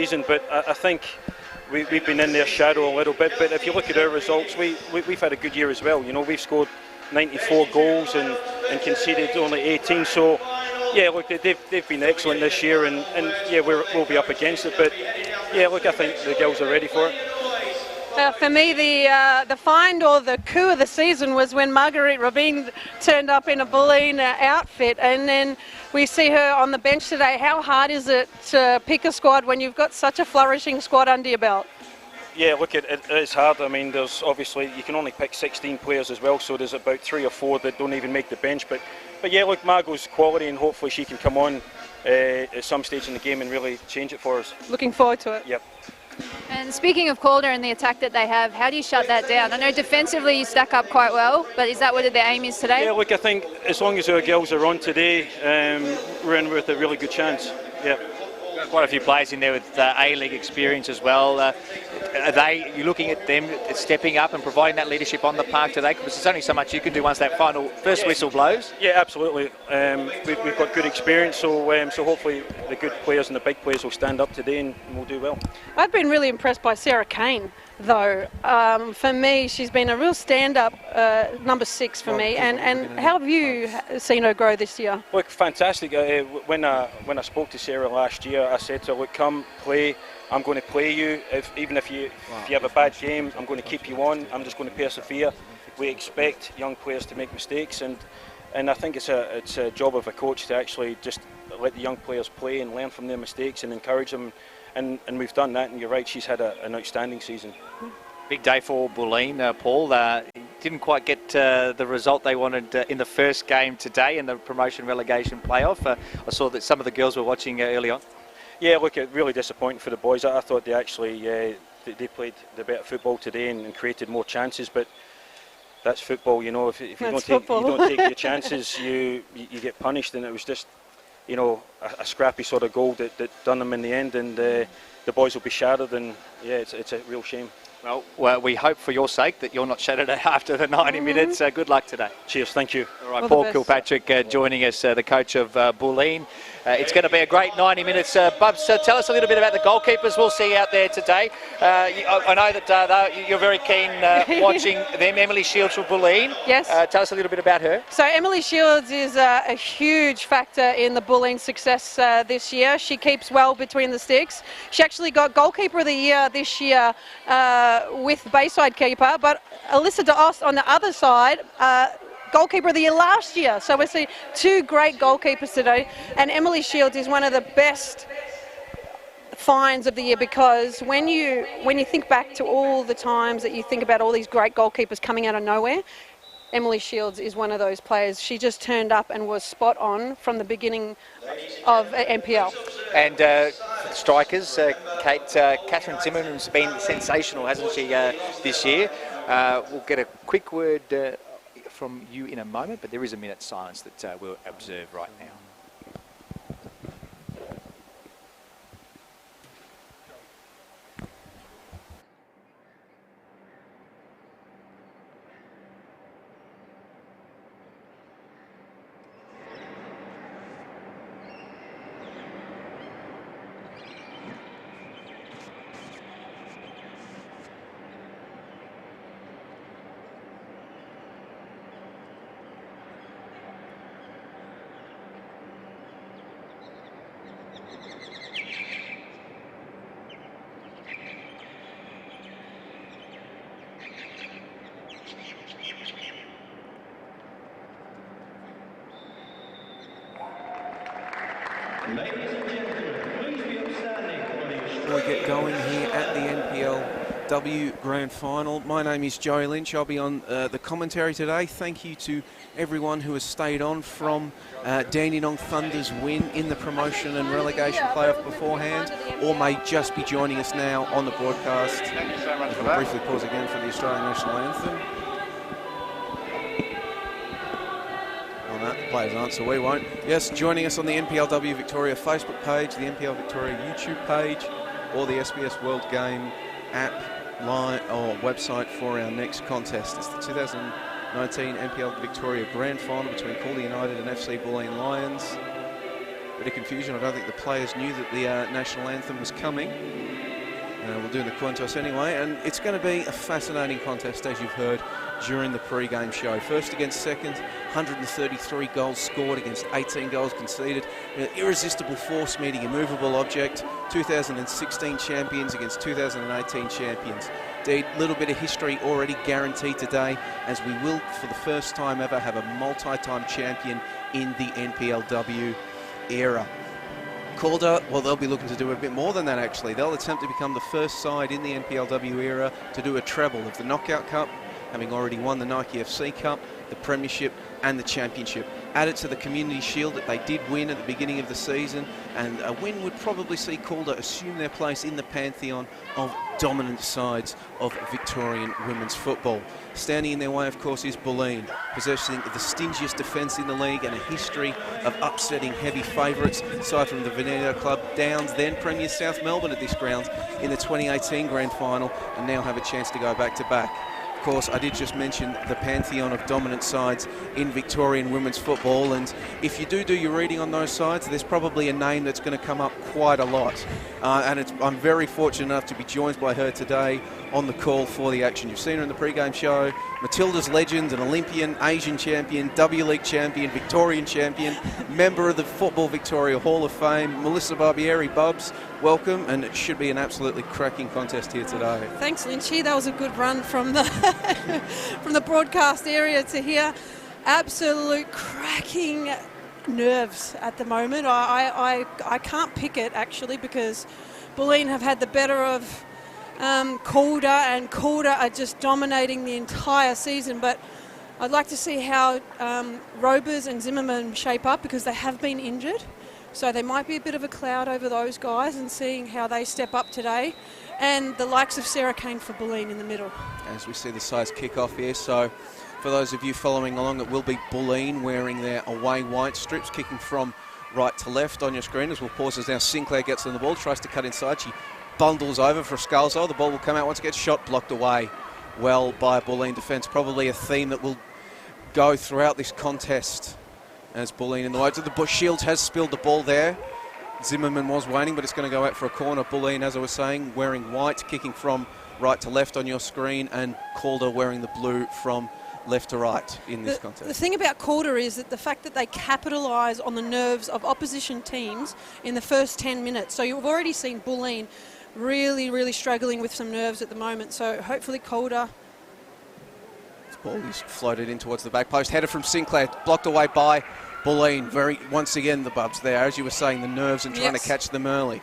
season, but I think we've been in their shadow a little bit. But if you look at our results, we've had a good year as well. You know, we've scored 94 goals and conceded only 18. So, yeah, look, they've been excellent this year, and yeah, we'll be up against it. But yeah, look, I think the girls are ready for it. For me, the find or the coup of the season was when Marguerite Rabin turned up in a Bulleen outfit, and then we see her on the bench today. How hard is it to pick a squad when you've got such a flourishing squad under your belt? Yeah, look, it is hard. I mean, there's obviously, you can only pick 16 players as well, so there's about 3 or 4 that don't even make the bench. But yeah, look, Margot's quality, and hopefully she can come on at some stage in the game and really change it for us. Looking forward to it. Yep. And speaking of Calder and the attack that they have, how do you shut that down? I know defensively you stack up quite well, but is that what the aim is today? Yeah, look, I think as long as our girls are on today, we're in with a really good chance. Yeah. Quite a few players in there with A-League experience as well. Are you looking at them stepping up and providing that leadership on the park today? Because there's only so much you can do once that first whistle blows. Yeah, absolutely. We've got good experience, so hopefully the good players and the big players will stand up today and we'll do well. I've been really impressed by Sarah Kane, though. For me, she's been a real stand-up number 6 for me. And how have you seen her grow this year? Look, fantastic. When I spoke to Sarah last year, I said to her, look, come play. I'm going to play you. Even if you have a bad game, I'm going to keep you on. I'm just going to persevere. We expect young players to make mistakes, and I think it's a job of a coach to actually just let the young players play and learn from their mistakes and encourage them. And we've done that, and you're right, she's had an outstanding season. Big day for Bulleen, Paul. Didn't quite get the result they wanted in the first game today in the promotion relegation playoff. I saw that some of the girls were watching early on. Yeah, look, really disappointing for the boys. I thought they actually they played the better football today and created more chances, but that's football, you know. If you don't take your chances, you get punished, and it was just, you know, a scrappy sort of goal that done them in the end, and the boys will be shattered, and yeah, it's a real shame. Well, we hope for your sake that you're not shattered after the 90 minutes. Good luck today. Cheers, thank you. All right, Paul Kilpatrick joining us, the coach of Bulleen. It's going to be a great 90 minutes. Bubs, tell us a little bit about the goalkeepers we'll see out there today. I know that you're very keen watching them. Emily Shields from Bulleen. Yes. Tell us a little bit about her. So Emily Shields is a huge factor in the Bulleen success this year. She keeps well between the sticks. She actually got Goalkeeper of the Year this year with Bayside Keeper, but Alyssa DeOst on the other side, Goalkeeper of the Year last year. So we're seeing 2 great goalkeepers today, and Emily Shields is one of the best finds of the year, because when you think back to all the times that you think about all these great goalkeepers coming out of nowhere, Emily Shields is one of those players. She just turned up and was spot on from the beginning of NPL. And strikers, Catherine Zimmerman's been sensational, hasn't she, this year? We'll get a quick word from you in a moment, but there is a minute's silence that we'll observe right now. We get going here at the NPLW Grand Final. My name is Joey Lynch. I'll be on the commentary today. Thank you to everyone who has stayed on from Dandenong Thunder's win in the promotion and relegation playoff beforehand, or may just be joining us now on the broadcast. Thank you so much for that. Briefly pause again for the Australian National Anthem. The players aren't, so we won't. Yes, joining us on the NPLW Victoria Facebook page, the NPL Victoria YouTube page, or the SBS World Game app, line, or website for our next contest. It's the 2019 NPL Victoria Grand Final between Calder United and FC Bulleen Lions. bit of confusion. I don't think the players knew that the national anthem was coming. We're doing the coin toss anyway, and it's going to be a fascinating contest, as you've heard during the pre-game show. First against second, 133 goals scored against 18 goals conceded. An irresistible force meeting immovable object. 2016 champions against 2018 champions. Indeed, a little bit of history already guaranteed today, as we will, for the first time ever, have a multi-time champion in the NPLW era. Calder, well, they'll be looking to do a bit more than that, actually. They'll attempt to become the first side in the NPLW era to do a treble of the Knockout Cup, having already won the Nike FC Cup, the Premiership and the Championship. Added to the Community Shield that they did win at the beginning of the season, and a win would probably see Calder assume their place in the pantheon of dominant sides of Victorian women's football. Standing in their way, of course, is Bulleen, possessing the stingiest defence in the league and a history of upsetting heavy favourites, aside from the Veneto Club, Downs, then Premier South Melbourne at this ground in the 2018 Grand Final, and now have a chance to go back-to-back. Of course, I did just mention the pantheon of dominant sides in Victorian women's football, and if you do your reading on those sides, there's probably a name that's going to come up quite a lot. I'm very fortunate enough to be joined by her today on the call for the action. You've seen her in the pre-game show. Matilda's legend, an Olympian, Asian champion, W League champion, Victorian champion, member of the Football Victoria Hall of Fame, Melissa Barbieri. Bubs, welcome, and it should be an absolutely cracking contest here today. Thanks, Lynchy. That was a good run from the from the broadcast area to here. Absolute cracking nerves at the moment. I can't pick it, actually, because Bulleen have had the better of Calder, and Calder are just dominating the entire season. But I'd like to see how Robers and Zimmerman shape up, because they have been injured. So there might be a bit of a cloud over those guys, and seeing how they step up today. And the likes of Sarah Kane for Bulleen in the middle. As we see the sides kick off here, so for those of you following along, it will be Bulleen wearing their away white strips, kicking from right to left on your screen. As we'll pause as now Sinclair gets on the ball, tries to cut inside. She bundles over for Scalzo. The ball will come out once it gets shot, blocked away well by Bulleen defence. Probably a theme that will go throughout this contest, as Bulleen in the way to the bush. Shields has spilled the ball there. Zimmerman was waiting, but it's going to go out for a corner. Bulleen, as I was saying, wearing white, kicking from right to left on your screen, and Calder wearing the blue from left to right in this contest. The thing about Calder is that the fact that they capitalise on the nerves of opposition teams in the first 10 minutes. So you've already seen Bulleen really struggling with some nerves at the moment. So hopefully Calder. This ball is floated in towards the back post. Header from Sinclair, blocked away by Bulleen. Once again, the Bubs there, as you were saying, the nerves and trying to catch them early.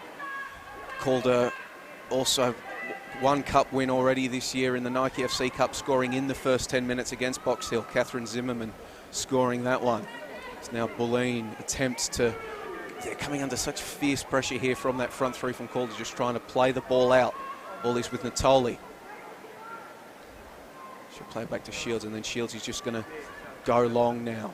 Calder also one cup win already this year in the Nike FC Cup, scoring in the first 10 minutes against Box Hill. Catherine Zimmerman scoring that one. It's now Bulleen attempts to... They're coming under such fierce pressure here from that front three from Calder, just trying to play the ball out. Ball is with Natoli. She'll play it back to Shields, and then Shields is just going to go long now.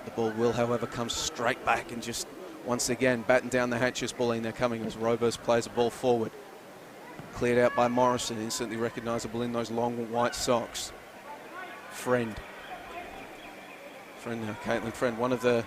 The ball will, however, come straight back and just once again batten down the hatches. Bulleen, they're coming as Robers plays the ball forward. Cleared out by Morrison, instantly recognisable in those long white socks. Friend now, Caitlin Friend, one of the...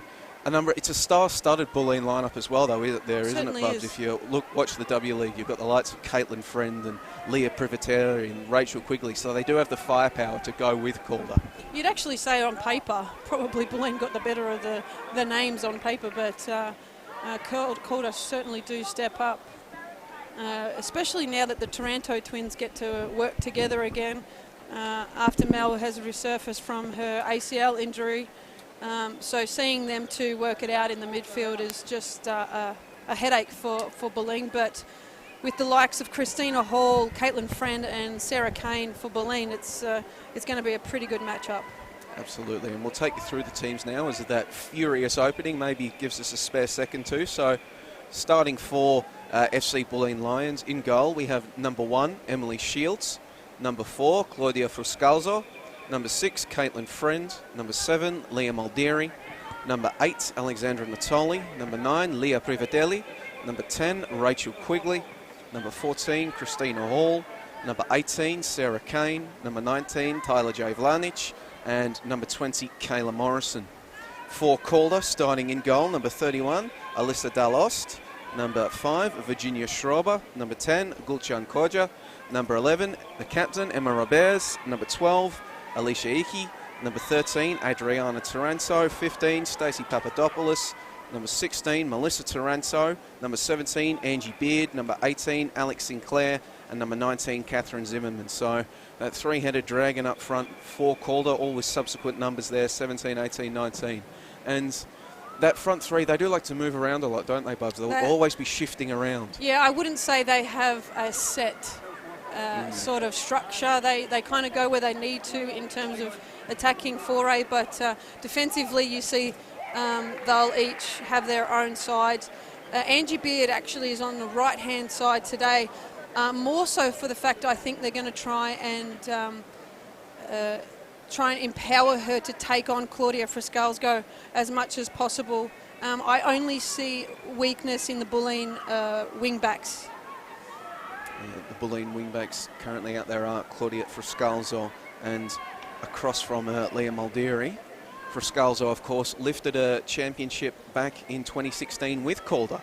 It's a star-studded Bulleen lineup as well, though, isn't it, Bubs? If you watch the W League, you've got the likes of Caitlin Friend and Leah Privatelli and Rachel Quigley, so they do have the firepower to go with Calder. You'd actually say on paper, probably Bulleen got the better of the names on paper, but Calder certainly do step up, especially now that the Taranto twins get to work together again after Mel has resurfaced from her ACL injury. So seeing them two work it out in the midfield is just a headache for Bulleen. But with the likes of Christina Hall, Caitlin Friend and Sarah Kane for Bulleen, it's going to be a pretty good matchup. Absolutely, and we'll take you through the teams now as that furious opening maybe gives us a spare second too. So starting for FC Bulleen Lions, in goal we have number 1, Emily Shields, number 4, Claudia Fruscalzo, number 6, Caitlin Friend. Number 7, Leah Maldieri. Number 8, Alexandra Natoli. Number 9, Leah Privatelli. Number 10, Rachel Quigley. Number 14, Christina Hall. Number 18, Sarah Kane. Number 19, Tyler J. Vlanich. And number 20, Kayla Morrison. for Calder, starting in goal, number 31, Alyssa Dalost. Number 5, Virginia Schrober. Number 10, Gulchan Koja. Number 11, the captain, Emma Roberts. Number 12, Alicia Iki. Number 13, Adriana Taranto. 15, Stacey Papadopoulos. Number 16, Melissa Taranto. Number 17, Angie Beard. Number 18, Alex Sinclair. And number 19, Catherine Zimmerman. So that three-headed dragon up front for Calder, all with subsequent numbers there, 17, 18, 19. And that front three, they do like to move around a lot, don't they, Bubs? They'll always be shifting around. Yeah, I wouldn't say they have a set sort of structure. They kind of go where they need to in terms of attacking foray, but defensively you see they'll each have their own sides. Angie Beard actually is on the right-hand side today, more so for the fact I think they're going to try and empower her to take on Claudia Friscalsgo as much as possible. I only see weakness in the Bulleen wing-backs. The Bulleen wing-backs currently out there are Claudia Friscalzo and across from Leah Muldeary. Friscalzo, of course, lifted a championship back in 2016 with Calder,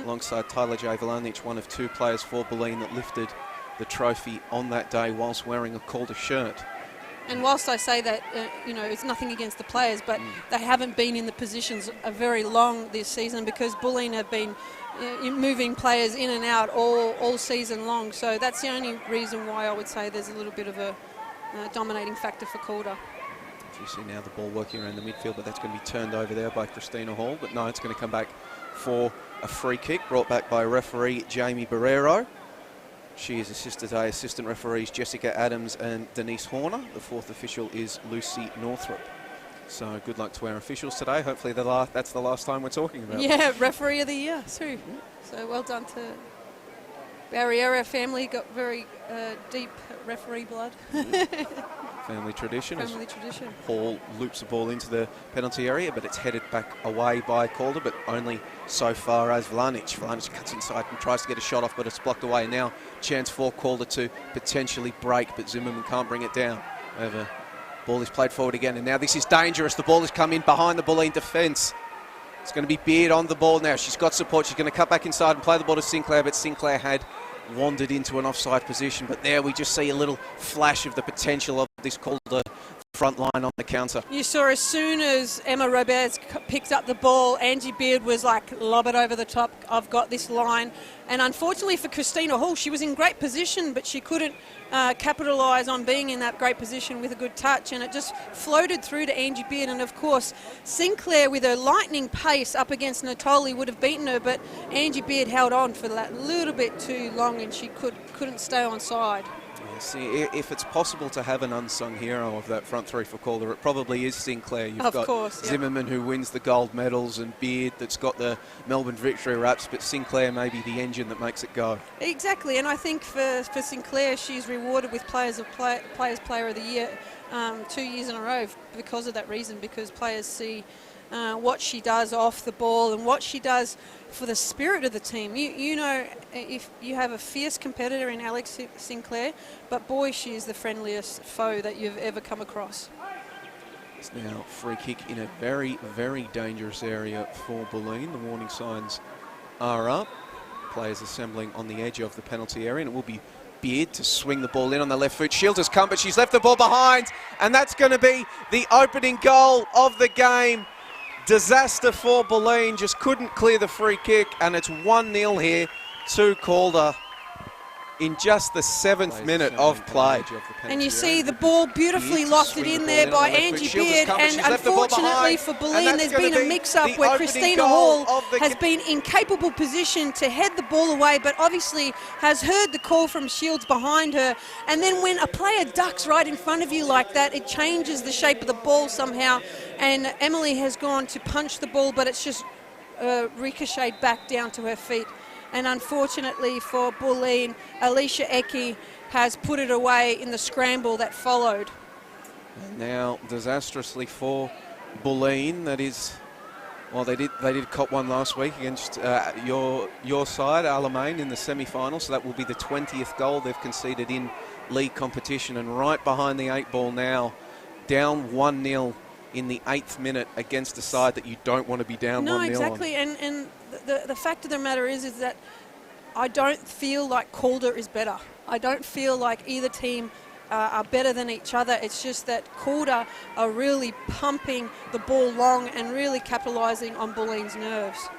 alongside Tyler J. Volanich, one of two players for Bulleen that lifted the trophy on that day whilst wearing a Calder shirt. And whilst I say that, it's nothing against the players, but they haven't been in the positions very long this season because Bulleen have been moving players in and out all season long. So that's the only reason why I would say there's a little bit of a dominating factor for Calder. You see now the ball working around the midfield, but that's going to be turned over there by Christina Hall. But no, it's going to come back for a free kick, brought back by referee Jamie Barrero. She is assisted today, assistant referees Jessica Adams and Denise Horner. The fourth official is Lucy Northrop. So good luck to our officials today. Hopefully that's the last time we're talking about. Yeah, referee of the year too. So well done to Barriera family, got very deep referee blood. Family tradition. Family tradition. Hall loops the ball into the penalty area, but it's headed back away by Calder, but only so far as Vlanic. Vlanic cuts inside and tries to get a shot off, but it's blocked away. Now chance for Calder to potentially break, but Zimmerman can't bring it down. However, ball is played forward again, and now this is dangerous. The ball has come in behind the Bulleen defence. It's going to be Beard on the ball now. She's got support. She's going to cut back inside and play the ball to Sinclair, but Sinclair had wandered into an offside position. But there we just see a little flash of the potential of this Calder front line on the counter. You saw as soon as Emma Roberts picked up the ball, Angie Beard was like, lob it over the top, I've got this line. And unfortunately for Christina Hall, she was in great position, but she couldn't capitalise on being in that great position with a good touch, and it just floated through to Angie Beard. And of course, Sinclair with her lightning pace up against Natoli would have beaten her, but Angie Beard held on for that little bit too long, and she couldn't stay on side. See, if it's possible to have an unsung hero of that front three for Calder, it probably is Sinclair. You've got Zimmerman, who wins the gold medals, and Beard that's got the Melbourne victory wraps, but Sinclair may be the engine that makes it go. Exactly, and I think for Sinclair, she's rewarded with Players Player of the Year 2 years in a row because of that reason, because players see what she does off the ball and what she does for the spirit of the team. You know, if you have a fierce competitor in Alex Sinclair, but boy, she is the friendliest foe that you've ever come across. It's now free kick in a very, very dangerous area for Bulleen. The warning signs are up. Players assembling on the edge of the penalty area, and it will be Beard to swing the ball in on the left foot. Shields has come, but she's left the ball behind, and that's going to be the opening goal of the game. Disaster for Bulleen, just couldn't clear the free kick, and it's 1-0 here to Calder in just the 7th minute of play. And you see the ball beautifully lofted in there by Angie Beard, and unfortunately for Bulleen, there's been a mix-up where Christina Hall has been in capable position to head the ball away, but obviously has heard the call from Shields behind her. And then when a player ducks right in front of you like that, it changes the shape of the ball somehow, and Emily has gone to punch the ball, but it's just ricocheted back down to her feet. And unfortunately for Bulleen, Alicia Eki has put it away in the scramble that followed. And now, disastrously for Bulleen, that is, well, they did cop one last week against your side, Alamein, in the semi-final, so that will be the 20th goal they've conceded in league competition, and right behind the 8 ball now, down 1-0 in the 8th minute against a side that you don't want to be down 1-0 No, exactly. And the fact of the matter is that I don't feel like Calder is better. I don't feel like either team are better than each other. It's just that Calder are really pumping the ball long and really capitalising on Bulleen's nerves.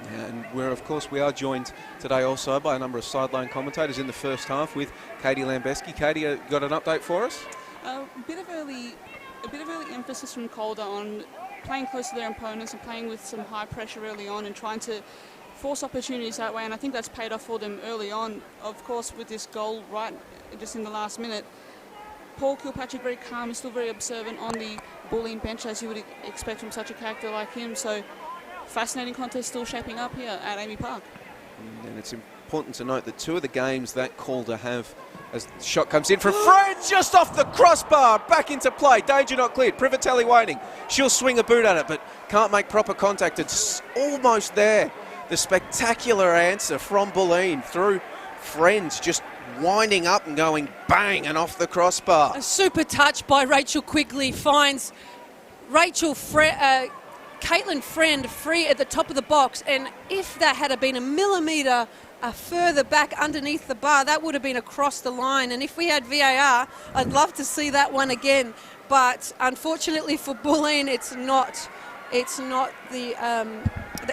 Yeah, and of course, we are joined today also by a number of sideline commentators in the first half with Katie Lambeski. Katie, got an update for us? A bit of early emphasis from Calder on playing close to their opponents and playing with some high pressure early on and trying to force opportunities that way, and I think that's paid off for them early on. Of course, with this goal right just in the last minute, Paul Kilpatrick very calm, still very observant on the Bulleen bench, as you would expect from such a character like him. So fascinating contest still shaping up here at Amy Park. And it's important to note that 2 of the games that Calder have, as the shot comes in from Fred, just off the crossbar, back into play, danger not cleared, Privatelli waiting, she'll swing a boot at it but can't make proper contact. It's almost there. The spectacular answer from Bulleen through Friends, just winding up and going bang and off the crossbar. A super touch by Rachel Quigley finds Caitlin Friend free at the top of the box, and if that had been a millimetre further back underneath the bar, that would have been across the line. And if we had VAR, I'd love to see that one again. But unfortunately for Bulleen, it's not the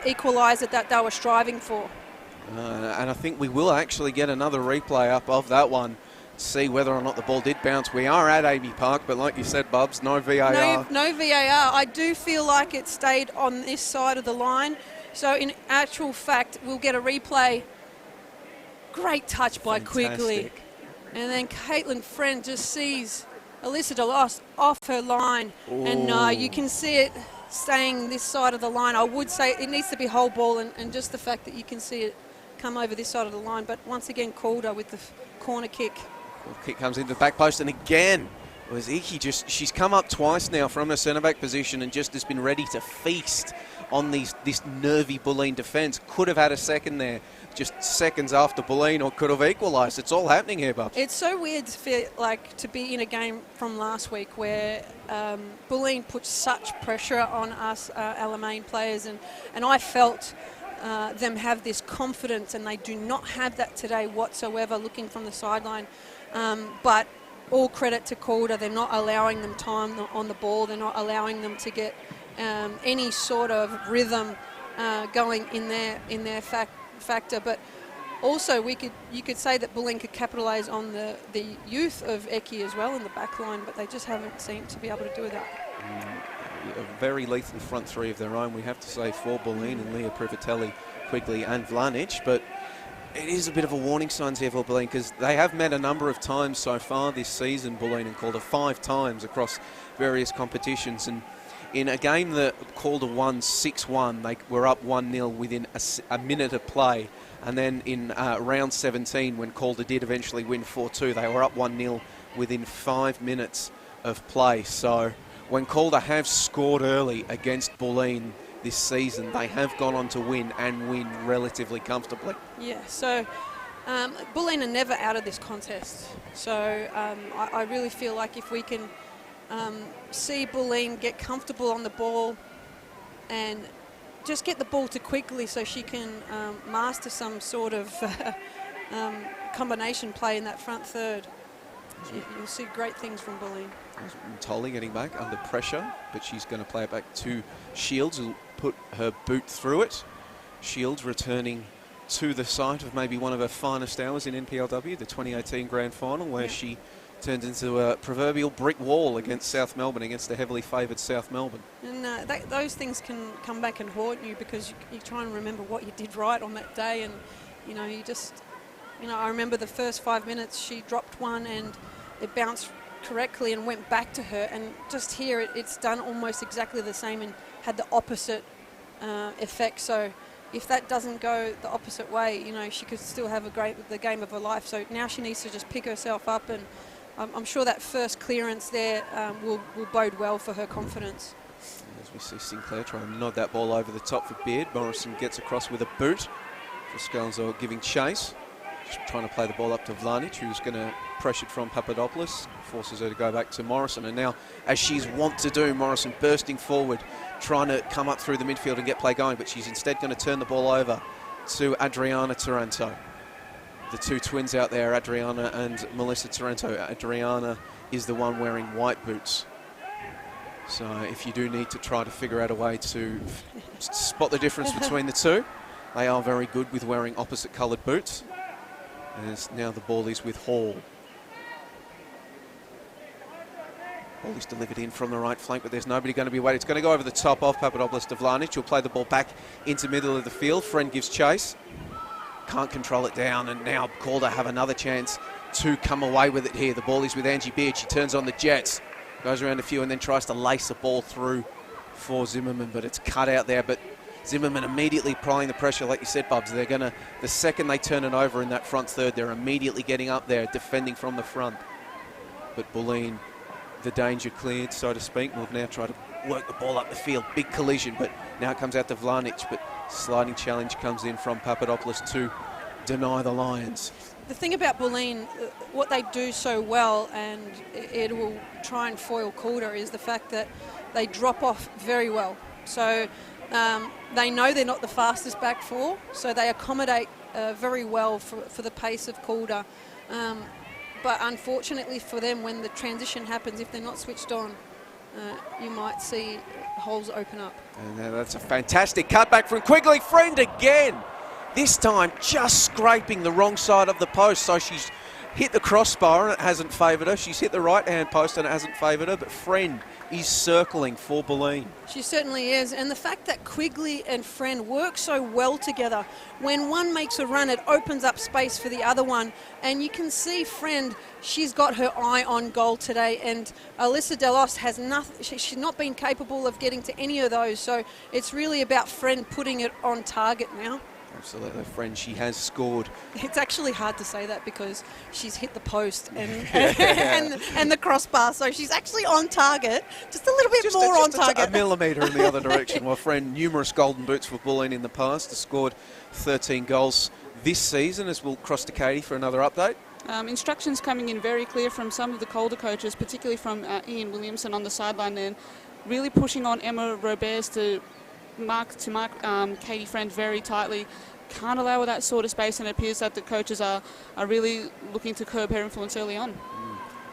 equaliser that they were striving for. And I think we will actually get another replay up of that one, see whether or not the ball did bounce. We are at Amy Park, but like you said, Bubs, no VAR. No VAR. I do feel like it stayed on this side of the line. So in actual fact, we'll get a replay. Great touch by Quigley. And then Caitlin Friend just sees Alyssa DeLoss off her line. Ooh. And you can see it staying this side of the line. I would say it needs to be whole ball, and just the fact that you can see it come over this side of the line. But once again, Calder with the corner kick. Kick comes into the back post, and again, was Iki she's come up twice now from her centre-back position and just has been ready to feast on this nervy Bulleen defence. Could have had a second there, just seconds after Bulleen, or could have equalised. It's all happening here, Bubs. It's so weird to feel like to be in a game from last week where Bulleen put such pressure on us Alamein players, and I felt them have this confidence, and they do not have that today whatsoever, looking from the sideline. But all credit to Calder. They're not allowing them time on the ball. They're not allowing them to get any sort of rhythm going in their factor. But also, you could say that Bulleen could capitalise on the youth of Eki as well in the back line, but they just haven't seemed to be able to do that. A very lethal front three of their own, we have to say, for Bulleen and Leah Privatelli, Quigley and Vlanic, but it is a bit of a warning signs here for Bulleen, because they have met a number of times so far this season, Bulleen and Calder, 5 times across various competitions, and in a game that Calder won 6-1, they were up 1-0 within a minute of play, and then in round 17, when Calder did eventually win 4-2, they were up 1-0 within 5 minutes of play. So when Calder have scored early against Bulleen this season, they have gone on to win, and win relatively comfortably. Yeah, so Bulleen are never out of this contest. So I really feel like if we can see Bulleen get comfortable on the ball and just get the ball to Quigley so she can master some sort of combination play in that front third, you'll see great things from Bulleen. Tolley getting back under pressure, but she's going to play it back to Shields, who'll put her boot through it. Shields returning to the site of maybe one of her finest hours in NPLW, the 2018 Grand Final, where she turned into a proverbial brick wall against South Melbourne, against the heavily favoured South Melbourne. And those things can come back and haunt you, because you try and remember what you did right on that day, and I remember the first 5 minutes she dropped one and it bounced correctly and went back to her, and just here it's done almost exactly the same and had the opposite effect. So if that doesn't go the opposite way, she could still have the game of her life. So now she needs to just pick herself up, and I'm sure that first clearance there will bode well for her confidence. As we see Sinclair trying to nod that ball over the top for Beard. Morrison gets across with a boot. Friscalzo giving chase. Just trying to play the ball up to Vlanic, who's going to pressure it from Papadopoulos, forces her to go back to Morrison. And now, as she's wont to do, Morrison bursting forward, trying to come up through the midfield and get play going, but she's instead going to turn the ball over to Adriana Taranto. The two twins out there, Adriana and Melissa Taranto. Adriana is the one wearing white boots. So if you do need to try to figure out a way to spot the difference between the two, they are very good with wearing opposite coloured boots. As now the ball is with Hall. Ball is delivered in from the right flank, but there's nobody going to be waiting. It's going to go over the top of Papadopoulos to Vlanic. He'll play the ball back into middle of the field. Friend gives chase. Can't control it down, and now Calder have another chance to come away with it here. The ball is with Angie Beard. She turns on the jets, goes around a few and then tries to lace the ball through for Zimmerman, but it's cut out there. But Zimmerman immediately applying the pressure, like you said, Bubs. They're going to, the second they turn it over in that front third, they're immediately getting up there, defending from the front. But Bulleen, the danger cleared, so to speak. We'll now try to work the ball up the field. Big collision, but now it comes out to Vlanic, but sliding challenge comes in from Papadopoulos to deny the Lions. The thing about Bulleen, what they do so well, and it will try and foil Calder, is the fact that they drop off very well. So they know they're not the fastest back four, so they accommodate very well for the pace of Calder. But unfortunately for them, when the transition happens, if they're not switched on, you might see holes open up. And that's a fantastic cutback from Quigley. Friend again. This time just scraping the wrong side of the post. So she's hit the crossbar and it hasn't favoured her. She's hit the right-hand post and it hasn't favoured her. But Friend is circling for Bulleen. She certainly is. And the fact that Quigley and Friend work so well together, when one makes a run, it opens up space for the other one. And you can see Friend, she's got her eye on goal today. And Alyssa Delos has nothing, she's not been capable of getting to any of those. So it's really about Friend putting it on target now. Absolutely, Friend, she has scored. It's actually hard to say that because she's hit the post and and the crossbar, so she's actually on target, just a little bit more on target. A millimetre in the other direction. Well, Friend, numerous golden boots for Bulleen in the past, has scored 13 goals this season, as we'll cross to Katie for another update. Instructions coming in very clear from some of the Calder coaches, particularly from Ian Williamson on the sideline, and really pushing on Emma Roberts to mark Katie Friend very tightly. Can't allow that sort of space, and it appears that the coaches are really looking to curb her influence early on.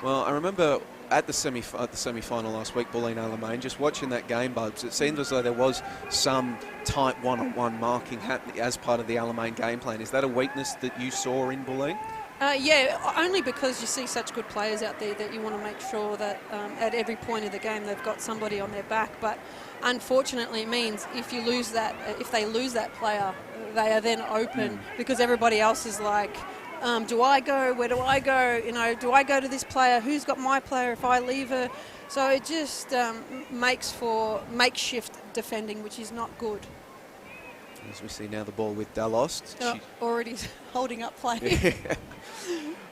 Well, I remember at the semi-final last week, Bulleen Alamein, just watching that game, Bubs, it seemed as though there was some tight one-on-one marking happening as part of the Alamein game plan. Is that a weakness that you saw in Bulleen? Yeah, only because you see such good players out there that you want to make sure that at every point of the game they've got somebody on their back. But unfortunately, it means if they lose that player, they are then open because everybody else is like, do I go? Where do I go? You know, do I go to this player? Who's got my player if I leave her? So it just makes for makeshift defending, which is not good. As we see now the ball with Dalost. Already holding up play.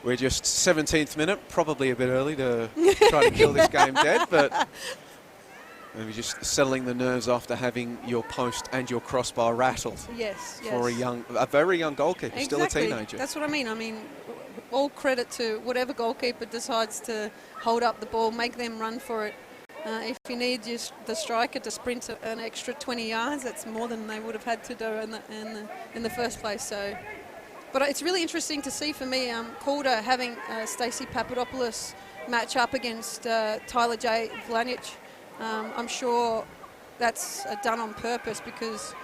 We're just 17th minute, probably a bit early to try to kill this game dead, but maybe just settling the nerves after having your post and your crossbar rattled. Yes. For a very young goalkeeper, exactly. Still a teenager. That's what I mean. I mean, all credit to whatever goalkeeper decides to hold up the ball, make them run for it. If you need the striker to sprint an extra 20 yards, that's more than they would have had to do in the first place. So, but it's really interesting to see for me, Calder having Stacey Papadopoulos match up against Tyler J. Vlanic. I'm sure that's done on purpose because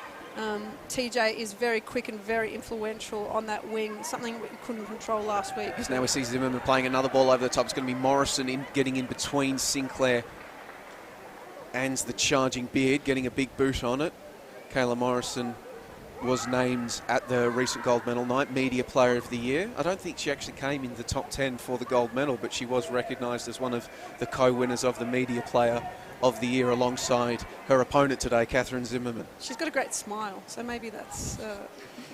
TJ is very quick and very influential on that wing, something we couldn't control last week. As now we see Zimmerman playing another ball over the top. It's going to be Morrison getting in between Sinclair and the charging Beard, getting a big boot on it. Kayla Morrison was named at the recent gold medal night Media Player of the Year. I don't think she actually came in the top 10 for the gold medal, but she was recognised as one of the co-winners of the Media Player of the Year alongside her opponent today, Catherine Zimmerman. She's got a great smile, so maybe that's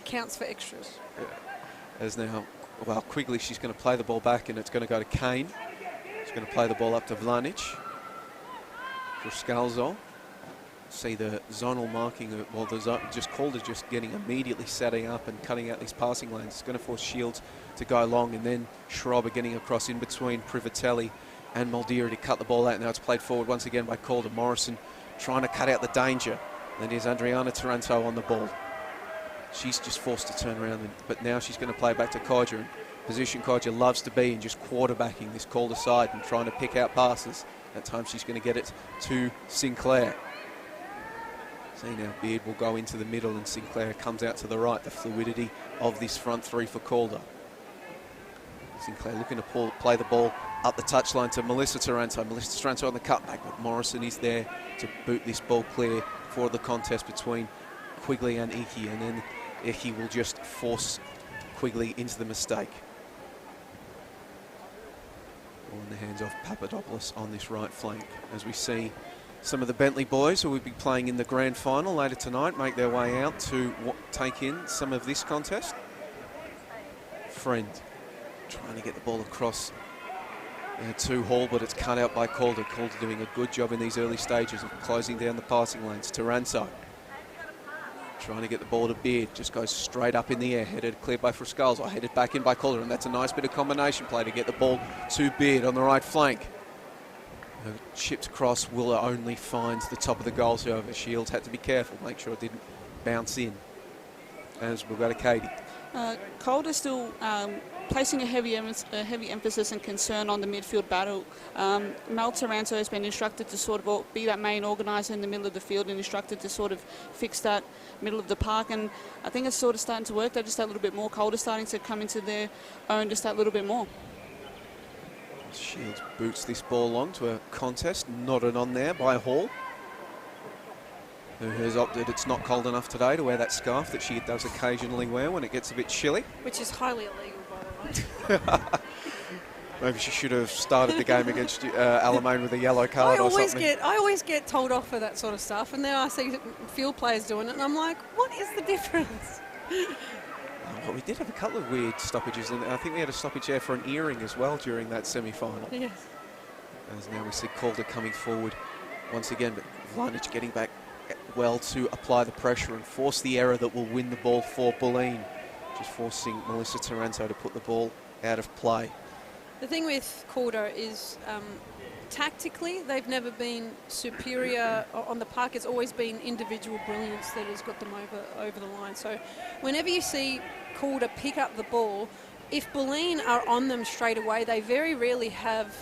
counts for extras. Yeah. As now, well, Quigley, she's going to play the ball back and it's going to go to Kane. She's going to play the ball up to Vlanic. For Scalzo. See the zonal marking, well, Calder just getting immediately setting up and cutting out these passing lanes. It's going to force Shields to go long, and then Schrober getting across in between Privatelli and Muldeary to cut the ball out. Now it's played forward once again by Calder. Morrison trying to cut out the danger. Then here's Adriana Taranto on the ball. She's just forced to turn around, but now she's going to play back to Kodja. And position Kodja loves to be in, just quarterbacking this Calder side and trying to pick out passes. That time she's going to get it to Sinclair. See now, Beard will go into the middle and Sinclair comes out to the right. The fluidity of this front three for Calder. Sinclair looking to play the ball up the touchline to Melissa Taranto. Melissa Taranto on the cutback, but Morrison is there to boot this ball clear for the contest between Quigley and Iki, and then Iki will just force Quigley into the mistake. Ball in the hands of Papadopoulos on this right flank, as we see some of the Bentley boys who will be playing in the grand final later tonight make their way out to take in some of this contest. Friend trying to get the ball across to Hall, but it's cut out by Calder. Calder doing a good job in these early stages of closing down the passing lanes. Taranto trying to get the ball to Beard, just goes straight up in the air, headed clear by Friscalzo, headed back in by Calder, and that's a nice bit of combination play to get the ball to Beard on the right flank. Chipped cross will only find the top of the goal, however. Shields had to be careful, make sure it didn't bounce in. As we'll go to Katie. Calder still placing a heavy emphasis and concern on the midfield battle. Mel Taranto has been instructed to sort of be that main organiser in the middle of the field and instructed to sort of fix that middle of the park, and I think it's sort of starting to work. They're just that little bit more. Calder starting to come into their own just that little bit more. Shields boots this ball long to a contest, nodded on there by Hall, who has opted it's not cold enough today to wear that scarf that she does occasionally wear when it gets a bit chilly. Which is highly illegal, by the way. Maybe she should have started the game against Alamein with a yellow card or something. I always get told off for that sort of stuff, and then I see field players doing it, and I'm like, what is the difference? Well, we did have a couple of weird stoppages, and I think we had a stoppage there for an earring as well during that semi-final. Yes. As now we see Calder coming forward once again, but Vlanic getting back well to apply the pressure and force the error that will win the ball for Bulleen. Just forcing Melissa Taranto to put the ball out of play. The thing with Calder is tactically they've never been superior on the park. It's always been individual brilliance that has got them over the line. So whenever you see Calder pick up the ball, if Bulleen are on them straight away, they very rarely have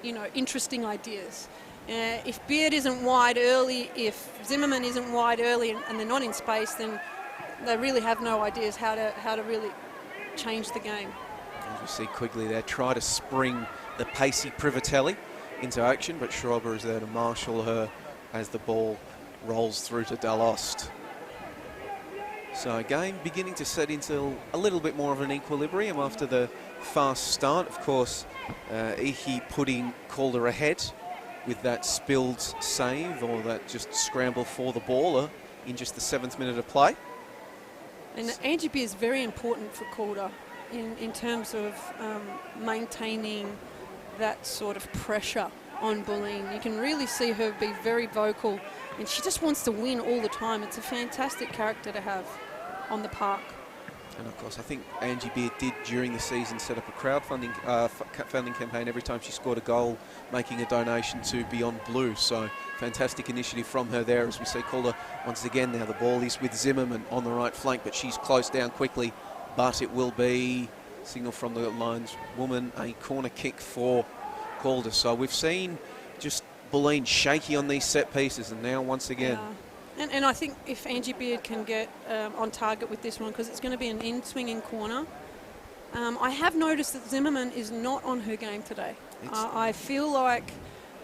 interesting ideas. If Beard isn't wide early, if Zimmerman isn't wide early and they're not in space, then they really have no ideas how to really change the game. As we see Quigley there try to spring the pacey Privatelli into action, but Schrober is there to marshal her as the ball rolls through to Dalost. So again, beginning to set into a little bit more of an equilibrium after the fast start. Of course, Iki putting Calder ahead with that spilled save, or that just scramble for the baller in just the 7th minute of play. And Angie Beer is very important for Calder in terms of maintaining that sort of pressure on Bulleen. You can really see her be very vocal, and she just wants to win all the time. It's a fantastic character to have on the park. And of course, I think Angie Beard did during the season set up a crowdfunding funding campaign every time she scored a goal, making a donation to Beyond Blue. So fantastic initiative from her there, as we see Calder once again now. The ball is with Zimmerman on the right flank, but she's closed down quickly. But it will be signal from the lineswoman, a corner kick for Calder. So we've seen just Bulleen shaky on these set pieces, and now once again. Yeah. And I think if Angie Beard can get on target with this one, because it's going to be an in-swinging corner. I have noticed that Zimmerman is not on her game today. I feel like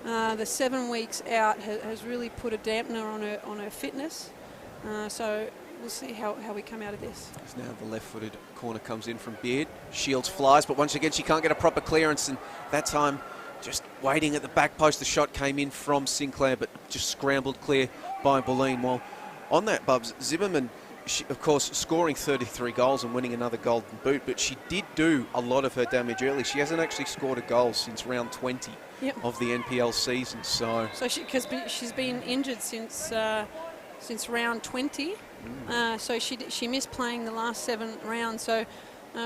the 7 weeks out has really put a dampener on her fitness. So we'll see how we come out of this. As now the left-footed corner comes in from Beard. Shields flies, but once again she can't get a proper clearance, and that time just waiting at the back post. The shot came in from Sinclair, but just scrambled clear by Bulleen. While on that, Bubs, Zimmerman, she, of course, scoring 33 goals and winning another golden boot, but she did do a lot of her damage early. She hasn't actually scored a goal since round 20 of the NPL season. So because she's been injured since round 20. So she missed playing the last 7 rounds. So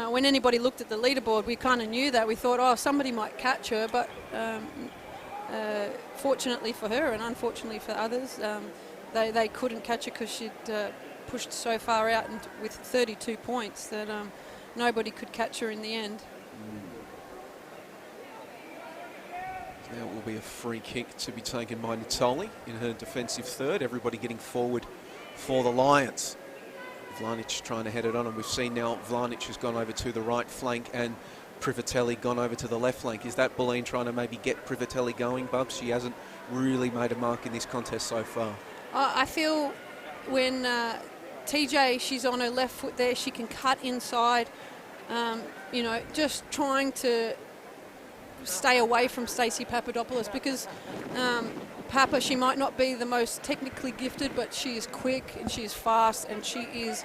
when anybody looked at the leaderboard, we kind of knew that. We thought, oh, somebody might catch her, but fortunately for her and unfortunately for others, they couldn't catch her because she'd pushed so far out and with 32 points that nobody could catch her in the end. Now it will be a free kick to be taken by Natoli in her defensive third. Everybody getting forward for the Lions. Vlanic trying to head it on, and we've seen now Vlanic has gone over to the right flank and Privatelli gone over to the left flank. Is that Bulleen trying to maybe get Privatelli going, Bubs? She hasn't really made a mark in this contest so far. I feel when TJ, she's on her left foot there, she can cut inside, just trying to stay away from Stacey Papadopoulos, because Papa, she might not be the most technically gifted, but she is quick and she is fast and she is,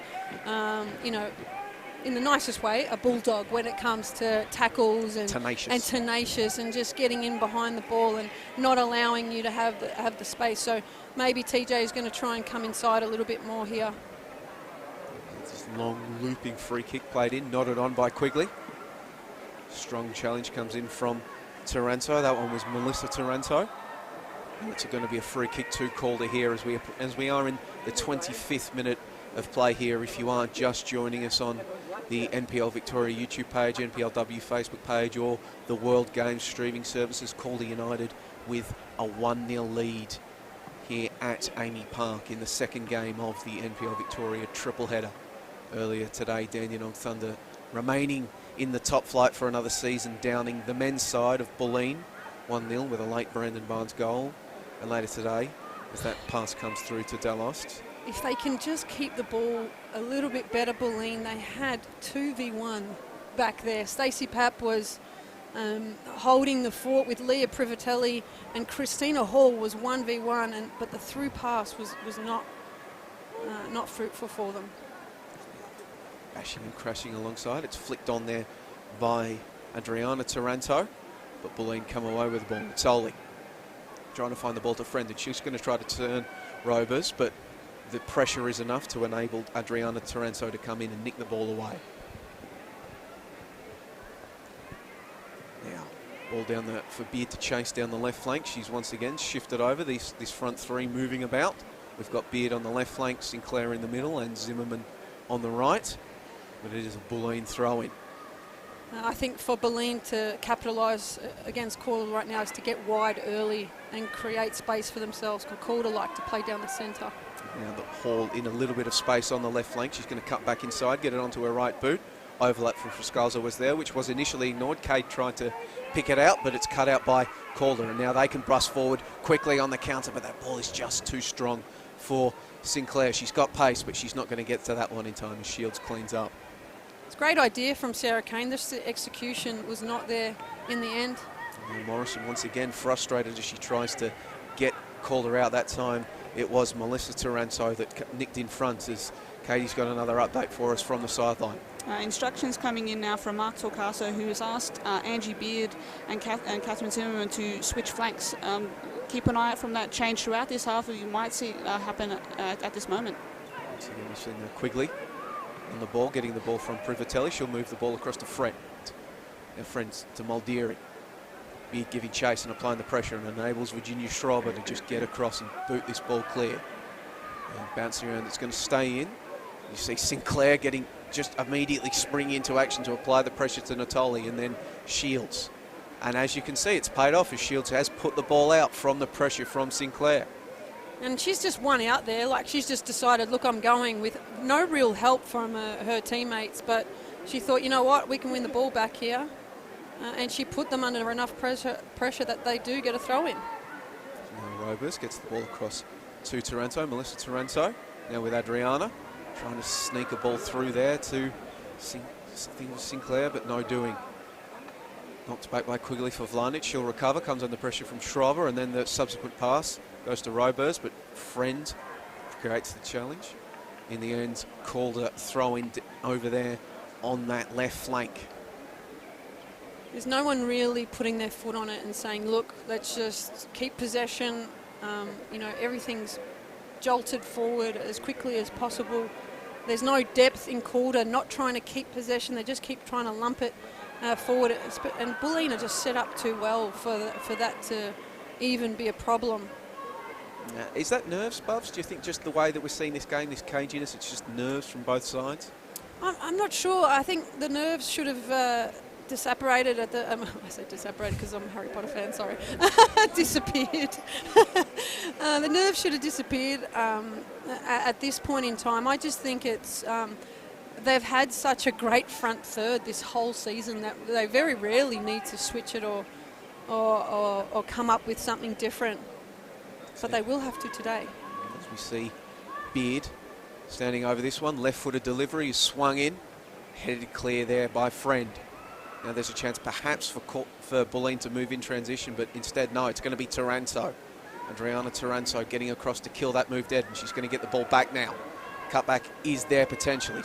in the nicest way, a bulldog when it comes to tackles and tenacious and just getting in behind the ball and not allowing you to have the space. So maybe TJ is going to try and come inside a little bit more here. This long looping free kick played in, nodded on by Quigley. Strong challenge comes in from Taranto. That one was Melissa Taranto. And it's going to be a free kick to Calder here as we are in the 25th minute of play here. If you are just joining us on the NPL Victoria YouTube page, NPLW Facebook page, or the World Games streaming services, Calder United with a 1-0 lead here at Amy Park in the second game of the NPL Victoria triple header. Earlier today, Dandenong Thunder remaining in the top flight for another season, downing the men's side of Bulleen 1-0 with a late Brandon Barnes goal. And later today, as that pass comes through to Delost. If they can just keep the ball a little bit better, Bulleen, they had 2v1 back there. Stacey Papp was holding the fort with Leah Privatelli, and Christina Hall was 1v1, but the through pass was not fruitful for them. Bashing and crashing alongside. It's flicked on there by Adriana Taranto, but Bulleen come away with the ball. Solely trying to find the ball to Friend, and she's going to try to turn Robers, but the pressure is enough to enable Adriana Taranto to come in and nick the ball away. Now, ball down for Beard to chase down the left flank. She's once again shifted over, this front three moving about. We've got Beard on the left flank, Sinclair in the middle, and Zimmerman on the right. But it is a Bulleen throw-in. I think for Bulleen to capitalise against Calder right now is to get wide early and create space for themselves, because Calder like to play down the centre. Now the Hall in a little bit of space on the left flank. She's going to cut back inside, get it onto her right boot. Overlap from Frascalzo was there, which was initially ignored. Kate tried to pick it out, but it's cut out by Calder. And now they can bust forward quickly on the counter, but that ball is just too strong for Sinclair. She's got pace, but she's not going to get to that one in time as Shields cleans up. It's a great idea from Sarah Kane. This execution was not there in the end. And Morrison once again frustrated as she tries to get Calder out. That time it was Melissa Taranto that nicked in front, as Katie's got another update for us from the sideline. Instructions coming in now from Mark Torcaso, who has asked Angie Beard and Catherine Zimmerman to switch flanks. Keep an eye out from that change throughout this half. You might see happen at this moment. Once again, we've seen Quigley on the ball, getting the ball from Privatelli. She'll move the ball across to Friend. Now Friend's to Muldeary. Beard giving chase and applying the pressure, and enables Virginia Schrober to just get across and boot this ball clear. And bouncing around, it's going to stay in. You see Sinclair getting just immediately spring into action to apply the pressure to Natoli, and then Shields. And as you can see, it's paid off as Shields has put the ball out from the pressure from Sinclair. And she's just won out there, like she's just decided, look, I'm going, with no real help from her teammates, but she thought, you know what, we can win the ball back here. And she put them under enough pressure that they do get a throw in. Now Robers gets the ball across to Taranto, Melissa Taranto, now with Adriana, trying to sneak a ball through there to Sinclair, but no doing. Knocked back by Quigley for Vlanic. She'll recover, comes under pressure from Schrover, and then the subsequent pass goes to Robers, but Friend creates the challenge. In the end, Calder throwing over there on that left flank. There's no one really putting their foot on it and saying, look, let's just keep possession. Everything's jolted forward as quickly as possible. There's no depth in Calder, not trying to keep possession. They just keep trying to lump it forward. And Bulleen are just set up too well for that to even be a problem. Is that nerves, Bubs? Do you think just the way that we're seeing this game, this caginess, it's just nerves from both sides? I'm not sure. I think the nerves should have disapparated at the... I say disapparated because I'm a Harry Potter fan, sorry. Disappeared. The nerves should have disappeared at this point in time. I just think it's... they've had such a great front third this whole season that they very rarely need to switch it or come up with something different. But they will have to today. As we see Beard standing over this one, left-footed delivery is swung in, headed clear there by Friend. Now there's a chance perhaps for Bulleen to move in transition, but instead, no, it's going to be Taranto. Adriana Taranto getting across to kill that move dead, and she's going to get the ball back now. Cutback is there potentially.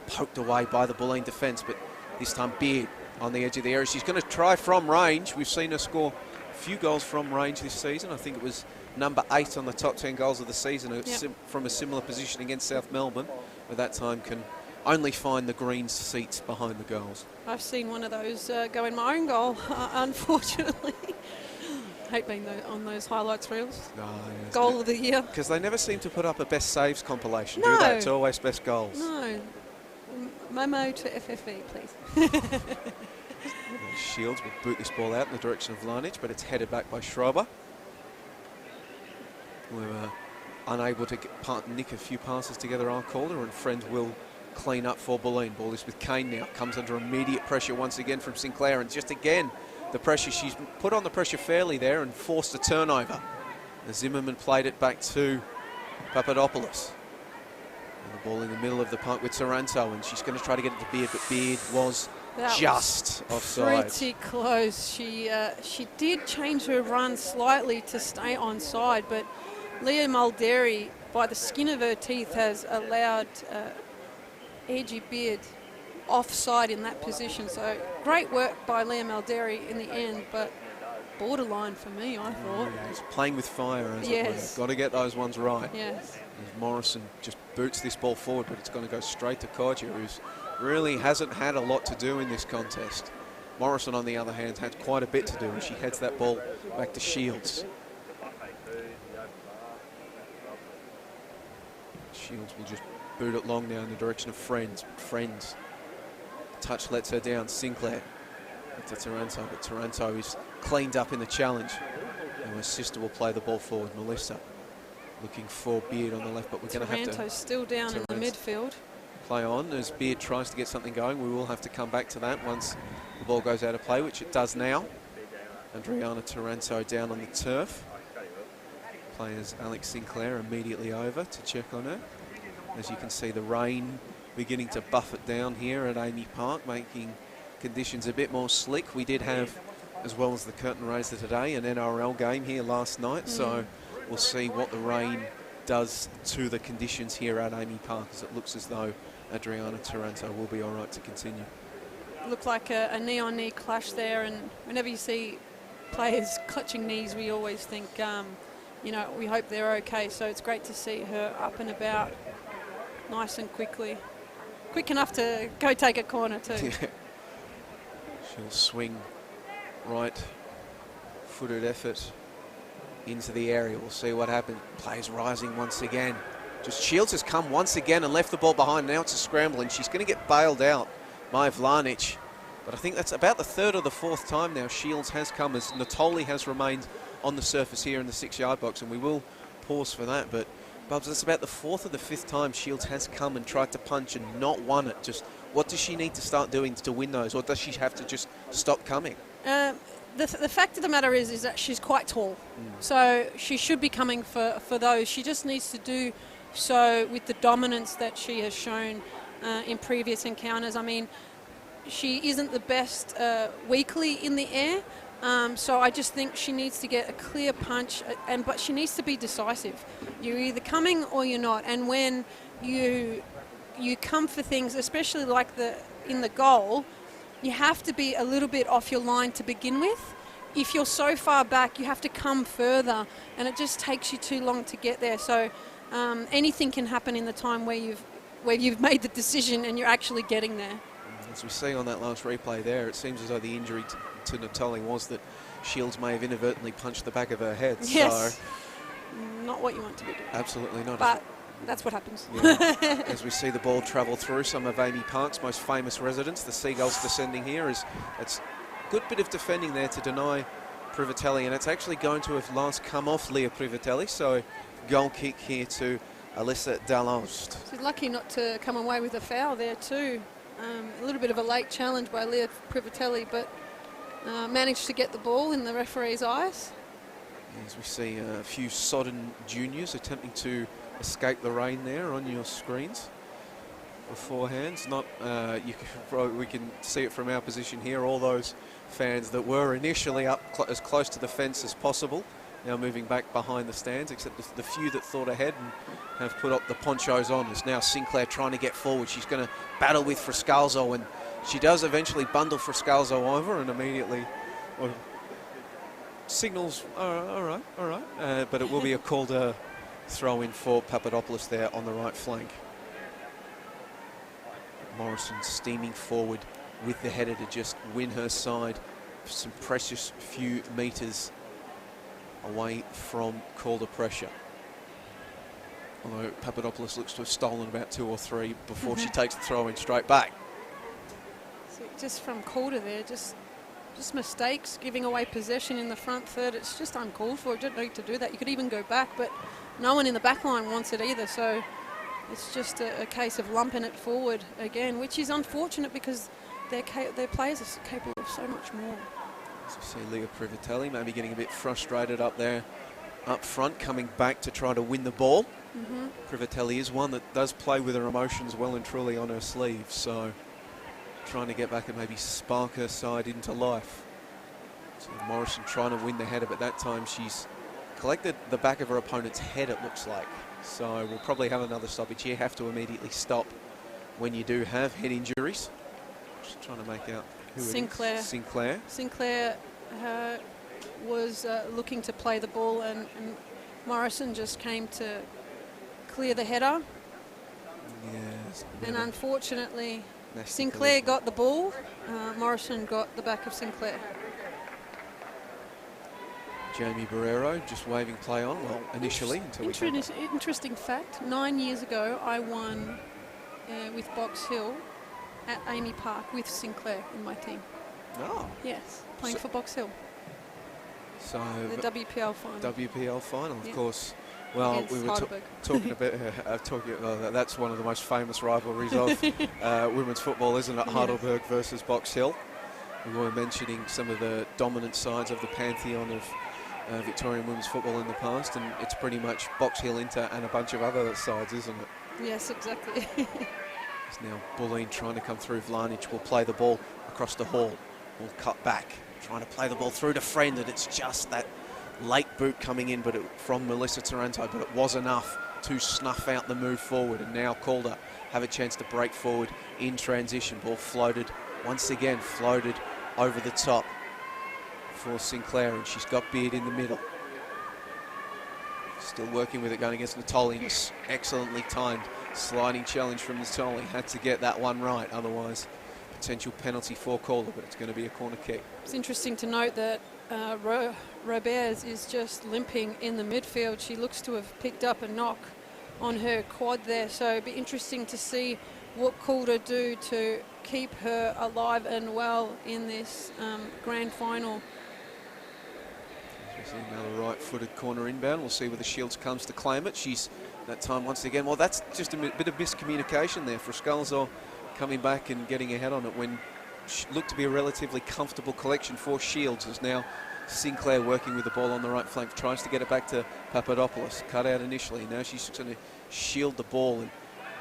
Poked away by the Bulleen defence, but this time Beard on the edge of the area. She's going to try from range. We've seen her score a few goals from range this season. I think it was number 8 on the top 10 goals of the season from a similar position against South Melbourne, but that time can only find the green seats behind the goals. I've seen one of those go in my own goal, unfortunately. Hate being on those highlights reels. Oh, yes. Goal of the year. Because they never seem to put up a best saves compilation, do No. they? It's always best goals. No. Memo to FFE, please. Shields will boot this ball out in the direction of Lanich, but it's headed back by Schrober. We're unable to nick a few passes together on Calder, and Friend will clean up for Bulleen. Ball is with Kane now. Comes under immediate pressure once again from Sinclair, and just again, the pressure, she's put on the pressure fairly there and forced a turnover. The Zimmerman played it back to Papadopoulos. And the ball in the middle of the park with Taranto, and she's going to try to get it to Beard, but Beard was just offside. Pretty close. She did change her run slightly to stay onside, but Leah Mulderry, by the skin of her teeth, has allowed Edgy Beard offside in that position. So great work by Leah Mulderry in the end, but borderline for me, I thought. Yeah, he's playing with fire, as Yes. Got to get those ones right. Yes. As Morrison just boots this ball forward, but it's going to go straight to Kodja, who's really hasn't had a lot to do in this contest. Morrison, on the other hand, had quite a bit to do, and she heads that ball back to Shields. Shields will just boot it long now in the direction of Friends. Touch lets her down. Sinclair to Taranto, but Taranto is cleaned up in the challenge. And her sister will play the ball forward. Melissa looking for Beard on the left, but we're going to have to... Taranto's still down in the midfield. Play on as Beard tries to get something going. We will have to come back to that once the ball goes out of play, which it does now. Adriana Taranto down on the turf. Players Alex Sinclair immediately over to check on her. As you can see, the rain beginning to buff it down here at Amy Park, making conditions a bit more slick. We did have, as well as the curtain raiser today, an NRL game here last night, so we'll see what the rain does to the conditions here at Amy Park, as it looks as though Adriana Taranto will be all right to continue. Looked like a knee-on-knee clash there, and whenever you see players clutching knees, we always think, we hope they're okay. So it's great to see her up and about nice and quickly. Quick enough to go take a corner too. She'll swing right footed effort into the area. We'll see what happens. Players rising once again. Just Shields has come once again and left the ball behind. Now it's a scramble, and she's going to get bailed out by Vlanic. But I think that's about the third or the fourth time now Shields has come, as Natoli has remained on the surface here in the 6-yard box, and we will pause for that. But Bubs, that's about the fourth or the fifth time Shields has come and tried to punch and not won it. Just what does she need to start doing to win those, or does she have to just stop coming? The fact of the matter is that she's quite tall, so she should be coming for those. She just needs to do so with the dominance that she has shown in previous encounters. I mean, she isn't the best weakly in the air, so I just think she needs to get a clear punch, but she needs to be decisive. You're either coming or you're not, and when you come for things, especially like in the goal, you have to be a little bit off your line to begin with. If you're so far back, you have to come further, and it just takes you too long to get there. So anything can happen in the time where you've made the decision and you're actually getting there. As we see on that last replay there, it seems as though the injury to Natoli was that Shields may have inadvertently punched the back of her head. Yes. So not what you want to be doing. absolutely not. But that's what happens. Yeah. As we see the ball travel through some of Amy Park's most famous residents, the Seagulls descending here. It's a good bit of defending there to deny Privatelli, and it's actually going to have last come off Leah Privatelli. So goal kick here to Alyssa Dallost. She's lucky not to come away with a foul there too. A little bit of a late challenge by Leah Privatelli, but managed to get the ball in the referee's eyes. As we see a few sodden juniors attempting to escape the rain there on your screens beforehand. Not we can see it from our position here. All those fans that were initially up as close to the fence as possible, now moving back behind the stands, except the few that thought ahead and have put up the ponchos on. Is now Sinclair trying to get forward. She's going to battle with Frascalzo, and she does eventually bundle Frascalzo over and immediately signals, all right. But it will be a Calder throw in for Papadopoulos there on the right flank. Morrison steaming forward with the header to just win her side some precious few metres away from Calder pressure. Although Papadopoulos looks to have stolen about 2 or 3 before she takes the throw in straight back. So just from Calder there, just mistakes, giving away possession in the front third. It's just uncalled for. You don't need to do that. You could even go back, but no one in the back line wants it either. So it's just a case of lumping it forward again, which is unfortunate because their players are capable of so much more. As we see Leah Privatelli maybe getting a bit frustrated up there up front, coming back to try to win the ball. Privatelli is one that does play with her emotions well and truly on her sleeve, so trying to get back and maybe spark her side into life. So Morrison trying to win the header, but that time she's collected the back of her opponent's head, it looks like. So we'll probably have another stoppage here. Have to immediately stop when you do have head injuries. Just trying to make out who Sinclair. it is. Sinclair. Sinclair was looking to play the ball, and Morrison just came to clear the header. Yes. And unfortunately, Sinclair got the ball. Morrison got the back of Sinclair. Jamie Barrero just waving play on, well, initially. Interesting fact, 9 years ago I won with Box Hill at Amy Park with Sinclair in my team. Oh. Yes, playing for Box Hill. So The WPL final. WPL final, of Yeah. course. Well, Against we were Heidelberg. talking about that's one of the most famous rivalries of women's football, isn't it? Yes. Heidelberg versus Box Hill. We were mentioning some of the dominant sides of the pantheon of Victorian women's football in the past, and it's pretty much Box Hill, Inter, and a bunch of other sides, isn't it? Yes, exactly. It's now Bulleen trying to come through. Vlanic will play the ball across the hall. Will cut back, trying to play the ball through to Friend, and it's just that late boot coming in, but from Melissa Taranto, but it was enough to snuff out the move forward. And now Calder have a chance to break forward in transition. Ball floated once again, floated over the top for Sinclair, and she's got Beard in the middle. Still working with it, going against Natoli. Excellently timed sliding challenge from Natoli. Had to get that one right, otherwise potential penalty for Calder, but it's going to be a corner kick. It's interesting to note that Roberts is just limping in the midfield. She looks to have picked up a knock on her quad there, so it'd be interesting to see what Calder do to keep her alive and well in this grand final. See another right-footed corner inbound. We'll see whether Shields comes to claim it. She's that time once again. Well, that's just a bit of miscommunication there for Frascalzo coming back and getting a head on it when looked to be a relatively comfortable collection for Shields. As now Sinclair working with the ball on the right flank, tries to get it back to Papadopoulos. Cut out initially. Now she's going to shield the ball, and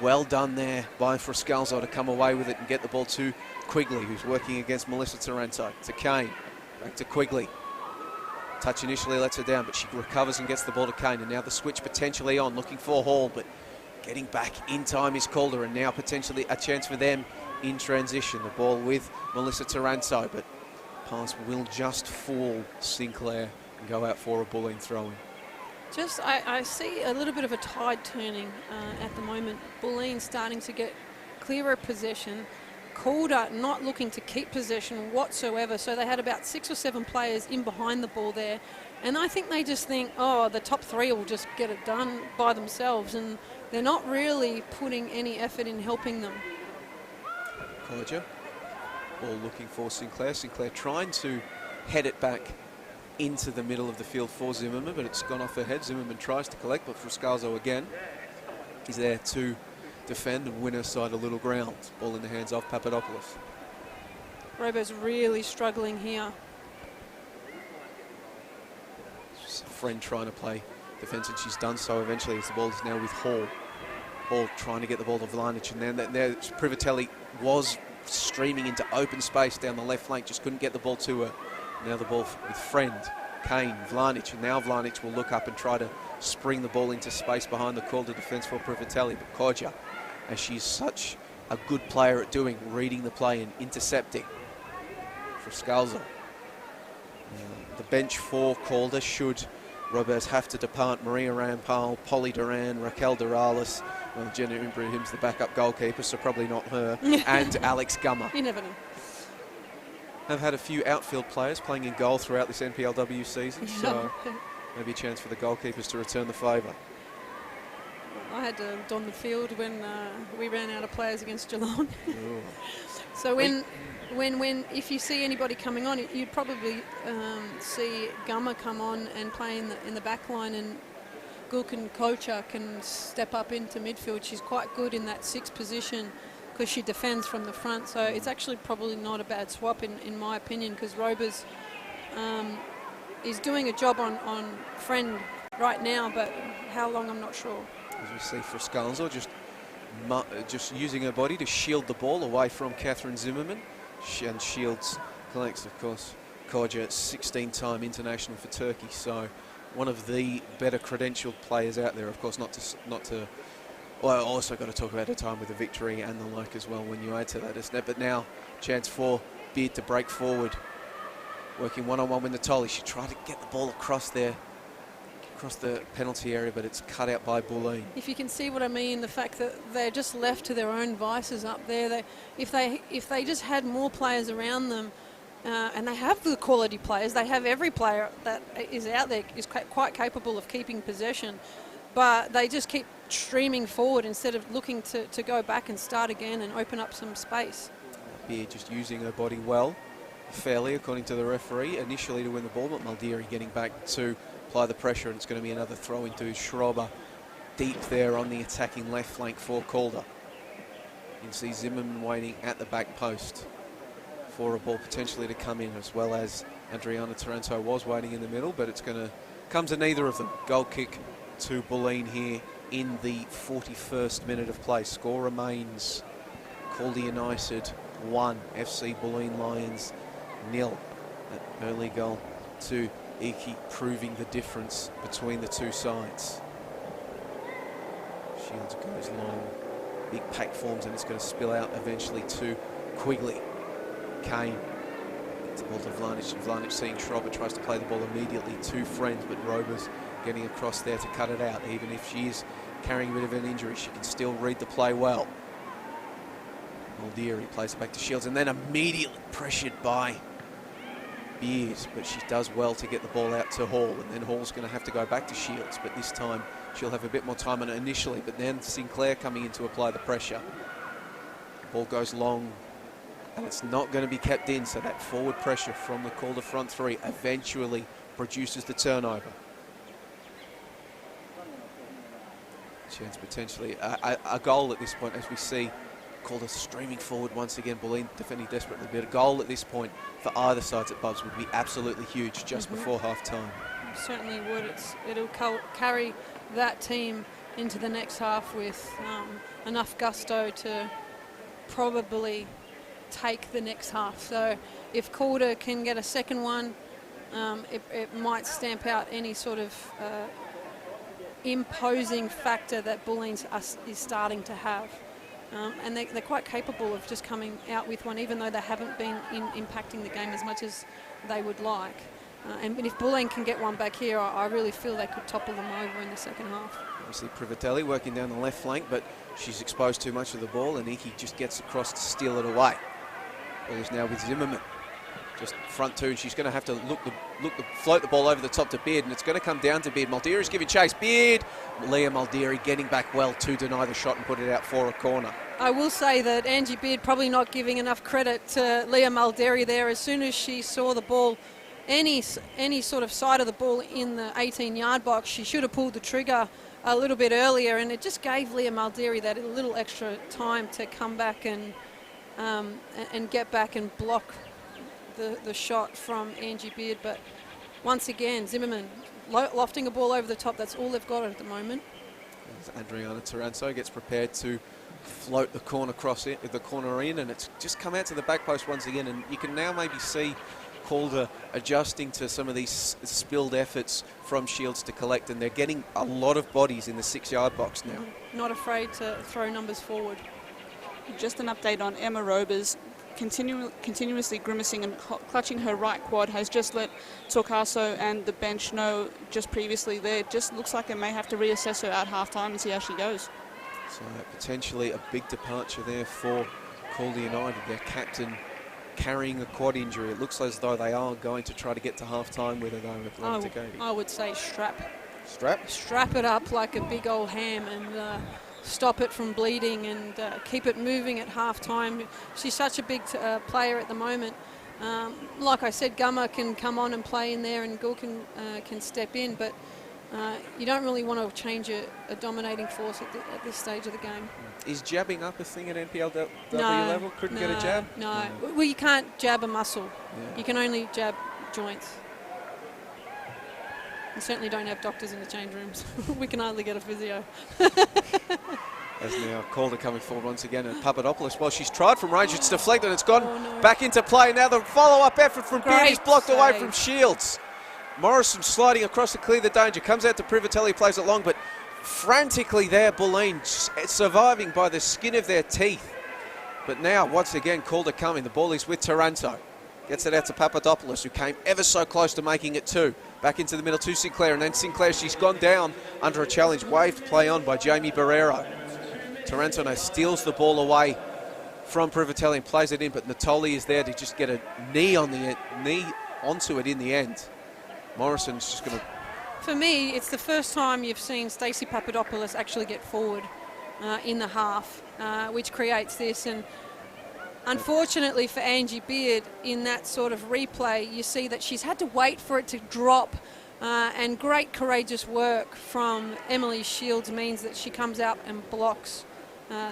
well done there by Frascalzo to come away with it and get the ball to Quigley, who's working against Melissa Taranto. To Kane, back to Quigley. Touch initially lets her down, but she recovers and gets the ball to Kane. And now the switch potentially on, looking for Hall, but getting back in time is Calder, and now potentially a chance for them in transition. The ball with Melissa Taranto, but pass will just fall Sinclair and go out for a Bulleen throw-in. I see a little bit of a tide turning at the moment. Bulleen starting to get clearer possession. Calder not looking to keep possession whatsoever. So they had about 6 or 7 players in behind the ball there. And I think they just think, oh, the top 3 will just get it done by themselves. And they're not really putting any effort in helping them. Calder, ball looking for Sinclair. Sinclair trying to head it back into the middle of the field for Zimmerman, but it's gone off her head. Zimmerman tries to collect, but Frascalzo again is there to defend and win her side a little ground. Ball in the hands of Papadopoulos. Robo's really struggling here. Just a friend trying to play defence, and she's done so eventually as the ball is now with Hall. Ball trying to get the ball to Vlanic, and then there Privatelli was streaming into open space down the left flank, just couldn't get the ball to her. Now the ball with Friend, Kane, Vlanic, and now Vlanic will look up and try to spring the ball into space behind the Calder defence for Privatelli. But Kodja, as she's such a good player at doing, reading the play and intercepting. For Scalzo. The bench for Calder should Roberts have to depart. Maria Rampal, Polly Duran, Raquel Durales, well, Jenna Ibrahim's the backup goalkeeper, so probably not her, and Alex Gummer. You never know. Have had a few outfield players playing in goal throughout this NPLW season, so maybe a chance for the goalkeepers to return the favour. I had to don the field when we ran out of players against Geelong. So if you see anybody coming on, you'd probably see Gummer come on and play in the back line, and Gulkin Kocha can step up into midfield. She's quite good in that 6th position, because she defends from the front, so it's actually probably not a bad swap in my opinion, because Robers is doing a job on Friend right now, but how long I'm not sure. As we see Frascalzo just using her body to shield the ball away from Catherine Zimmerman, and shields collects, of course, Kodja, 16-time international for Turkey, so one of the better credentialed players out there. Of course, not to. Well, also got to talk about her time with the victory and the like as well when you add to that, isn't it? But now, chance for Beard to break forward. Working one-on-one with Natoli. She tried to get the ball across there, across the penalty area, but it's cut out by Bulleen. If you can see what I mean, the fact that they're just left to their own vices up there. If they just had more players around them, and they have the quality players, they have every player that is out there is quite capable of keeping possession, but they just keep streaming forward instead of looking to go back and start again and open up some space. Beard just using her body well, fairly according to the referee, initially to win the ball, but Maldiri getting back to apply the pressure, and it's going to be another throw into Schrober deep there on the attacking left flank for Calder. You can see Zimmerman waiting at the back post for a ball potentially to come in, as well as Adriana Taranto was waiting in the middle, but it's going to come to neither of them. Goal kick to Bulleen here in the 41st minute of play. Score remains Calder United 1, FC Bulleen Lions 0. That early goal to Iki proving the difference between the two sides. Shields goes long, big pack forms, and it's going to spill out eventually to Quigley. Kane, the ball to Vlanic, and Vlanic seeing Schrober tries to play the ball immediately to Friends, but Rober's getting across there to cut it out. Even if she is carrying a bit of an injury, she can still read the play well. Maldiri plays it back to Shields, and then immediately pressured by Beers, but she does well to get the ball out to Hall, and then Hall's going to have to go back to Shields, but this time she'll have a bit more time on it initially, but then Sinclair coming in to apply the pressure. The ball goes long, and it's not going to be kept in, so that forward pressure from the Calder front three eventually produces the turnover. Chance potentially a goal at this point, as we see Calder streaming forward once again. Bulleen defending desperately, but a goal at this point for either sides at Bubs would be absolutely huge just before half time. Certainly would. It'll carry that team into the next half with enough gusto to probably take the next half. So if Calder can get a second one, it might stamp out any sort of imposing factor that Bulleen is starting to have. and they're quite capable of just coming out with one, even though they haven't been impacting the game as much as they would like. And if Bulleen can get one back here, I really feel they could topple them over in the second half. Obviously Privatelli working down the left flank, but she's exposed too much of the ball, and Iki just gets across to steal it away. Ball is now with Zimmerman. Just front two, and she's going to have to float the ball over the top to Beard, and it's going to come down to Beard. Muldery's giving chase. Beard, Leah Muldery getting back well to deny the shot and put it out for a corner. I will say that Angie Beard probably not giving enough credit to Leah Muldery there. As soon as she saw the ball, any sort of side of the ball in the 18-yard box, she should have pulled the trigger a little bit earlier, and it just gave Leah Muldery that little extra time to come back and get back and block the shot from Angie Beard. But once again, Zimmerman lofting a ball over the top. That's all they've got at the moment. As Adriana Taranto gets prepared to float the corner in, and it's just come out to the back post once again, and you can now maybe see Calder adjusting to some of these spilled efforts from Shields to collect, and they're getting a lot of bodies in the 6-yard box now. Not afraid to throw numbers forward. Just an update on Emma Robers. Continuously grimacing and clutching her right quad, has just let Torcaso and the bench know just previously there. It just looks like they may have to reassess her at halftime and see how she goes. So potentially a big departure there for Calder United, their captain carrying a quad injury. It looks as though they are going to try to get to halftime with her though with one to go. I would say strap it up like a big old ham and stop it from bleeding and keep it moving at half-time. She's such a big player at the moment. Like I said, Gummer can come on and play in there, and Gould can step in, but you don't really want to change a dominating force at this stage of the game. Is jabbing up a thing at NPLW level? Couldn't get a jab? No. Well, you can't jab a muscle. Yeah. You can only jab joints. We certainly don't have doctors in the change rooms. We can hardly get a physio. As now Calder coming forward once again, and Papadopoulos, well, she's tried from range, it's deflected, it's gone back into play. Now the follow-up effort from Beard is blocked away from Shields. Morrison sliding across to clear the danger, comes out to Privatelli, plays it long, but frantically there, Bulleen surviving by the skin of their teeth. But now, once again, Calder coming, the ball is with Taranto. Gets it out to Papadopoulos, who came ever so close to making it two. Back into the middle to Sinclair, and then Sinclair, she's gone down under a challenge. Waved play on by Jamie Barrero. Taranto now steals the ball away from Privatelli and plays it in, but Natoli is there to just get a knee onto it in the end. Morrison's just going to... For me, it's the first time you've seen Stacey Papadopoulos actually get forward in the half, which creates this. And unfortunately for Angie Beard, in that sort of replay, you see that she's had to wait for it to drop, and great courageous work from Emily Shields means that she comes out and blocks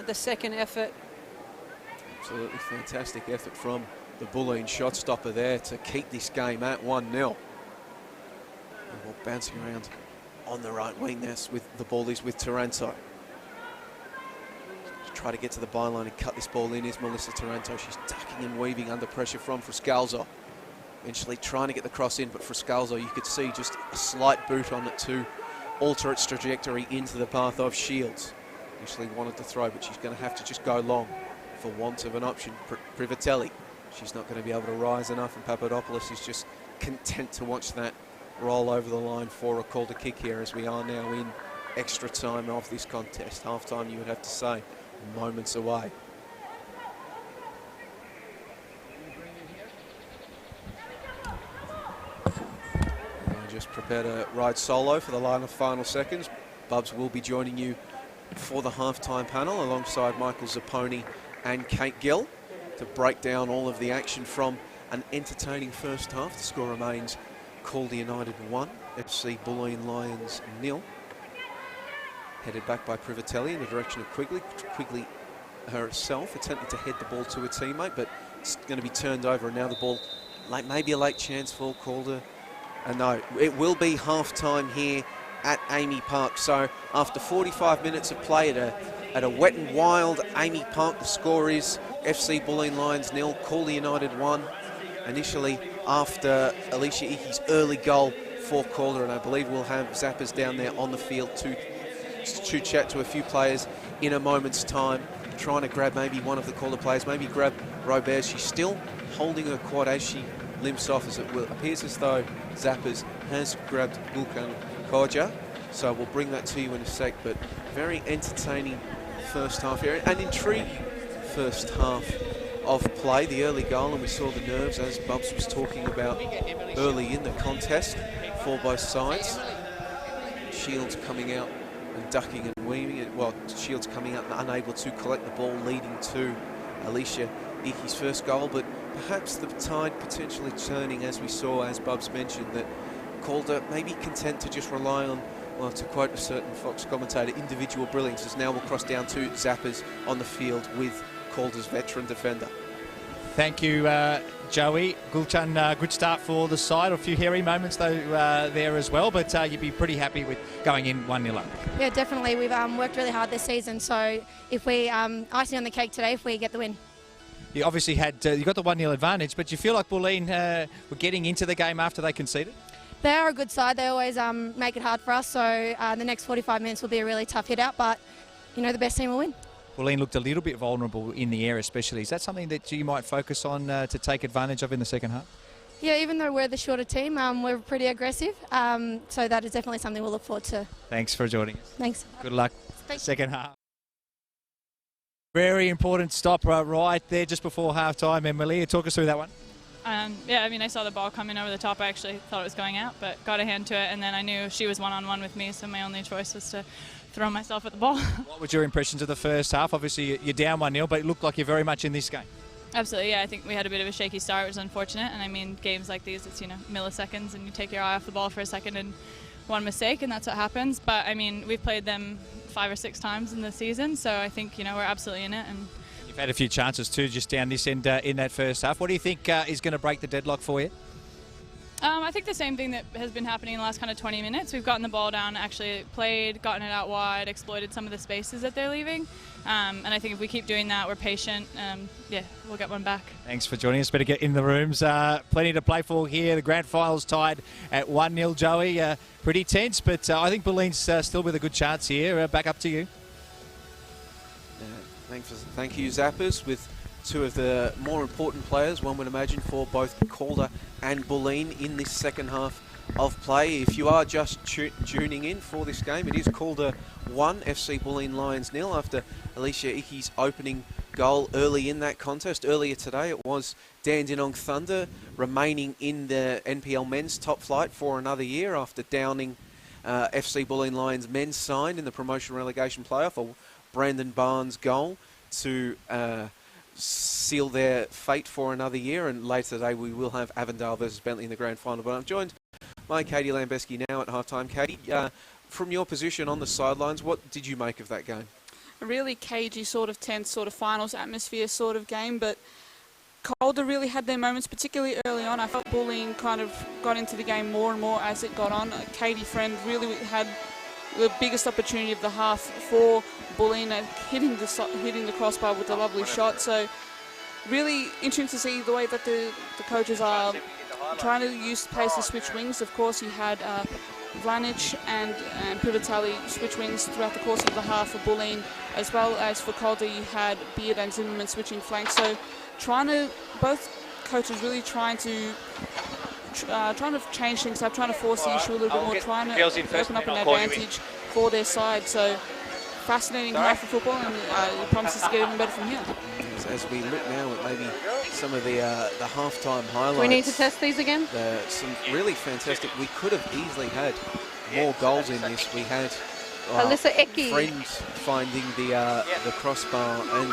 the second effort. Absolutely fantastic effort from the Bulleen shot stopper there to keep this game at 1-0. Ball bouncing around on the right wing there with the ball is with Taranto. Try to get to the byline and cut this ball in is Melissa Taranto. She's ducking and weaving under pressure from Frascalzo. Eventually trying to get the cross in, but Frascalzo, you could see just a slight boot on it to alter its trajectory into the path of Shields. Initially wanted to throw, but she's going to have to just go long for want of an option. Privatelli, she's not going to be able to rise enough, and Papadopoulos is just content to watch that roll over the line for a Calder kick here, as we are now in extra time of this contest. Half time, you would have to say, moments away. Just prepare to ride solo for the final seconds. Bubs will be joining you for the halftime panel alongside Michael Zapponi and Kate Gill to break down all of the action from an entertaining first half. The score remains Calder United 1, FC Bulleen Lions 0. Headed back by Privatelli in the direction of Quigley. Quigley herself attempting to head the ball to a teammate, but it's going to be turned over, and now the ball, maybe a late chance for Calder. No, it will be half-time here at Amy Park. So after 45 minutes of play at a wet and wild Amy Park, the score is FC Bulleen Lions 0, Calder United 1. Initially after Alicia Iki's early goal for Calder, and I believe we'll have zappers down there on the field to chat to a few players in a moment's time. trying to grab maybe one of the Calder players, maybe grab Robert. She's still holding her quad as she limps off, as it appears as though Zappers has grabbed Bulkan Koja. So we'll bring that to you in a sec, but very entertaining first half here. An intriguing first half of play, the early goal, and we saw the nerves, as Bubs was talking about early in the contest, for both sides. Shields coming out and ducking and weaving. Well, Shields coming out and unable to collect the ball, leading to Alicia Iki's first goal, but perhaps the tide potentially turning, as we saw, as Bubs mentioned, that Calder may be content to just rely on, well, to quote a certain Fox commentator, individual brilliance, as now we'll cross down to Zappers on the field with Calder's veteran defender. Thank you, Joey. Gulchan, good start for the side. A few hairy moments, though, there as well, but you'd be pretty happy with going in 1-0 up. Yeah, definitely. We've worked really hard this season, so if we icing on the cake today if we get the win. You obviously had you got the 1-0 advantage, but you feel like Bulleen were getting into the game after they conceded? They are a good side. They always make it hard for us, so the next 45 minutes will be a really tough hit out, but you know, the best team will win. Bulleen looked a little bit vulnerable in the air especially. Is that something that you might focus on to take advantage of in the second half? Yeah, even though we're the shorter team, we're pretty aggressive, so that is definitely something we'll look forward to. Thanks for joining us. Thanks. Good luck. Second half. Very important stop right there just before half-time. And Malia, talk us through that one. Yeah, I mean, I saw the ball coming over the top. I actually thought it was going out, but got a hand to it, and then I knew she was one-on-one with me, so my only choice was to throw myself at the ball. What was your impressions of the first half? Obviously, you're down 1-0, but it looked like you're very much in this game. Absolutely, yeah. I think we had a bit of a shaky start, which was unfortunate, and I mean, games like these, it's, you know, milliseconds, and you take your eye off the ball for a second and one mistake, and that's what happens. But, I mean, we've played them 5 or 6 times in the season, so I think, you know, we're absolutely in it. And you've had a few chances too just down this end in that first half. What do you think is going to break the deadlock for you? I think the same thing that has been happening in the last kind of 20 minutes. We've gotten the ball down, actually played, gotten it out wide, exploited some of the spaces that they're leaving. And I think if we keep doing that, we're patient, yeah, we'll get one back. Thanks for joining us. Better get in the rooms. Plenty to play for here. The grand final's tied at 1-0, Joey. Pretty tense, but I think Bulleen's still with a good chance here. Back up to you. Thank you, Zappers, with two of the more important players, one would imagine, for both Calder and Bulleen in this second half of play. If you are just tuning in for this game, it is Calder 1, FC Bulleen Lions 0, after Alicia Iki's opening goal early in that contest. Earlier today, it was Dandenong Thunder remaining in the NPL men's top flight for another year after downing FC Bulleen Lions men's side in the promotion relegation playoff. A Brandon Barnes goal to seal their fate for another year, and later today we will have Avondale versus Bentley in the grand final. But I'm joined by Katie Lambeski now at halftime. Katie, from your position on the sidelines, what did you make of that game? A really cagey, sort of tense, sort of finals atmosphere sort of game, but Calder really had their moments, particularly early on. I felt Bulleen kind of got into the game more and more as it got on. Katie Friend really had the biggest opportunity of the half for Bulleen, hitting the crossbar with a lovely shot. So really interesting to see the way that the coaches are trying to use pace to switch wings. Of course, you had Vlanic and Pivotali switch wings throughout the course of the half for Bulleen, as well as for Calder you had Beard and Zimmerman switching flanks. So both coaches really trying to change things up, trying to force the issue a little bit more, trying to open up an advantage for their side. So fascinating half of football, and it promises to get even better from here. As we look now at maybe some of the halftime highlights. We need to test these again. Some really fantastic. We could have easily had more goals in this. We had Alyssa Eki. Friends finding the crossbar and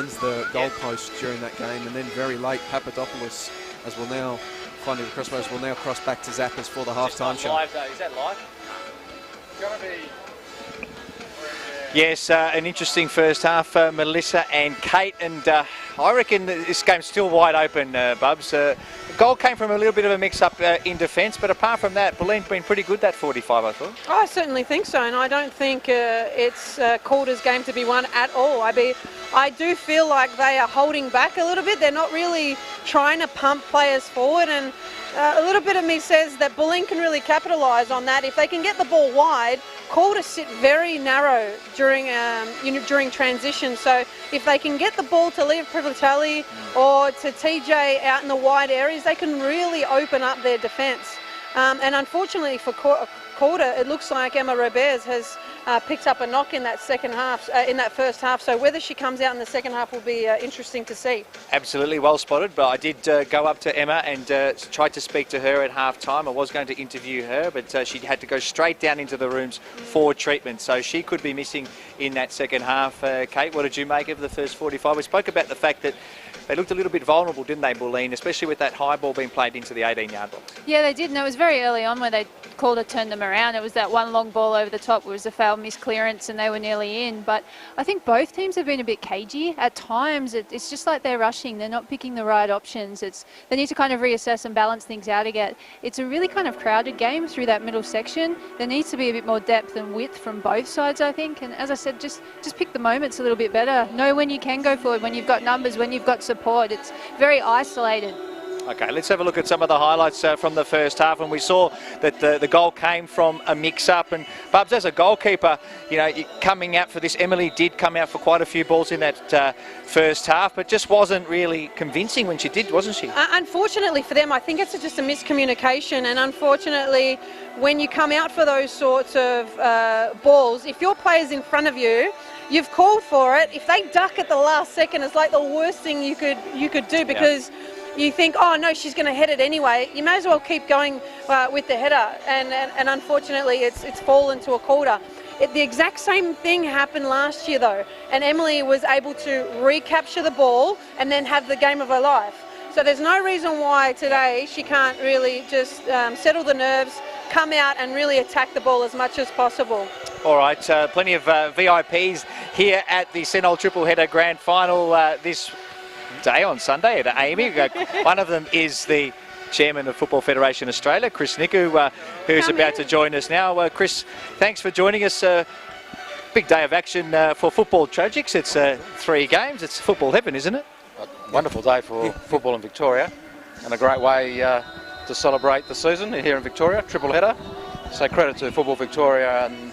the goalpost during that game, and then very late Papadopoulos, as we'll now finding the crossbars, will now cross back to Zappers for the halftime show. Live though, is that live? Yes, an interesting first half, Melissa and Kate, and I reckon that this game's still wide open, Bubs. The goal came from a little bit of a mix-up in defence, but apart from that, Bulleen's been pretty good that 45, I thought. I certainly think so, and I don't think it's Calder's game to be won at all. I do feel like they are holding back a little bit. They're not really trying to pump players forward, and a little bit of me says that Bulleen can really capitalise on that. If they can get the ball wide, Calder sit very narrow during during transition. So if they can get the ball to Leah Privatelli or to TJ out in the wide areas, they can really open up their defence. And unfortunately for Calder, it looks like Emma Roberts has picked up a knock in that first half. So whether she comes out in the second half will be interesting to see. Absolutely, well spotted. But I did go up to Emma and tried to speak to her at half time. I was going to interview her, but she had to go straight down into the rooms for treatment. So she could be missing in that second half. Kate, what did you make of the first 45? We spoke about the fact that they looked a little bit vulnerable, didn't they, Bulleen, especially with that high ball being played into the 18-yard box. Yeah, they did, and it was very early on where they Calder turned them around. It was that one long ball over the top. It was a foul misclearance, and they were nearly in. But I think both teams have been a bit cagey. At times, it's just like they're rushing. They're not picking the right options. They need to kind of reassess and balance things out again. It's a really kind of crowded game through that middle section. There needs to be a bit more depth and width from both sides, I think. And as I said, just pick the moments a little bit better. Know when you can go forward, when you've got numbers, when you've got support. It's very isolated. Okay, let's have a look at some of the highlights from the first half, and we saw that the goal came from a mix-up. And Bubs, as a goalkeeper, you know, coming out for this, Emily did come out for quite a few balls in that first half, but just wasn't really convincing when she did, wasn't she? Unfortunately for them, I think it's just a miscommunication, and unfortunately, when you come out for those sorts of balls, if your player's in front of you, you've called for it. If they duck at the last second, it's like the worst thing you could do, because you think, oh no, she's going to head it anyway. You may as well keep going with the header, and unfortunately it's fallen to a Calder. The exact same thing happened last year though, and Emily was able to recapture the ball and then have the game of her life. So there's no reason why today she can't really just settle the nerves, come out and really attack the ball as much as possible. All right, plenty of VIPs here at the Senol Triple Header Grand Final this day on Sunday at Amy. One of them is the Chairman of Football Federation Australia, Chris Niku, who's about to join us now. Chris, thanks for joining us. Big day of action for football tragics. It's 3 games. It's football heaven, isn't it? A wonderful day for football in Victoria, and a great way to celebrate the season here in Victoria, triple header. So credit to Football Victoria and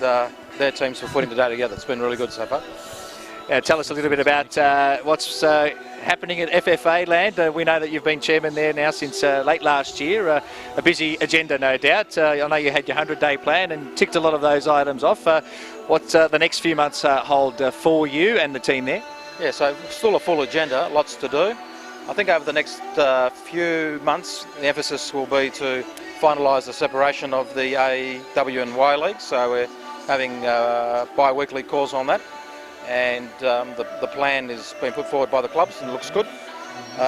their teams for putting the day together. It's been really good so far. Tell us a little bit about what's happening at FFA land. We know that you've been chairman there now since late last year. A busy agenda, no doubt. I know you had your 100-day plan and ticked a lot of those items off. What's the next few months hold for you and the team there? Yeah, so still a full agenda, lots to do. I think over the next few months, the emphasis will be to finalise the separation of the AW and Y League. So we're having bi-weekly calls on that. And the plan is being put forward by the clubs and looks good.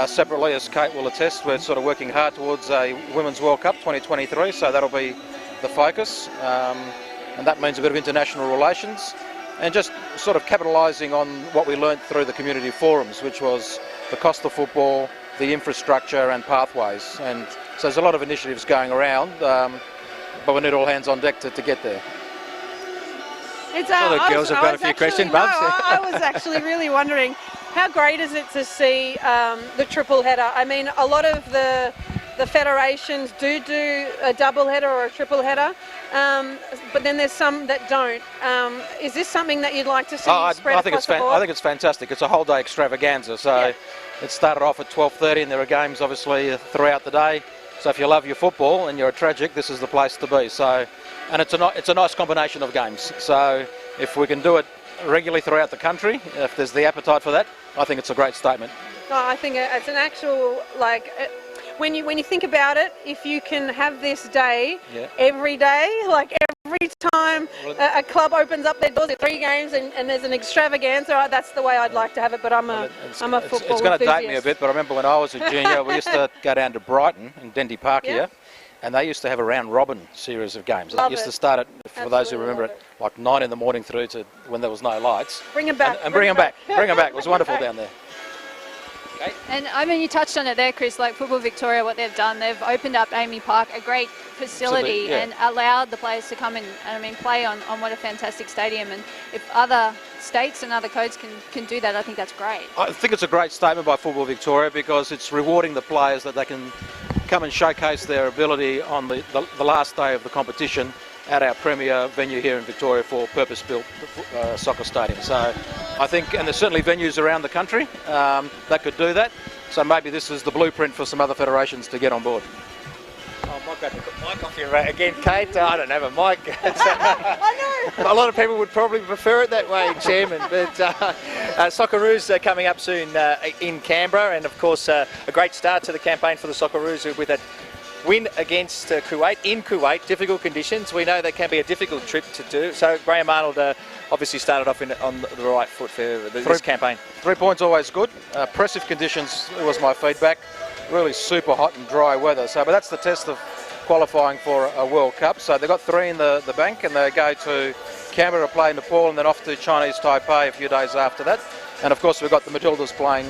Separately, as Kate will attest, we're sort of working hard towards a Women's World Cup 2023, so that'll be the focus. And that means a bit of international relations and just sort of capitalising on what we learnt through the community forums, which was the cost of football, the infrastructure and pathways. And so there's a lot of initiatives going around, but we need all hands on deck to get there. The girls have got a few questions, Bubs. I was actually really wondering, how great is it to see the triple header? I mean, a lot of the federations do a double header or a triple header, but then there's some that don't. Is this something that you'd like to see spread across the board? I think it's fantastic. It's a whole day extravaganza. So it started off at 12:30, and there are games obviously throughout the day. So if you love your football and you're a tragic, this is the place to be. So, and it's a nice combination of games. So if we can do it regularly throughout the country, if there's the appetite for that, I think it's a great statement. Oh, I think it's an actual, like, when you think about it, if you can have this day every day, like every time a club opens up their doors, 3 games and there's an extravaganza, that's the way I'd like to have it. But I'm a football enthusiast. It's going to date me a bit, but I remember when I was a junior, we used to go down to Brighton in Dendy Park here, and they used to have a round robin series of games. It used to start at, for those who remember it, like 9 in the morning through to when there was no lights. Bring them back. And bring them back. Bring them back. It was wonderful down there. Okay. And I mean, you touched on it there, Chris, like Football Victoria, what they've done, they've opened up Amy Park, a great facility, and allowed the players to come in and, I mean, play on what a fantastic stadium. And if other states and other codes can do that, I think that's great. I think it's a great statement by Football Victoria, because it's rewarding the players that they can come and showcase their ability on the last day of the competition at our premier venue here in Victoria for purpose-built soccer stadium. So I think, and there's certainly venues around the country that could do that. So maybe this is the blueprint for some other federations to get on board. Oh, I might grab the mic off you again, Kate. I don't have a mic. I know. A lot of people would probably prefer it that way, Chairman. But Socceroos coming up soon in Canberra, and of course a great start to the campaign for the Socceroos with a win against Kuwait in Kuwait. Difficult conditions. We know that can be a difficult trip to do. So Graham Arnold obviously started off on the right foot for this campaign. 3 points always good. Oppressive conditions was my feedback. Really super hot and dry weather. So, but that's the test of qualifying for a World Cup. So they've got 3 in the bank, and they go to Canberra to play Nepal, and then off to Chinese Taipei a few days after that. And of course we've got the Matildas playing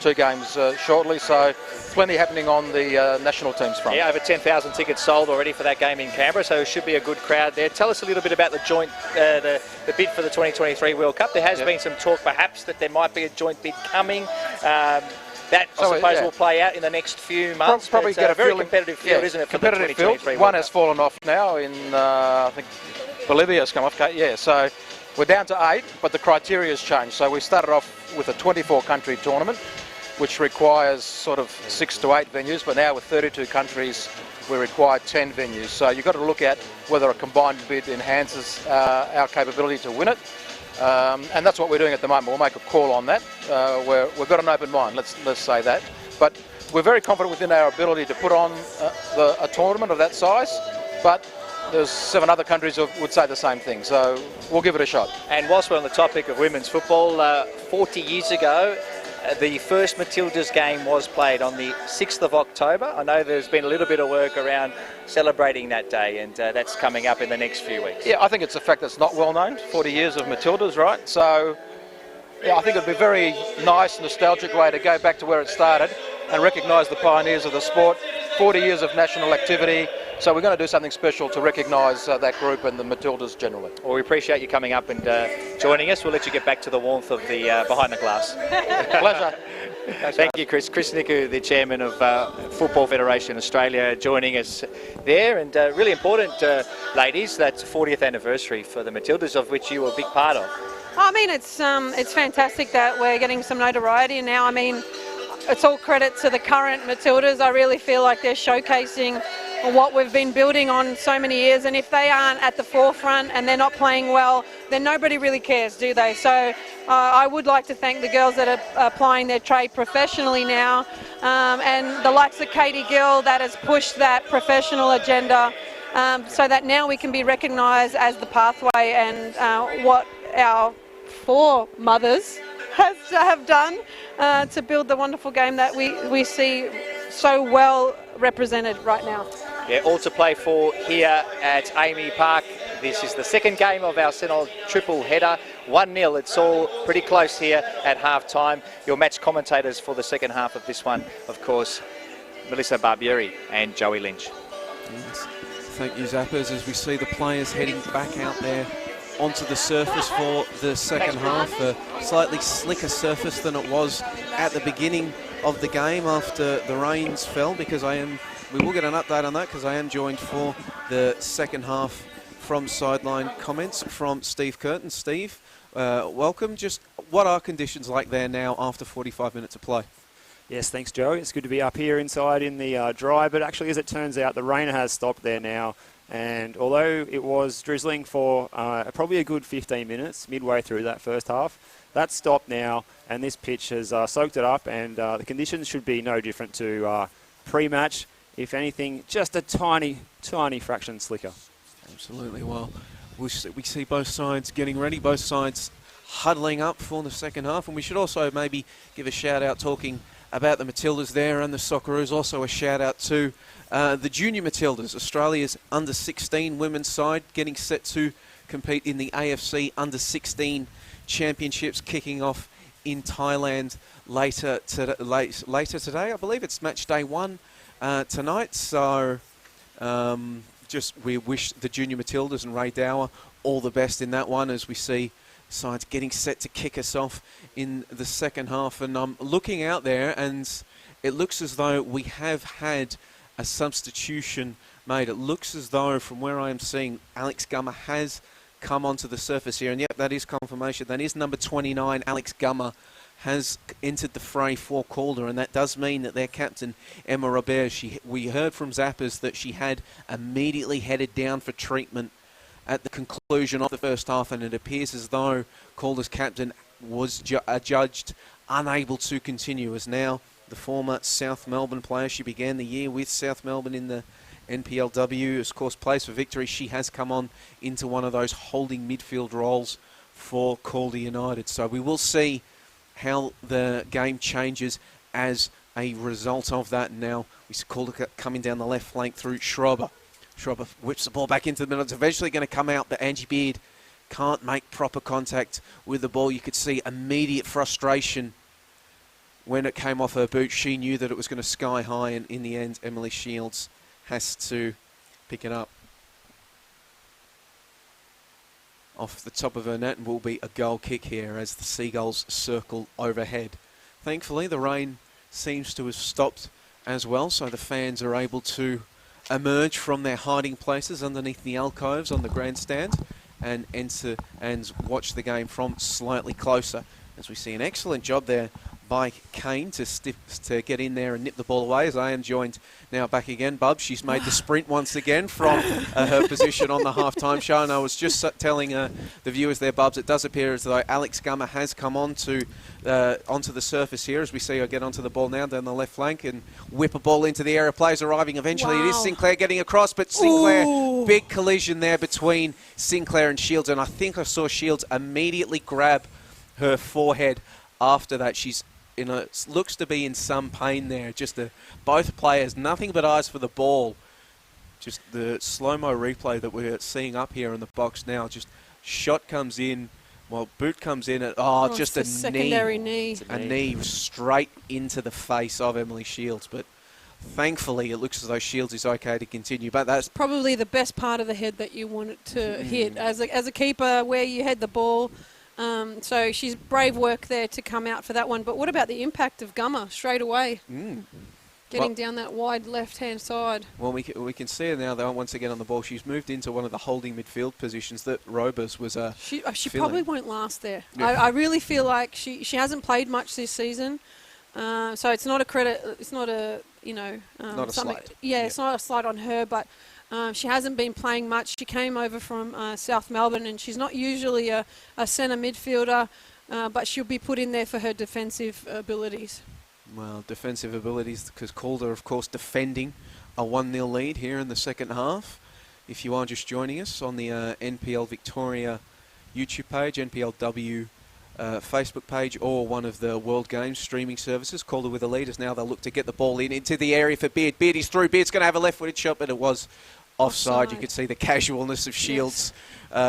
2 games shortly, so plenty happening on the national teams front. Yeah, over 10,000 tickets sold already for that game in Canberra, so it should be a good crowd there. Tell us a little bit about the joint, the bid for the 2023 World Cup. There has been some talk perhaps that there might be a joint bid coming. That, I suppose, will play out in the next few months. Probably get a very competitive field, isn't it? Competitive field. One has fallen off now in, I think, Bolivia's come off. Yeah, so we're down to 8, but the criteria has changed. So we started off with a 24-country tournament, which requires sort of 6 to 8 venues, but now with 32 countries, we require 10 venues. So you've got to look at whether a combined bid enhances our capability to win it. And that's what we're doing at the moment. We'll make a call on that. We've got an open mind, let's say that. But we're very confident within our ability to put on a tournament of that size. But there's 7 other countries who would say the same thing, so we'll give it a shot. And whilst we're on the topic of women's football, 40 years ago, the first Matildas game was played on the 6th of October. I know there's been a little bit of work around celebrating that day, and that's coming up in the next few weeks. Yeah, I think it's a fact that's not well known, 40 years of Matildas, right? So, yeah, I think it'd be a very nice, nostalgic way to go back to where it started and recognise the pioneers of the sport, 40 years of national activity. So we're going to do something special to recognise that group and the Matildas generally. Well, we appreciate you coming up and joining us. We'll let you get back to the warmth of the behind the glass. Pleasure. Thank you, Chris. Chris Niku, the chairman of Football Federation Australia, joining us there. And really important, ladies, that's 40th anniversary for the Matildas, of which you were a big part of. I mean, it's fantastic that we're getting some notoriety now. I mean, it's all credit to the current Matildas. I really feel like they're showcasing what we've been building on so many years, and if they aren't at the forefront and they're not playing well, then nobody really cares, do they? So I would like to thank the girls that are applying their trade professionally now, and the likes of Katie Gill that has pushed that professional agenda, so that now we can be recognised as the pathway and what our foremothers have done to build the wonderful game that we see so well represented right now. Yeah, all to play for here at Amy Park. This is the second game of our Sentinel triple header. 1-0. It's all pretty close here at half time. Your match commentators for the second half of this one, of course, Melissa Barbieri and Joey Lynch. Yes. Thank you, Zappers, as we see the players heading back out there onto the surface for the second half. A slightly slicker surface than it was at the beginning of the game after the rains fell, because we will get an update on that, because I am joined for the second half from sideline comments from Steve Curtin. Steve, welcome. Just what are conditions like there now after 45 minutes of play? Yes, thanks, Joe. It's good to be up here inside in the dry, but actually, as it turns out, the rain has stopped there now. And although it was drizzling for probably a good 15 minutes midway through that first half, that's stopped now, and this pitch has soaked it up, and the conditions should be no different to pre-match. If anything, just a tiny fraction slicker. Absolutely. Well, we see both sides getting ready, both sides huddling up for the second half, and we should also maybe give a shout-out talking about the Matildas there and the Socceroos. Also a shout-out to the Junior Matildas, Australia's under-16 women's side, getting set to compete in the AFC under-16 championships, kicking off in Thailand later today. I believe it's match day 1 tonight. So we wish the Junior Matildas and Ray Dower all the best in that one, as we see sides getting set to kick us off in the second half. And I'm looking out there, and it looks as though we have had a substitution made. It looks as though, from where I am seeing, Alex Gummer has come onto the surface here. And yep, that is confirmation. That is number 29, Alex Gummer, has entered the fray for Calder, and that does mean that their captain, Emma Robert, we heard from Zappers that she had immediately headed down for treatment at the conclusion of the first half, and it appears as though Calder's captain was judged unable to continue, as now the former South Melbourne player. She began the year with South Melbourne in the NPLW, of course plays for Victory. She has come on into one of those holding midfield roles for Calder United. So we will see how the game changes as a result of that. Now we see Calder coming down the left flank through Schrober. Schrober whips the ball back into the middle. It's eventually going to come out, but Angie Beard can't make proper contact with the ball. You could see immediate frustration when it came off her boot. She knew that it was going to sky high, and in the end, Emily Shields has to pick it up off the top of her net, and will be a goal kick here as the Seagulls circle overhead. Thankfully, the rain seems to have stopped as well, so the fans are able to emerge from their hiding places underneath the alcoves on the grandstand and enter and watch the game from slightly closer, as we see an excellent job there by Kane to get in there and nip the ball away, as I am joined now back again. Bub, she's made the sprint once again from her position on the half-time show, and I was just telling the viewers there, Bubs, it does appear as though Alex Gummer has come onto the surface here, as we see her get onto the ball now down the left flank and whip a ball into the area. Players arriving eventually. Wow. It is Sinclair getting across, but Sinclair, big collision there between Sinclair and Shields, and I think I saw Shields immediately grab her forehead after that. She's looks to be in some pain there. Just both players, nothing but eyes for the ball. Just the slow-mo replay that we're seeing up here in the box now. Just shot comes in, well, boot comes in, and just a secondary knee. A knee straight into the face of Emily Shields. But thankfully, it looks as though Shields is okay to continue. But that's probably the best part of the head that you want it to hit as a keeper, where you head the ball. So she's brave work there to come out for that one. But what about the impact of Gummer straight away? Getting down that wide left-hand side. Well, we can see her now, though, once again on the ball. She's moved into one of the holding midfield positions that Robers was She probably won't last there. Yeah. I really feel like she hasn't played much this season. So it's not a credit. It's not a, not a slight. Yeah, it's not a slight on her, but she hasn't been playing much. She came over from South Melbourne, and she's not usually a centre midfielder, but she'll be put in there for her defensive abilities. Well, defensive abilities, because Calder, of course, defending a 1-0 lead here in the second half. If you are just joining us on the NPL Victoria YouTube page, NPLW Facebook page, or one of the World Games streaming services, Calder with the lead, as now they'll look to get the ball into the area for Beard. Beard is through. Beard's going to have a left-footed shot, but it was offside. You could see the casualness of Shields'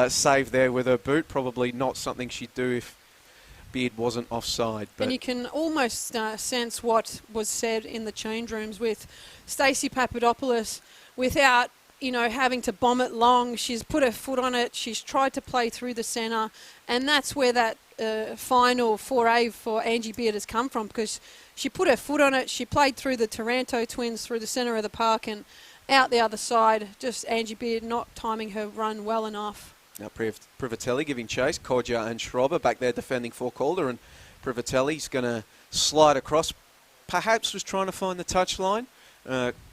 save there with her boot. Probably not something she'd do if Beard wasn't offside. But and you can almost sense what was said in the change rooms with Stacey Papadopoulos without, having to bomb it long. She's put her foot on it. She's tried to play through the centre, and that's where that final foray for Angie Beard has come from, because she put her foot on it. She played through the Taranto twins through the centre of the park and out the other side. Just Angie Beard not timing her run well enough. Now Privatelli giving chase. Kodja and Schrober back there defending for Calder, and Privatelli's going to slide across. Perhaps was trying to find the touchline.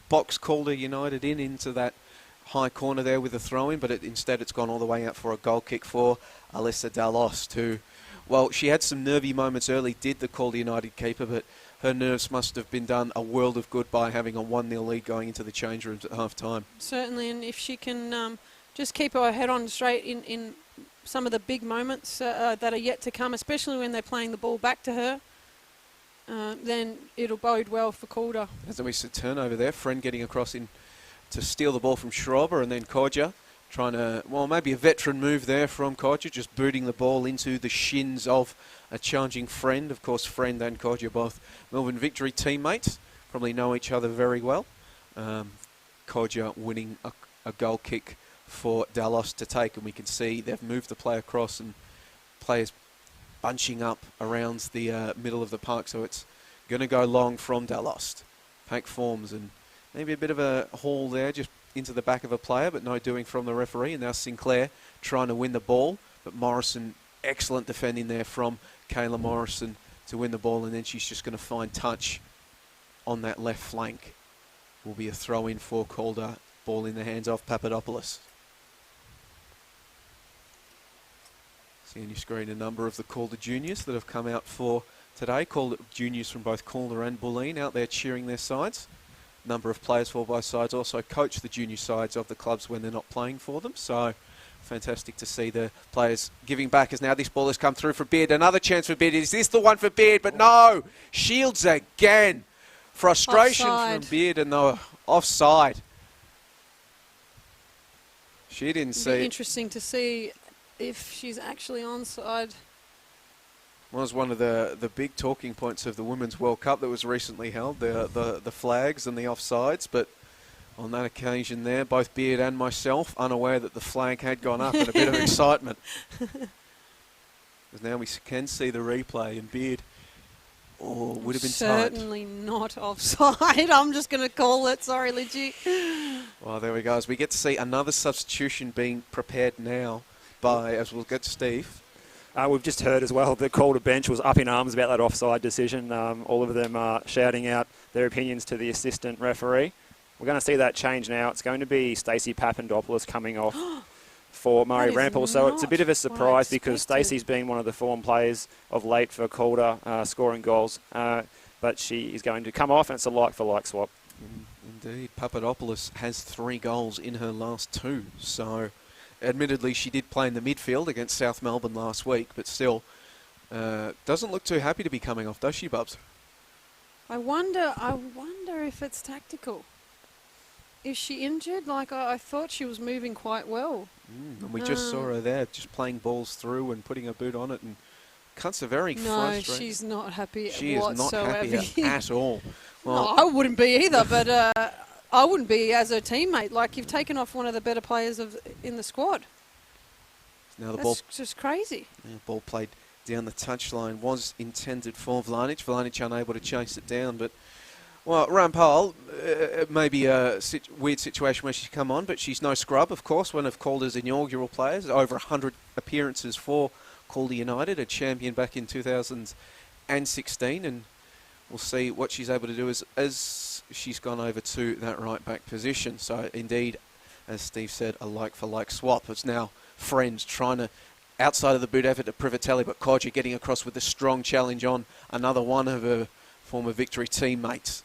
Box Calder United into that high corner there with a throw-in, but instead it's gone all the way out for a goal kick for Alyssa Dalost, who, well, she had some nervy moments early, did the Calder United keeper, but her nerves must have been done a world of good by having a 1-0 lead going into the change rooms at half-time. Certainly, and if she can just keep her head on straight in some of the big moments that are yet to come, especially when they're playing the ball back to her, then it'll bode well for Calder. As we see turnover there, Friend getting across in to steal the ball from Schrober, and then Kodja trying to, well, maybe a veteran move there from Kodja, just booting the ball into the shins of a challenging Friend. Of course, Friend and Kodja both Melbourne Victory teammates, probably know each other very well. Kodja winning a goal kick for Dallas to take, and we can see they've moved the play across and players bunching up around the middle of the park, so it's going to go long from Dallas. Pack forms, and Maybe a bit of a haul there, just into the back of a player, but no doing from the referee. And now Sinclair trying to win the ball, but Morrison, excellent defending there from Kayla Morrison to win the ball, and then she's just going to find touch on that left flank. Will be a throw in for Calder. Ball in the hands of Papadopoulos. See on your screen a number of the Calder juniors that have come out for today. Calder juniors from both Calder and Bulleen out there cheering their sides. Number of players for both sides also coach the junior sides of the clubs when they're not playing for them. So fantastic to see the players giving back as now this ball has come through for Beard. Another chance for Beard. Is this the one for Beard? But no! Shields again. Frustration Offside. from Beard and the offside. She didn't It'd see be it. interesting to see if she's actually onside. Was one of the big talking points of the Women's World Cup that was recently held, the flags and the offsides, but on that occasion there, both Beard and myself unaware that the flag had gone up and a bit of excitement. Because now we can see the replay and Beard would have been tight. Certainly not offside. I'm just going to call it. Sorry, Lidgie. Well, there we go. As we get to see another substitution being prepared now by, as we'll get to Steve. We've just heard as well the Calder bench was up in arms about that offside decision. All of them are shouting out their opinions to the assistant referee. We're going to see that change now. It's going to be Stacey Papandopoulos coming off for Murray Rampel. So it's a bit of a surprise because Stacey's been one of the form players of late for Calder, scoring goals. But she is going to come off, and it's a like-for-like swap. Indeed. Papadopoulos has 3 goals in her last 2. So admittedly, she did play in the midfield against South Melbourne last week, but still doesn't look too happy to be coming off, does she, Bubs? I wonder if it's tactical. Is she injured? Like, I thought she was moving quite well. And we just saw her there, just playing balls through and putting her boot on it, and cunts are very frustrated. No, she's not happy She whatsoever. is not happy at all. Well, No, I wouldn't be either, but I wouldn't be as her teammate. Like, you've taken off one of the better players in the squad. now the That's ball, just crazy. ball played down the touchline was intended for Vlanic. Vlanic unable to chase it down, but well, Rampal, it may be a weird situation where she's come on, but she's no scrub, of course, one of Calder's inaugural players, over 100 appearances for Calder United, a champion back in 2016, and we'll see what she's able to do as she's gone over to that right-back position. So, indeed, as Steve said, a like-for-like swap. It's now Friends trying to, outside of the boot effort to Privatelli, but Kodja getting across with a strong challenge on another one of her former Victory teammates.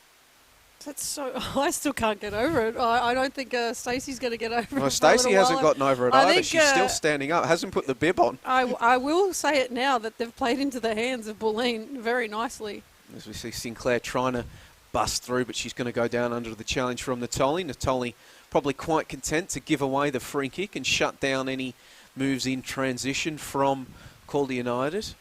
That's so. I still can't get over it. I don't think Stacey's going to get over it. Well, Stacey hasn't gotten over it either. think, She's still standing up. Hasn't put the bib on. I will say it now that they've played into the hands of Bulleen very nicely. As we see Sinclair trying to bust through, but she's going to go down under the challenge from Natoli. Natoli probably quite content to give away the free kick and shut down any moves in transition from Calder United.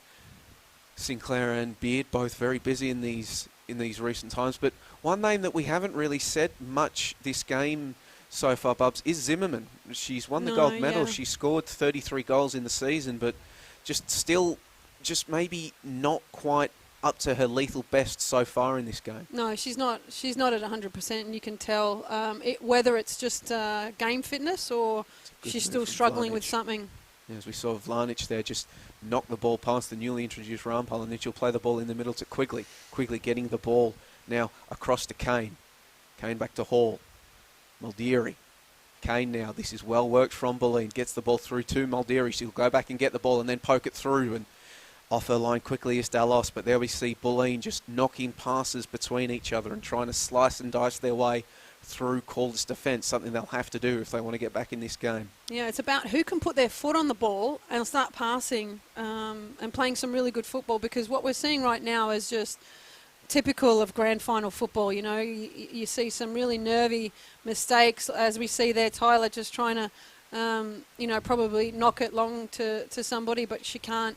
Sinclair and Beard both very busy in these recent times, but one name that we haven't really said much this game so far, Bubs, is Zimmerman. She's won the gold medal. Yeah. She scored 33 goals in the season, but just maybe not quite up to her lethal best so far in this game. No, she's not. She's not at 100%, and you can tell whether it's just game fitness or she's still struggling with something. Yeah, as we saw Vlanic there just knock the ball past the newly introduced Rampal, and then she'll play the ball in the middle to Quigley. Quigley getting the ball now across to Kane. Kane back to Hall. Muldeary. Kane now. This is well worked from Bulleen. Gets the ball through to Muldeary. She'll go back and get the ball and then poke it through. And off her line quickly is Dallos. But there we see Bulleen just knocking passes between each other and trying to slice and dice their way through Calder's defence, something they'll have to do if they want to get back in this game. Yeah, it's about who can put their foot on the ball and start passing and playing some really good football, because what we're seeing right now is just typical of grand final football. You know, you see some really nervy mistakes, as we see there, Tyler just trying to, probably knock it long to somebody, but she can't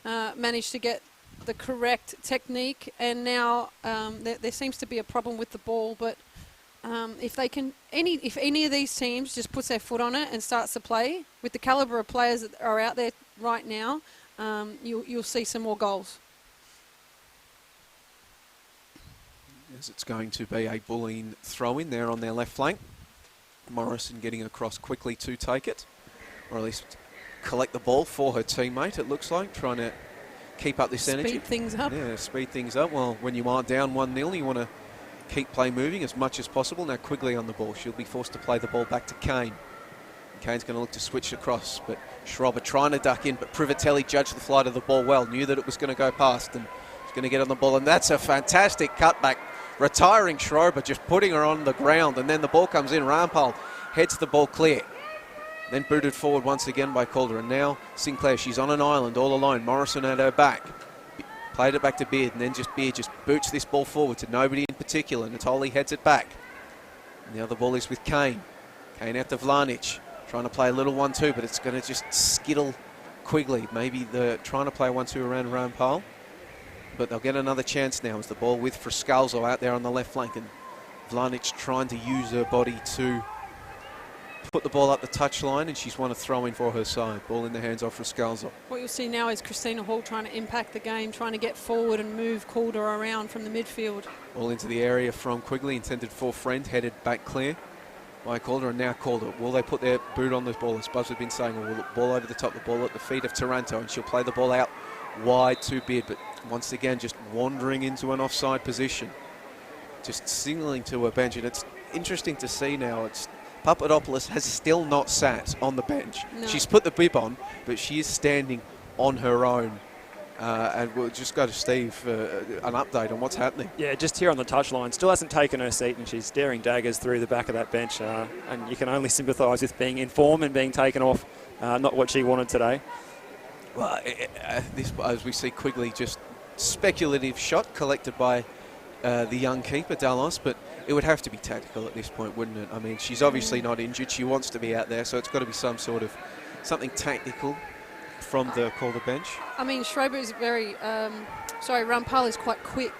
manage to get the correct technique. And now there seems to be a problem with the ball, but if any of these teams just puts their foot on it and starts to play with the calibre of players that are out there right now, you'll see some more goals. As it's going to be a Bulleen throw-in there on their left flank. Morrison getting across quickly to take it, or at least collect the ball for her teammate, it looks like, trying to keep up this energy. Speed things up. Yeah, speed things up. Well, when you are down 1-0, you want to keep play moving as much as possible. Now Quigley on the ball. She'll be forced to play the ball back to Kane. Kane's going to look to switch across, but Schrober trying to duck in, but Privatelli judged the flight of the ball well, knew that it was going to go past, and she's going to get on the ball, and that's a fantastic cutback. Retiring Schrober, just putting her on the ground, and then the ball comes in. Rampal heads the ball clear. Then booted forward once again by Calder, and now Sinclair, she's on an island all alone. Morrison at her back. Played it back to Beard, and then Beard just boots this ball forward to nobody in particular. Natoli heads it back. And the other ball is with Kane. Kane out to Vlanic. Trying to play a little 1-2, but it's going to just skittle Quigley. Maybe they're trying to play 1-2 around Rampal. But they'll get another chance now as the ball with Frascalzo out there on the left flank. And Vlanic trying to use her body to put the ball up the touchline, and she's won a throw-in for her side. Ball in the hands of Frascalzo. What you'll see now is Christina Hall trying to impact the game, trying to get forward and move Calder around from the midfield. Ball into the area from Quigley, intended for Friend, headed back clear by Calder, and now Calder. Will they put their boot on this ball, as Buzz has been saying, or will the ball over the top, the ball at the feet of Taranto, and she'll play the ball out wide to Beard, but once again just wandering into an offside position, just signalling to her bench. And it's interesting to see now, it's Papadopoulos has still not sat on the bench. No. She's put the bib on, but she is standing on her own. And we'll just go to Steve an update on what's happening. Yeah, just here on the touchline. Still hasn't taken her seat, and she's staring daggers through the back of that bench. And you can only sympathise with being in form and being taken off. Not what she wanted today. Well, this, as we see Quigley, just speculative shot collected by the young keeper, Dallas, but it would have to be tactical at this point, wouldn't it? I mean, she's obviously not injured. She wants to be out there, so it's got to be some sort of something tactical from the Calder bench. I mean, Schrober is very, Rampal is quite quick.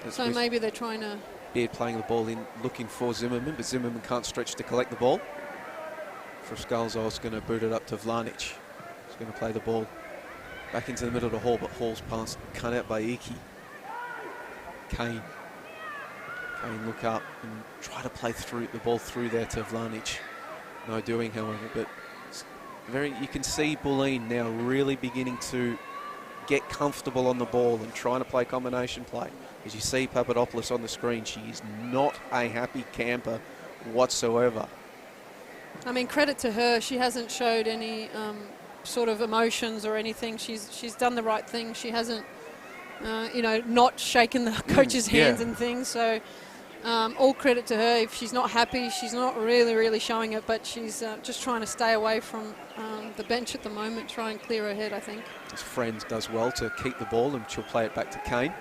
So maybe they're trying to... Beard playing the ball in, looking for Zimmerman, but Zimmerman can't stretch to collect the ball. Frascalzo's going to boot it up to Vlanic. He's going to play the ball back into the middle of the hall, but Hall's pass cut out by Iki. Kane look up and try to play through the ball through there to Vlanic. No doing, however, but you can see Bulleen now really beginning to get comfortable on the ball and trying to play combination play. As you see Papadopoulos on the screen, she is not a happy camper whatsoever. I mean, credit to her. She hasn't showed any sort of emotions or anything. She's done the right thing. She hasn't, not shaken the coach's hands and things. So all credit to her. If she's not happy, she's not really showing it, but she's just trying to stay away from the bench at the moment, try and clear her head, I think. His friend does well to keep the ball, and she'll play it back to Kane.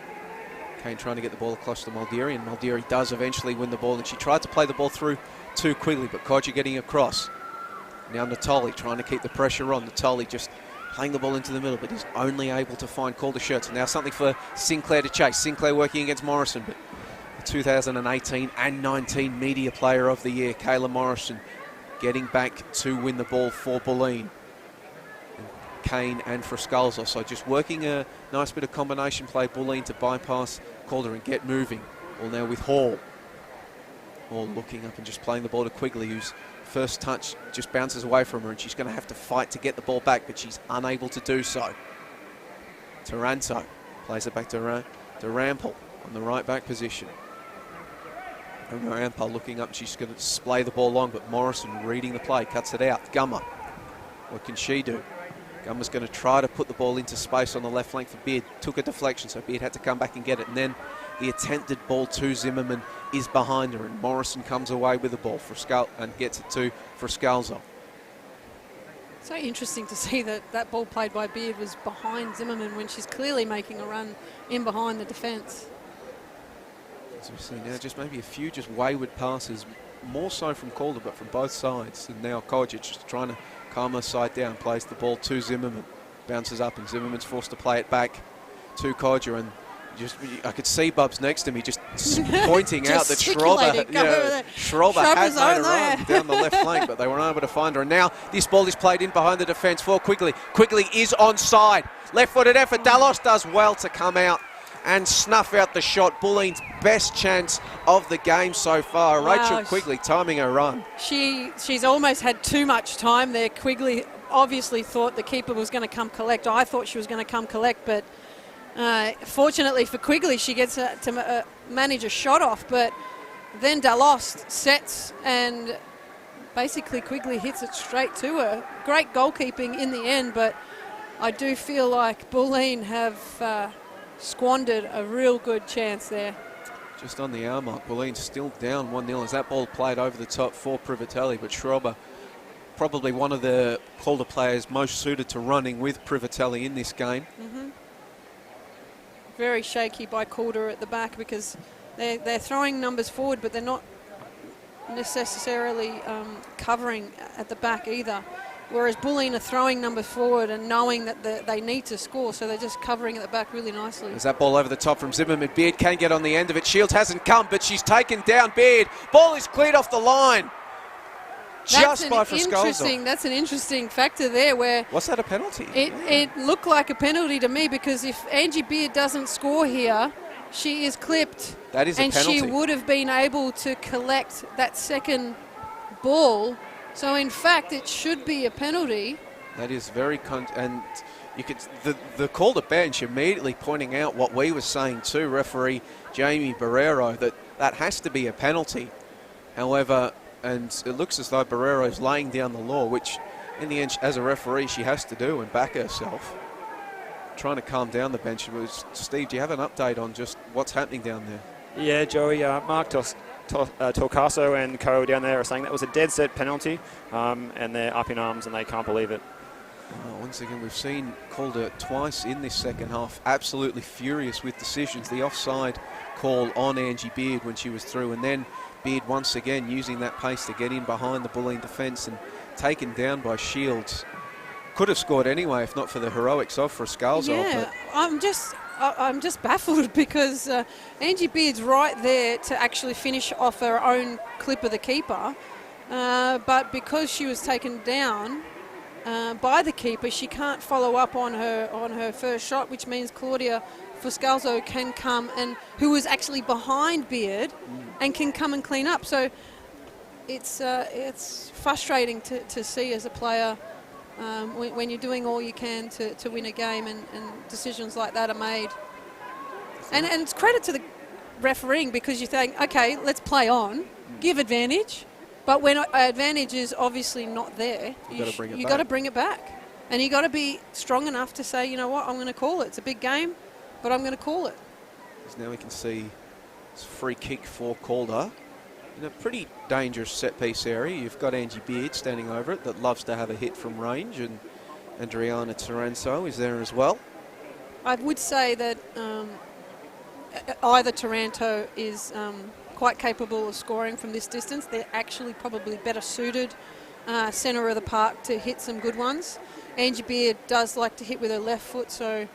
Kane trying to get the ball across to Maldieri, and Maldieri does eventually win the ball, and she tried to play the ball through too quickly, but Kodja getting across. Now Natoli trying to keep the pressure on. Natoli just playing the ball into the middle, but is only able to find Calder shirts. And now something for Sinclair to chase. Sinclair working against Morrison, but the 2018 and 19 Media Player of the Year, Kayla Morrison, getting back to win the ball for Bulleen. Kane and Frascalzo, so just working a nice bit of combination play, Bulleen to bypass Calder and get moving. All now with Hall. Hall looking up and just playing the ball to Quigley, whose first touch just bounces away from her, and she's going to have to fight to get the ball back, but she's unable to do so. Taranto plays it back to Rampal on the right back position. And Rampal looking up, she's going to display the ball long, but Morrison reading the play, cuts it out. Gummer, what can she do? Gummer's going to try to put the ball into space on the left flank for Beard. Took a deflection, so Beard had to come back and get it. And then the attempted ball to Zimmerman is behind her, and Morrison comes away with the ball and gets it to Frascalzo. So interesting to see that ball played by Beard was behind Zimmerman when she's clearly making a run in behind the defence. As we see now, just maybe a few just wayward passes, more so from Calder, but from both sides. And now Kojic just trying to calm her side down, plays the ball to Zimmerman, bounces up, and Zimmerman's forced to play it back to Kodja, and I could see Bubs next to me just pointing out that Schrober had made a run down the left flank, but they were unable to find her. And now this ball is played in behind the defence for Quigley. Quigley is onside. Left-footed effort. Dallas does well to come out and snuff out the shot. Bulleen's best chance of the game so far. Wow. Rachel Quigley timing her run. She's almost had too much time there. Quigley obviously thought the keeper was going to come collect. I thought she was going to come collect, but fortunately for Quigley, she gets to manage a shot off, but then Dalos sets and basically Quigley hits it straight to her. Great goalkeeping in the end, but I do feel like Bulleen have squandered a real good chance there. Just on the hour mark, Bulleen's still down 1-0 as that ball played over the top for Privatelli, but Schrober, probably one of the Calder players most suited to running with Privatelli in this game. Very shaky by Calder at the back because they're throwing numbers forward, but they're not necessarily covering at the back either. Whereas Bulleen are throwing numbers forward and knowing that they need to score, so they're just covering at the back really nicely. There's that ball over the top from Zimmerman. Beard can get on the end of it. Shields hasn't come, but she's taken down Beard. Ball is cleared off the line. Just by Friskalzo. That's an interesting factor there where... Was that a penalty? It looked like a penalty to me because if Angie Beard doesn't score here, she is clipped. That is a penalty. And she would have been able to collect that second ball. So in fact, it should be a penalty. That is very... and you could the Calder bench immediately pointing out what we were saying too, referee Jamie Barrero, that has to be a penalty. However... and it looks as though Barrero's laying down the law, which in the end, as a referee, she has to do and back herself. Trying to calm down the bench. Steve, do you have an update on just what's happening down there? Yeah, Joey, Mark Torcaso and co down there are saying that was a dead set penalty, and they're up in arms and they can't believe it. Once again, we've seen Calder twice in this second half, absolutely furious with decisions. The offside call on Angie Beard when she was through, and then Beard once again using that pace to get in behind the Bulleen defence and taken down by Shields. Could have scored anyway if not for the heroics of Friskalzo. Yeah, I'm just baffled because Angie Beard's right there to actually finish off her own clip of the keeper, but because she was taken down by the keeper, she can't follow up on her first shot, which means Claudia Friskalzo can come and who was actually behind Beard and can come and clean up. So it's frustrating to see as a player when you're doing all you can to win a game and decisions like that are made. And it's credit to the refereeing because you think, okay, let's play on, give advantage, but when advantage is obviously not there, you got to bring it back. And you got to be strong enough to say, you know what, I'm going to call it. It's a big game, but I'm going to call it. Now we can see it's a free kick for Calder in a pretty dangerous set-piece area. You've got Angie Beard standing over it that loves to have a hit from range, and Adriana Taranto is there as well. I would say that either Taranto is quite capable of scoring from this distance. They're actually probably better suited centre of the park to hit some good ones. Angie Beard does like to hit with her left foot, so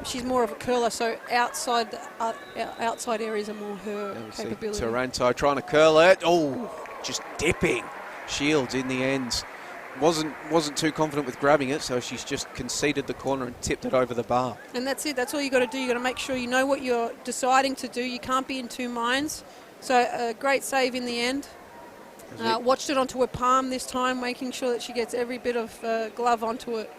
she's more of a curler, so outside areas are more her capability. Taranto trying to curl it. Oh, just dipping. Shields in the end wasn't too confident with grabbing it, so she's just conceded the corner and tipped it over the bar. And that's it. That's all you got to do. You got to make sure you know what you're deciding to do. You can't be in two minds. So a great save in the end. Watched it onto her palm this time, making sure that she gets every bit of glove onto it.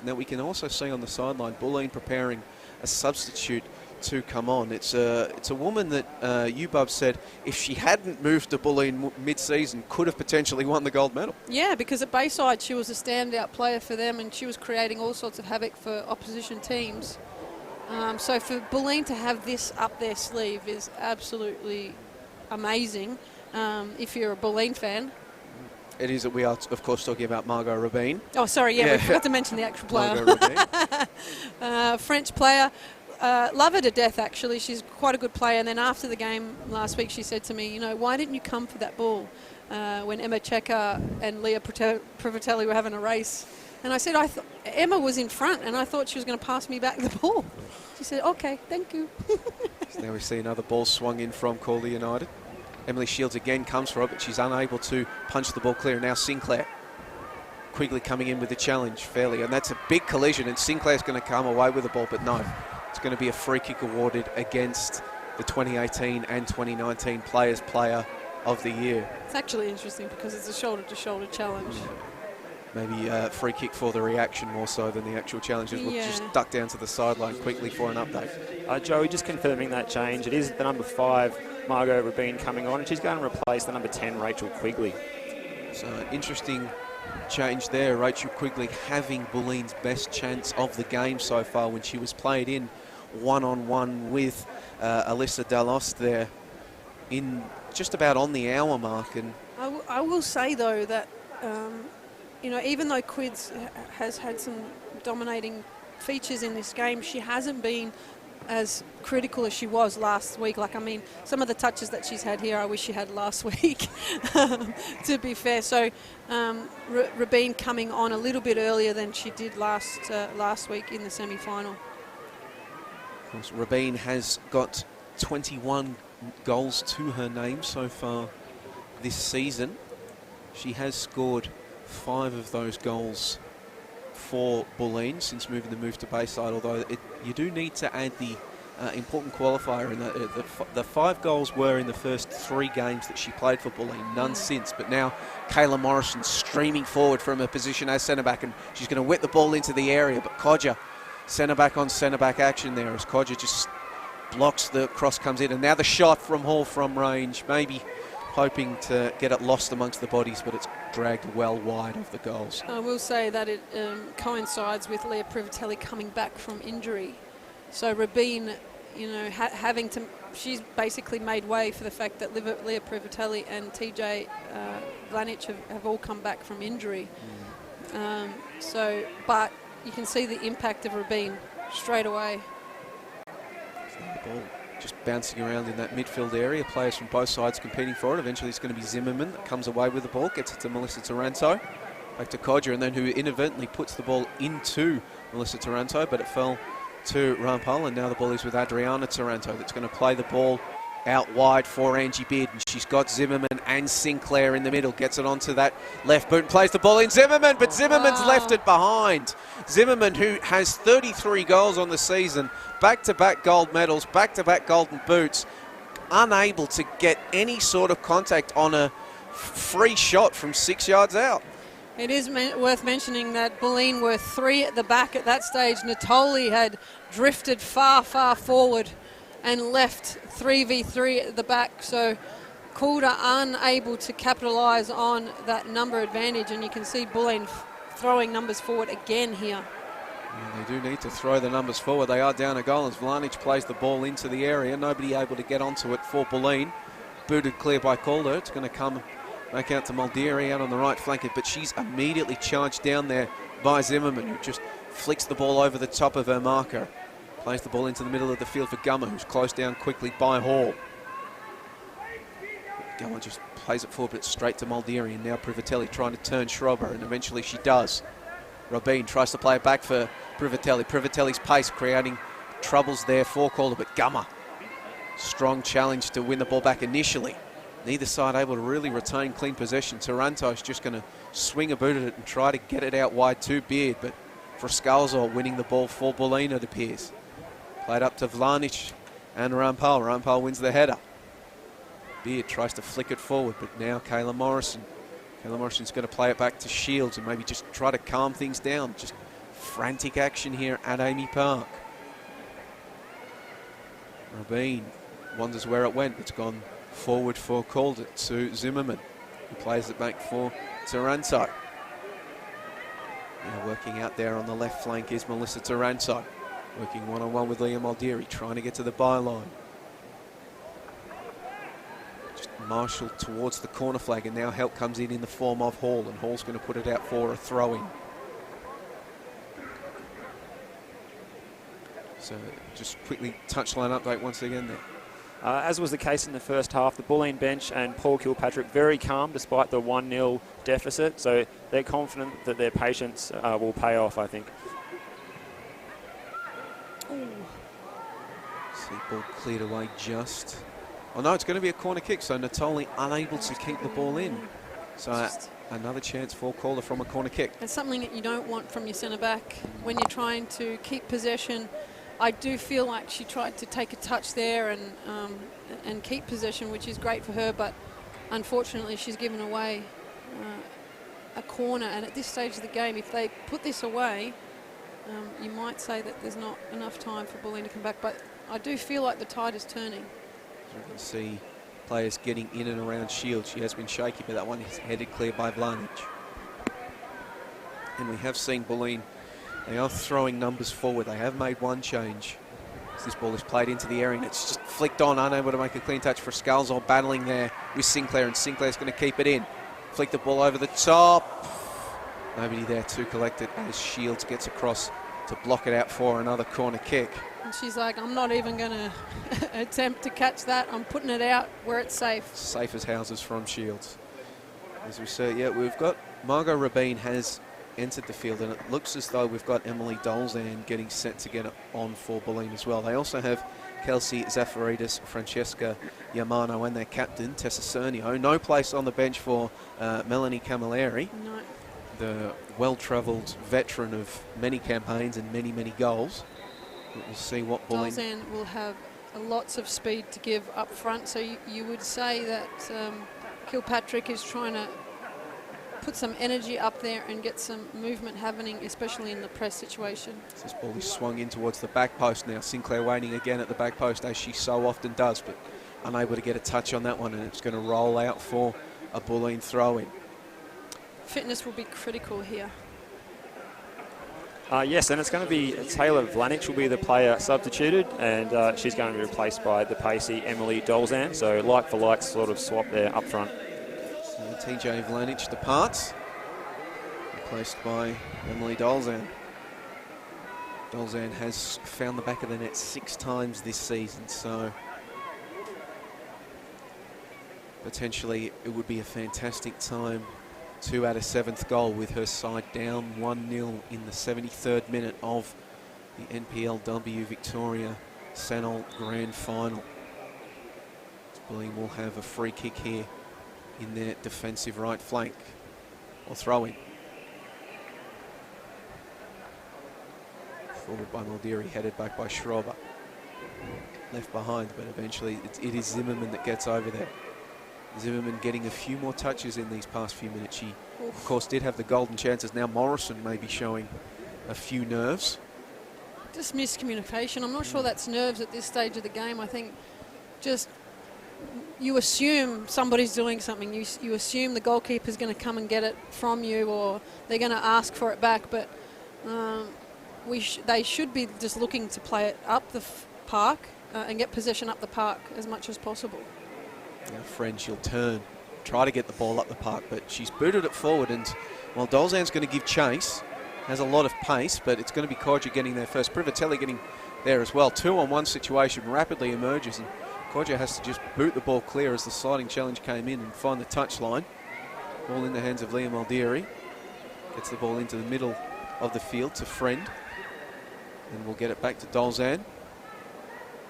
Now we can also see on the sideline Bulleen preparing a substitute to come on. It's a woman that you, Bub, said if she hadn't moved to Bulleen mid-season could have potentially won the gold medal. Yeah, because at Bayside she was a standout player for them and she was creating all sorts of havoc for opposition teams. So for Bulleen to have this up their sleeve is absolutely amazing if you're a Bulleen fan. It is that we are, of course, talking about Margot Rabin. Oh, sorry, yeah, we forgot to mention the actual player. French player. Love her to death, actually. She's quite a good player. And then after the game last week, she said to me, you know, why didn't you come for that ball when Emma Checker and Leah Privatelli were having a race? And I said, Emma was in front, and I thought she was going to pass me back the ball. She said, okay, thank you. So now we see another ball swung in from Calder United. Emily Shields again comes for it, but she's unable to punch the ball clear. Now Sinclair. Quigley coming in with the challenge fairly, and that's a big collision, and Sinclair's going to come away with the ball, but no. it's going to be a free kick awarded against the 2018 and 2019 Players Player of the Year. It's actually interesting because it's a shoulder-to-shoulder challenge. Maybe a free kick for the reaction more so than the actual challenges. We'll just duck down to the sideline quickly for an update. Joey, just confirming that change. It is the number 5, Margot Rabin, coming on, and she's going to replace the number 10, Rachel Quigley. So interesting change there. Rachel Quigley having Bulleen's best chance of the game so far when she was played in one-on-one with Alyssa Dallos there in just about on the hour mark. And I will say, though, that, you know, even though Quids has had some dominating features in this game, she hasn't been as critical as she was last week. Like, I mean, some of the touches that she's had here, I wish she had last week, to be fair. So Rabin coming on a little bit earlier than she did last week in the semi-final. Of course, Rabin has got 21 goals to her name so far this season. She has scored 5 of those goals for Bulleen since moving the move to Bayside, although you do need to add the important qualifier in that the 5 goals were in the first 3 games that she played for Bulleen, none since. But now Kayla Morrison streaming forward from her position as centre-back, and she's going to whip the ball into the area, but Codger, centre-back on centre-back action there as Codger just blocks, the cross comes in, and now the shot from Hall from range, maybe hoping to get it lost amongst the bodies, but it's dragged well wide of the goals. I will say that it coincides with Leah Privatelli coming back from injury. So Rabin, you know, having to, she's basically made way for the fact that Leah Privatelli and TJ Vlanic have all come back from injury. But you can see the impact of Rabin straight away. The ball just bouncing around in that midfield area. Players from both sides competing for it. Eventually it's going to be Zimmerman that comes away with the ball, gets it to Melissa Taranto. Back to Codger, and then who inadvertently puts the ball into Melissa Taranto, but it fell to Rampal, and now the ball is with Adriana Taranto that's going to play the ball out wide for Angie Beard, and she's got Zimmerman and Sinclair in the middle. Gets it onto that left boot and plays the ball in Zimmerman, but Zimmerman's left it behind. Zimmerman, who has 33 goals on the season, back-to-back gold medals, back-to-back golden boots, unable to get any sort of contact on a free shot from 6 yards out. It is worth mentioning that Bulleen were 3 at the back at that stage. Natoli had drifted far, far forward and left 3v3 at the back. So Calder unable to capitalise on that number advantage, and you can see Bulleen throwing numbers forward again here. Yeah, they do need to throw the numbers forward. They are down a goal as Vlanic plays the ball into the area. Nobody able to get onto it for Bulleen. Booted clear by Calder. It's going to come back out to Muldeary out on the right flank, but she's immediately charged down there by Zimmerman, who just flicks the ball over the top of her marker. Plays the ball into the middle of the field for Gummer, who's closed down quickly by Hall. Gummer just plays it forward, but it's straight to Muldeary, and now Privatelli trying to turn Schrober, and eventually she does. Rabin tries to play it back for Privatelli. Privatelli's pace creating troubles there for Calder, but Gummer, strong challenge to win the ball back initially. Neither side able to really retain clean possession. Taranto's just going to swing a boot at it and try to get it out wide to Beard, but Frascalzo winning the ball for Bulleen, it appears. Played up to Vlanic and Rampal. Rampal wins the header. Beard tries to flick it forward, but now Kayla Morrison. Kayla Morrison's going to play it back to Shields and maybe just try to calm things down. Just frantic action here at Amy Park. Rabin wonders where it went. It's gone forward for Calder to Zimmerman, who plays it back for Taranto. Now working out there on the left flank is Melissa Taranto, working one-on-one with Leah Muldeary, trying to get to the byline. Just marshalled towards the corner flag, and now help comes in the form of Hall, and Hall's going to put it out for a throw-in. So just quickly touchline update once again there. As was the case in the first half, the Bulleen bench and Paul Kilpatrick very calm despite the 1-0 deficit, so they're confident that their patience will pay off, I think. See, ball cleared away just. Oh no, it's going to be a corner kick, so Natoli unable to keep the ball in. So another chance for Calder from a corner kick. It's something that you don't want from your centre-back when you're trying to keep possession I do feel like she tried to take a touch there and keep possession, which is great for her, but unfortunately she's given away a corner. And at this stage of the game, if they put this away, you might say that there's not enough time for Bulleen to come back, but I do feel like the tide is turning. You can see players getting in and around Shields. She has been shaky, but that one is headed clear by Vlanich. And we have seen Bulleen, they are throwing numbers forward. They have made one change. As this ball is played into the area and it's just flicked on, unable to make a clean touch for Scalzor, battling there with Sinclair, and Sinclair's going to keep it in. Flick the ball over the top. Nobody there to collect it as Shields gets across to block it out for another corner kick. And she's like, I'm not even going to attempt to catch that. I'm putting it out where it's safe. Safe as houses from Shields. As we say, yeah, we've got Margot Rabin has entered the field, and it looks as though we've got Emily Dolzan getting set to get on for Bulleen as well. They also have Kelsey Zafaridis, Francesca Yamano, and their captain, Tessa Cernio. No place on the bench for Melanie Camilleri, No. the well-travelled veteran of many campaigns and many, many goals. We'll see what Bulleen... Dolzan will have lots of speed to give up front, so you would say that Kilpatrick is trying to put some energy up there and get some movement happening, especially in the press situation. This ball is swung in towards the back post now. Sinclair waiting again at the back post, as she so often does, but unable to get a touch on that one, and it's going to roll out for a Bulleen throw-in. Fitness will be critical here. Yes, and it's going to be Taylor Vlanich will be the player substituted, and she's going to be replaced by the pacey Emily Dolzan. So like for like sort of swap there up front. So TJ Vlanich departs, replaced by Emily Dolzan. Dolzan has found the back of the net 6 times this season, so potentially it would be a fantastic time to add a 7th goal with her side down 1-0 in the 73rd minute of the NPLW Victoria Sanol Grand Final. Bulleen will have a free kick here in their defensive right flank, or throw-in. Forward by Maldiri, headed back by Schrober. Left behind, but eventually it is Zimmerman that gets over there. Zimmerman getting a few more touches in these past few minutes. She, of course, did have the golden chances. Now Morrison may be showing a few nerves. Just miscommunication. I'm not sure that's nerves at this stage of the game. I think just you assume somebody's doing something. You assume the goalkeeper's going to come and get it from you, or they're going to ask for it back. But they should be just looking to play it up the park and get possession up the park as much as possible. Now Friend, she'll turn, try to get the ball up the park, but she's booted it forward, and while Dolzan's going to give chase, has a lot of pace, but it's going to be Kodja getting there first. Privatelli getting there as well. 2-on-1 situation rapidly emerges, and Kodja has to just boot the ball clear as the sliding challenge came in and find the touchline. Ball in the hands of Leah Maldiri. Gets the ball into the middle of the field to Friend, and we'll get it back to Dolzan.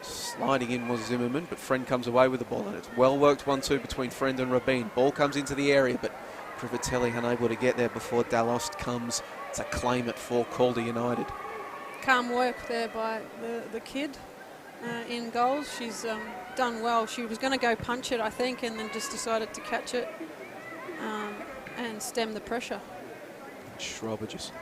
Sliding in was Zimmerman, but Friend comes away with the ball, and it's well worked 1-2 between Friend and Rabin. Ball comes into the area, but Privatelli unable to get there before Dallost comes to claim it for Calder United. Calm work there by the kid in goals. She's done well. She was going to go punch it, I think, and then just decided to catch it and stem the pressure. Schrober just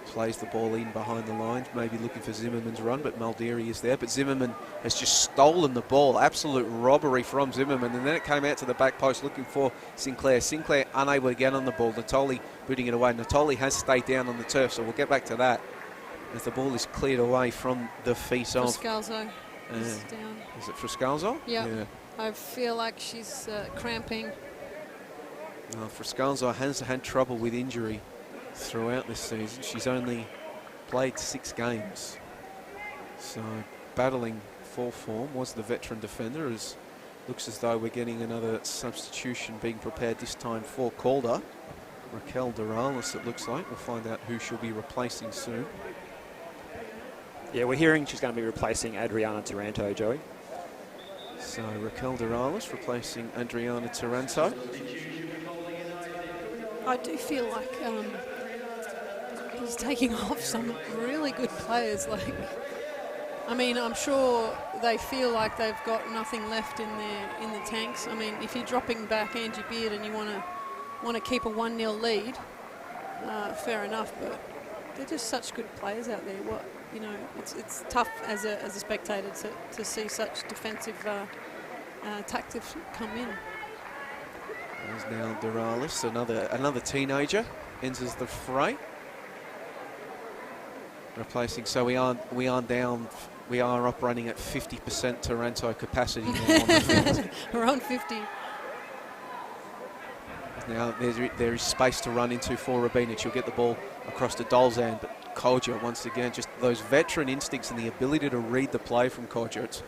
plays the ball in behind the lines, maybe looking for Zimmerman's run, but Maldiri is there. But Zimmerman has just stolen the ball. Absolute robbery from Zimmerman, and then it came out to the back post looking for Sinclair. Sinclair unable to get on the ball. Natoli booting it away. Natoli has stayed down on the turf, so we'll get back to that as the ball is cleared away from the feet of... Frascalzo is down. Is it Frascalzo? Yeah. I feel like she's cramping. Frascalzo has had trouble with injury throughout this season. She's only played 6 games, so battling for form. Was the veteran defender, as looks as though we're getting another substitution being prepared, this time for Calder. Raquel Doralis, it looks like. We'll find out who she'll be replacing soon. Yeah, we're hearing she's going to be replacing Adriana Taranto, Joey. So Raquel Doralis replacing Adriana Taranto. I do feel like he's taking off some really good players. Like I mean, I'm sure they feel like they've got nothing left in the tanks. I mean, if you're dropping back Angie Beard and you want to keep a 1-0 lead, fair enough. But they're just such good players out there. It's tough as a spectator to see such defensive tactics come in. There's now Duralis, another teenager, enters the fray. Replacing, so we are operating at 50% Taranto capacity now on the field. We're on 50. Now there is space to run into for Rabinic. She'll get the ball across to Dolzan, but Calder once again, just those veteran instincts and the ability to read the play from Calder. It's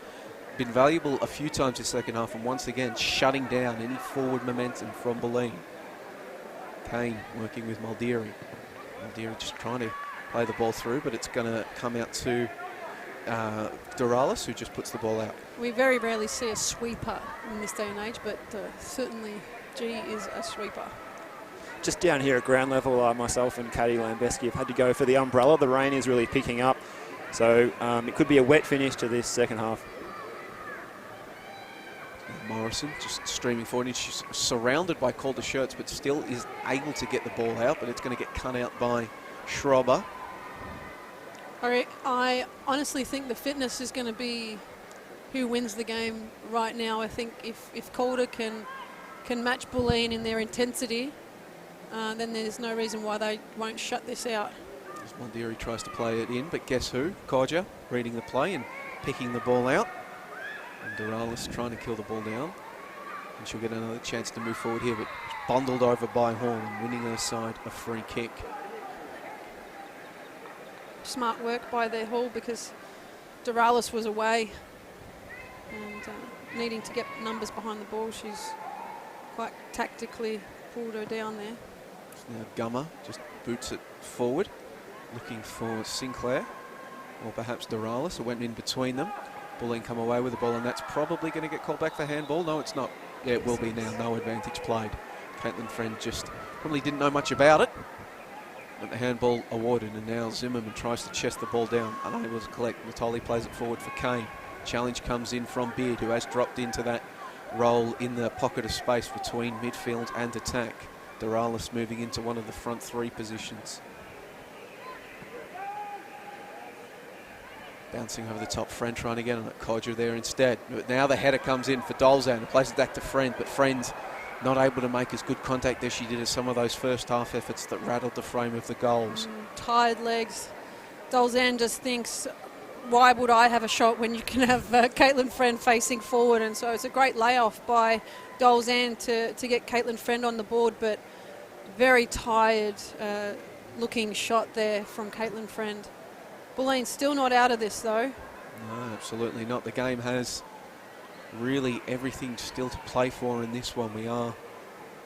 been valuable a few times this second half, and once again shutting down any forward momentum from Bulleen. Kane working with Muldeary. Muldeary just trying to play the ball through, but it's going to come out to Duralis, who just puts the ball out. We very rarely see a sweeper in this day and age, but certainly G is a sweeper. Just down here at ground level, myself and Katie Lambeski have had to go for the umbrella. The rain is really picking up, so it could be a wet finish to this second half. Morrison just streaming forward, and she's surrounded by Calder shirts, but still is able to get the ball out, but it's going to get cut out by Schrober. I honestly think the fitness is going to be who wins the game right now. I think if Calder can match Bulleen in their intensity, then there's no reason why they won't shut this out. As Muldeary tries to play it in, but guess who? Calder reading the play and picking the ball out. And Duralis trying to kill the ball down. And she'll get another chance to move forward here, but bundled over by Hall and winning her side a free kick. Smart work by their Hall, because Duralis was away and needing to get numbers behind the ball. She's quite tactically pulled her down there. Now Gummer just boots it forward, looking for Sinclair or perhaps Duralis. It went in between them. Bulleen come away with the ball, and that's probably going to get called back for handball. No, it's not. Yeah, it will be now. No advantage played. Caitlin Friend just probably didn't know much about it. But the handball awarded, and now Zimmerman tries to chest the ball down, unable to collect. Natoli plays it forward for Kane. Challenge comes in from Beard, who has dropped into that role in the pocket of space between midfield and attack. Duralis moving into one of the front three positions. Bouncing over the top, Friend trying to get on it. Calder there instead. But now the header comes in for Dolzan, who plays it back to Friend, but Friend's not able to make as good contact as she did as some of those first half efforts that rattled the frame of the goals. Tired legs. Dolzan just thinks, why would I have a shot when you can have Caitlin Friend facing forward? And so it's a great layoff by Dolzan to get Caitlin Friend on the board, but very tired looking shot there from Caitlin Friend. Bulleen's still not out of this though. No, absolutely not. The game has really everything still to play for in this one. We are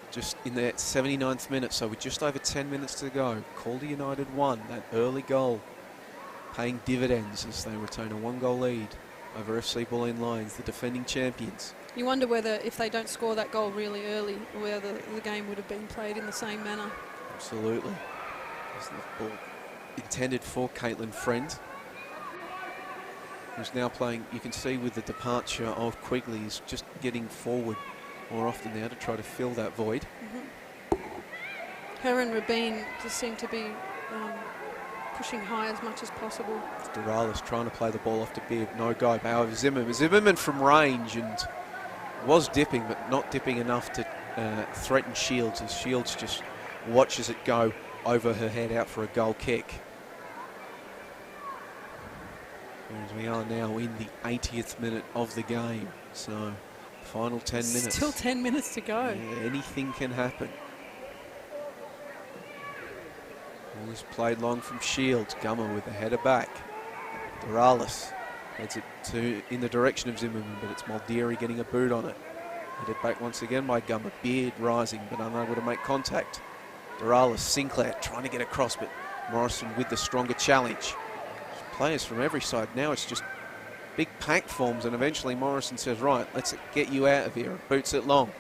just in the 79th minute, so with just over 10 minutes to go. Calder United won that early goal, paying dividends as they retain a 1-goal lead over FC Bulleen Lions, the defending champions. You wonder whether if they don't score that goal really early, whether the game would have been played in the same manner. Absolutely. As the ball intended for Caitlin Friend, who's now playing, you can see with the departure of Quigley, is just getting forward more often now to try to fill that void. Her and Rabin just seem to be pushing high as much as possible. Duralis trying to play the ball off to Beard, no go. However, Zimmerman from range, and was dipping, but not dipping enough to threaten Shields, as Shields just watches it go over her head out for a goal kick. Whereas we are now in the 80th minute of the game, so final 10 minutes. Still 10 minutes to go. Yeah, anything can happen. Ball is played long from Shields. Gummer with the header back. Duralis heads it in the direction of Zimmerman, but it's Muldeary getting a boot on it. Headed back once again by Gummer. Beard rising, but unable to make contact. Duralis, Sinclair trying to get across, but Morrison with the stronger challenge. Players from every side now, it's just big pack forms, and eventually Morrison says, right, let's get you out of here, and boots it long.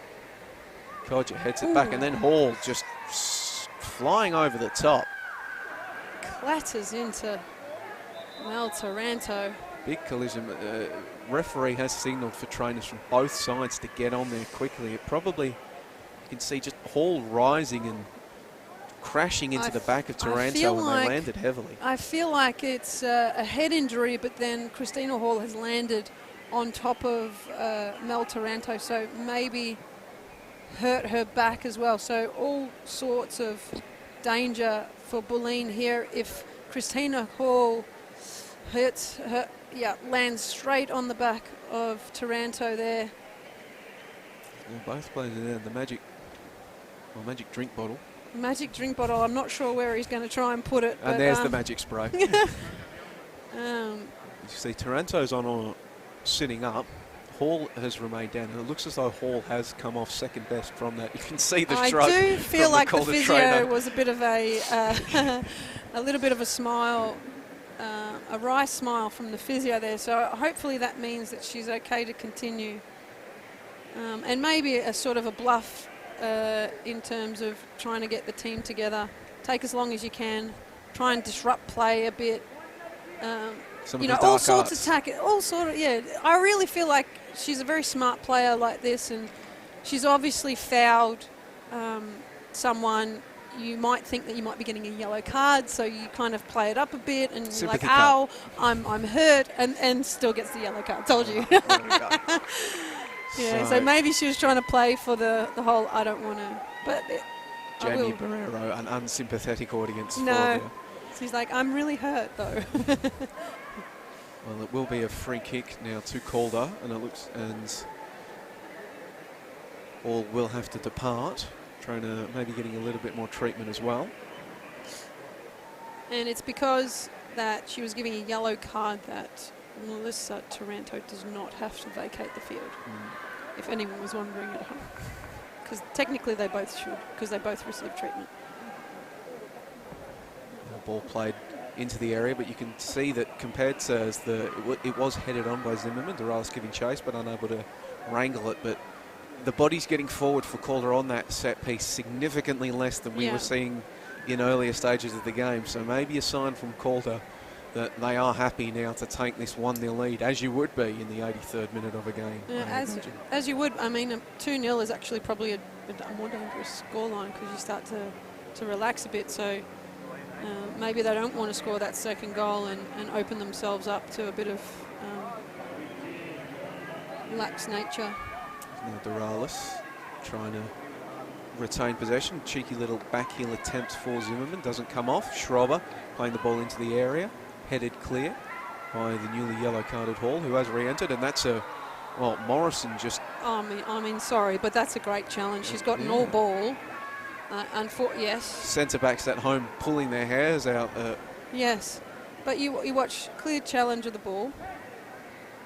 Calder heads it back, and then Hall just flying over the top. Clatters into Mel Taranto. Big collision. Referee has signalled for trainers from both sides to get on there quickly. It probably, you can see just Hall rising and crashing into the back of Taranto, and they landed heavily. I feel like it's a head injury, but then Christina Hall has landed on top of Mel Taranto, so maybe hurt her back as well. So all sorts of danger for Bulleen here if Christina Hall hurts her, lands straight on the back of Taranto there. Well, both players are there. The magic drink bottle. Magic drink bottle. I'm not sure where he's going to try and put it. And there's the magic spray. You see Taranto's sitting up. Hall has remained down, and it looks as though Hall has come off second best from that. You can see the shrug. I do feel like the physio trainer. was a bit of a little bit of a smile, a wry smile from the physio there. So hopefully that means that she's okay to continue, and maybe a sort of a bluff in terms of trying to get the team together. Take as long as you can. Try and disrupt play a bit. All sorts of tactics, I really feel like she's a very smart player like this, and she's obviously fouled someone. You might think that you might be getting a yellow card, so you kind of play it up a bit, and you're like, ow, I'm hurt, and still gets the yellow card. Told you. So maybe she was trying to play for the whole I don't want to, but Jamie Barrero, an unsympathetic audience. No. She's like, I'm really hurt, though. Well, it will be a free kick now to Calder, and Hall will have to depart. Trainer maybe getting a little bit more treatment as well. And it's because that she was giving a yellow card that Melissa Taranto does not have to vacate the field, if anyone was wondering at home. Because technically they both should, because they both received treatment. Ball played into the area, but you can see that compared to it was headed on by Zimmerman, Doralis giving chase but unable to wrangle it, but the body's getting forward for Calder on that set piece significantly less than we were seeing in earlier stages of the game, so maybe a sign from Calder that they are happy now to take this 1-0 lead, as you would be in the 83rd minute of a game. Yeah, as you would. I mean, 2-0 is actually probably a more dangerous scoreline because you start to relax a bit, so maybe they don't want to score that second goal and open themselves up to a bit of lax nature. Now Doralis trying to retain possession. Cheeky little backheel attempt for Zimmerman. Doesn't come off. Schrober playing the ball into the area. Headed clear by the newly yellow-carded Hall, who has re-entered. And that's Morrison just... I mean, sorry, but that's a great challenge. She's got an all ball. Yes. Centre-backs at home pulling their hairs out. Yes, but you watch clear challenge of the ball.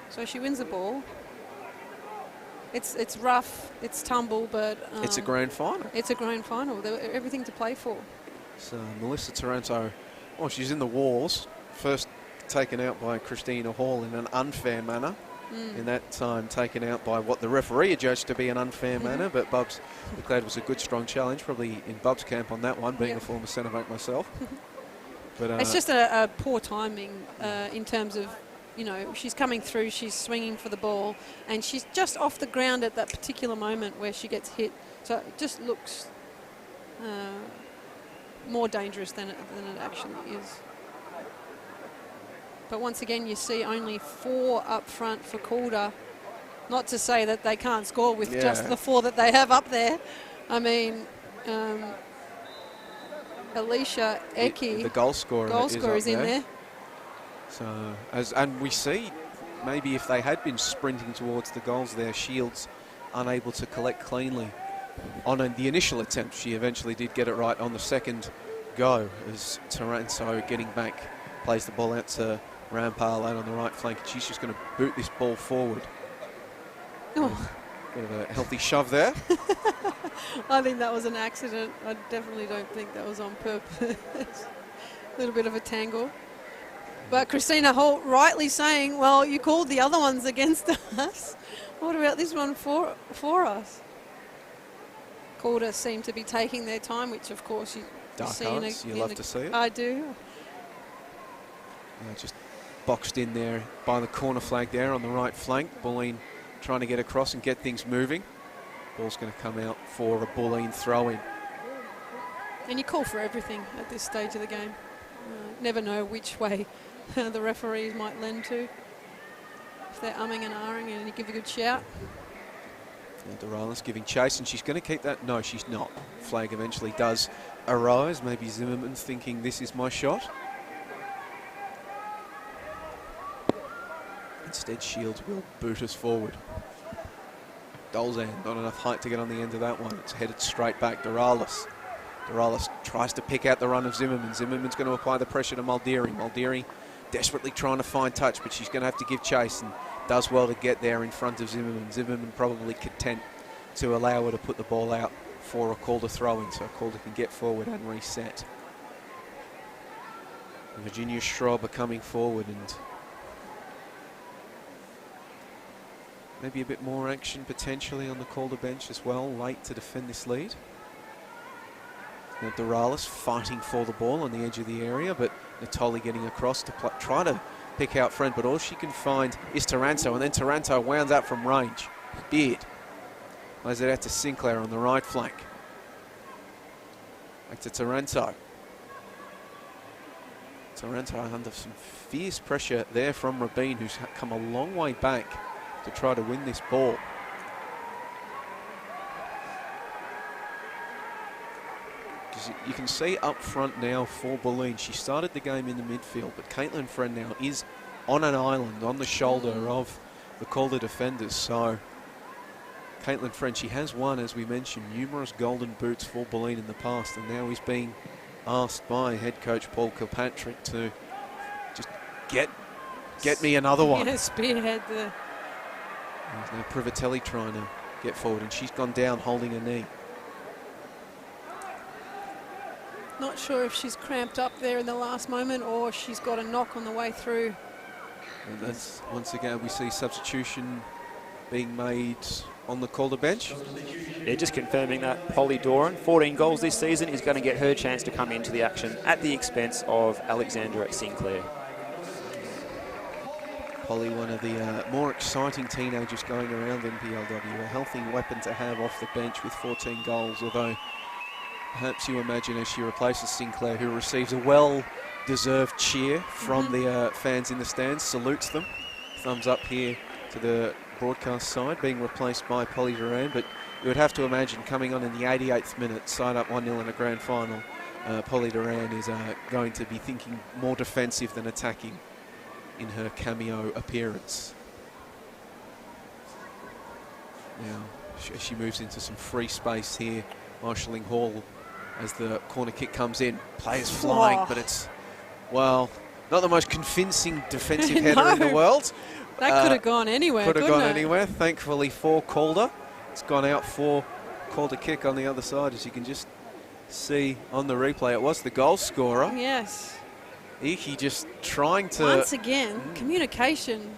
So she wins the ball. It's rough, it's tumble, but... it's a grand final. It's a grand final. Everything to play for. So Melissa Taranto, she's in the walls. First taken out by Christina Hall in an unfair manner. In that time taken out by what the referee adjudged to be an unfair manner, but Bubs declared it was a good, strong challenge, probably in Bubs' camp on that one, being a former centre-back myself. But it's just a poor timing in terms of, she's coming through, she's swinging for the ball, and she's just off the ground at that particular moment where she gets hit. So it just looks more dangerous than it actually is. But once again, you see only 4 up front for Calder. Not to say that they can't score with just the 4 that they have up there. I mean, Alicia Eki, the goal scorer is in there. So, and we see maybe if they had been sprinting towards the goals there, Shields unable to collect cleanly on the initial attempt. She eventually did get it right on the second go as Taranto getting back, plays the ball out to Rampal out on the right flank. She's just going to boot this ball forward. Bit of a healthy shove there. I think that was an accident. I definitely don't think that was on purpose. A little bit of a tangle. But Christina Hall rightly saying, well, you called the other ones against us. What about this one for us? Calder seem to be taking their time, which of course you see you love to see it. I do. Just boxed in there by the corner flag there on the right flank. Bulleen trying to get across and get things moving. Ball's going to come out for a Bulleen throw-in. And you call for everything at this stage of the game. Never know which way the referees might lend to. If they're umming and ahhing, and you give a good shout. Doralis giving chase, and she's going to keep that. No, she's not. Flag eventually does arise. Maybe Zimmerman thinking this is my shot. Instead, Shields will boot us forward. Dolzan, not enough height to get on the end of that one. It's headed straight back. Doralis. Doralis tries to pick out the run of Zimmerman. Zimmerman's going to apply the pressure to Muldeary. Muldeary desperately trying to find touch, but she's going to have to give chase and does well to get there in front of Zimmerman. Zimmerman probably content to allow her to put the ball out for a Calder throw-in, so Calder can get forward and reset. Virginia Schrob are coming forward, and maybe a bit more action potentially on the Calder bench as well, late to defend this lead. Now Doralis fighting for the ball on the edge of the area, but Natoli getting across to try to pick out Friend, but all she can find is Taranto, and then Taranto wound up from range. Beard lays it out to Sinclair on the right flank. Back to Taranto. Taranto under some fierce pressure there from Rabin, who's come a long way back to try to win this ball. You can see up front now for Bulleen, she started the game in the midfield, but Caitlin Friend now is on an island on the shoulder of the Calder defenders. So Caitlin Friend, she has won, as we mentioned, numerous golden boots for Bulleen in the past, and now is being asked by head coach Paul Kilpatrick to just get me another one. Yeah, spearhead the... There's now Privatelli trying to get forward, and she's gone down holding a knee. Not sure if she's cramped up there in the last moment or she's got a knock on the way through. And that's, once again, we see substitution being made on the Calder bench. Yeah, just confirming that Polly Doran, 14 goals this season, is going to get her chance to come into the action at the expense of Alexandra Sinclair. Polly, one of the more exciting teenagers going around NPLW, a healthy weapon to have off the bench with 14 goals, although perhaps you imagine as she replaces Sinclair, who receives a well-deserved cheer from the fans in the stands, salutes them. Thumbs up here to the broadcast side, being replaced by Polly Duran, but you would have to imagine coming on in the 88th minute, side up 1-0 in a grand final, Polly Duran is going to be thinking more defensive than attacking in her cameo appearance. Now, she moves into some free space here, marshalling Hall as the corner kick comes in. Players flying, but it's, well, not the most convincing defensive header in the world. That could have gone anywhere, Could have gone it? anywhere, thankfully for Calder. It's gone out for Calder kick on the other side, as you can just see on the replay. It was the goal scorer. Yes. Iki just trying to... Once again, communication.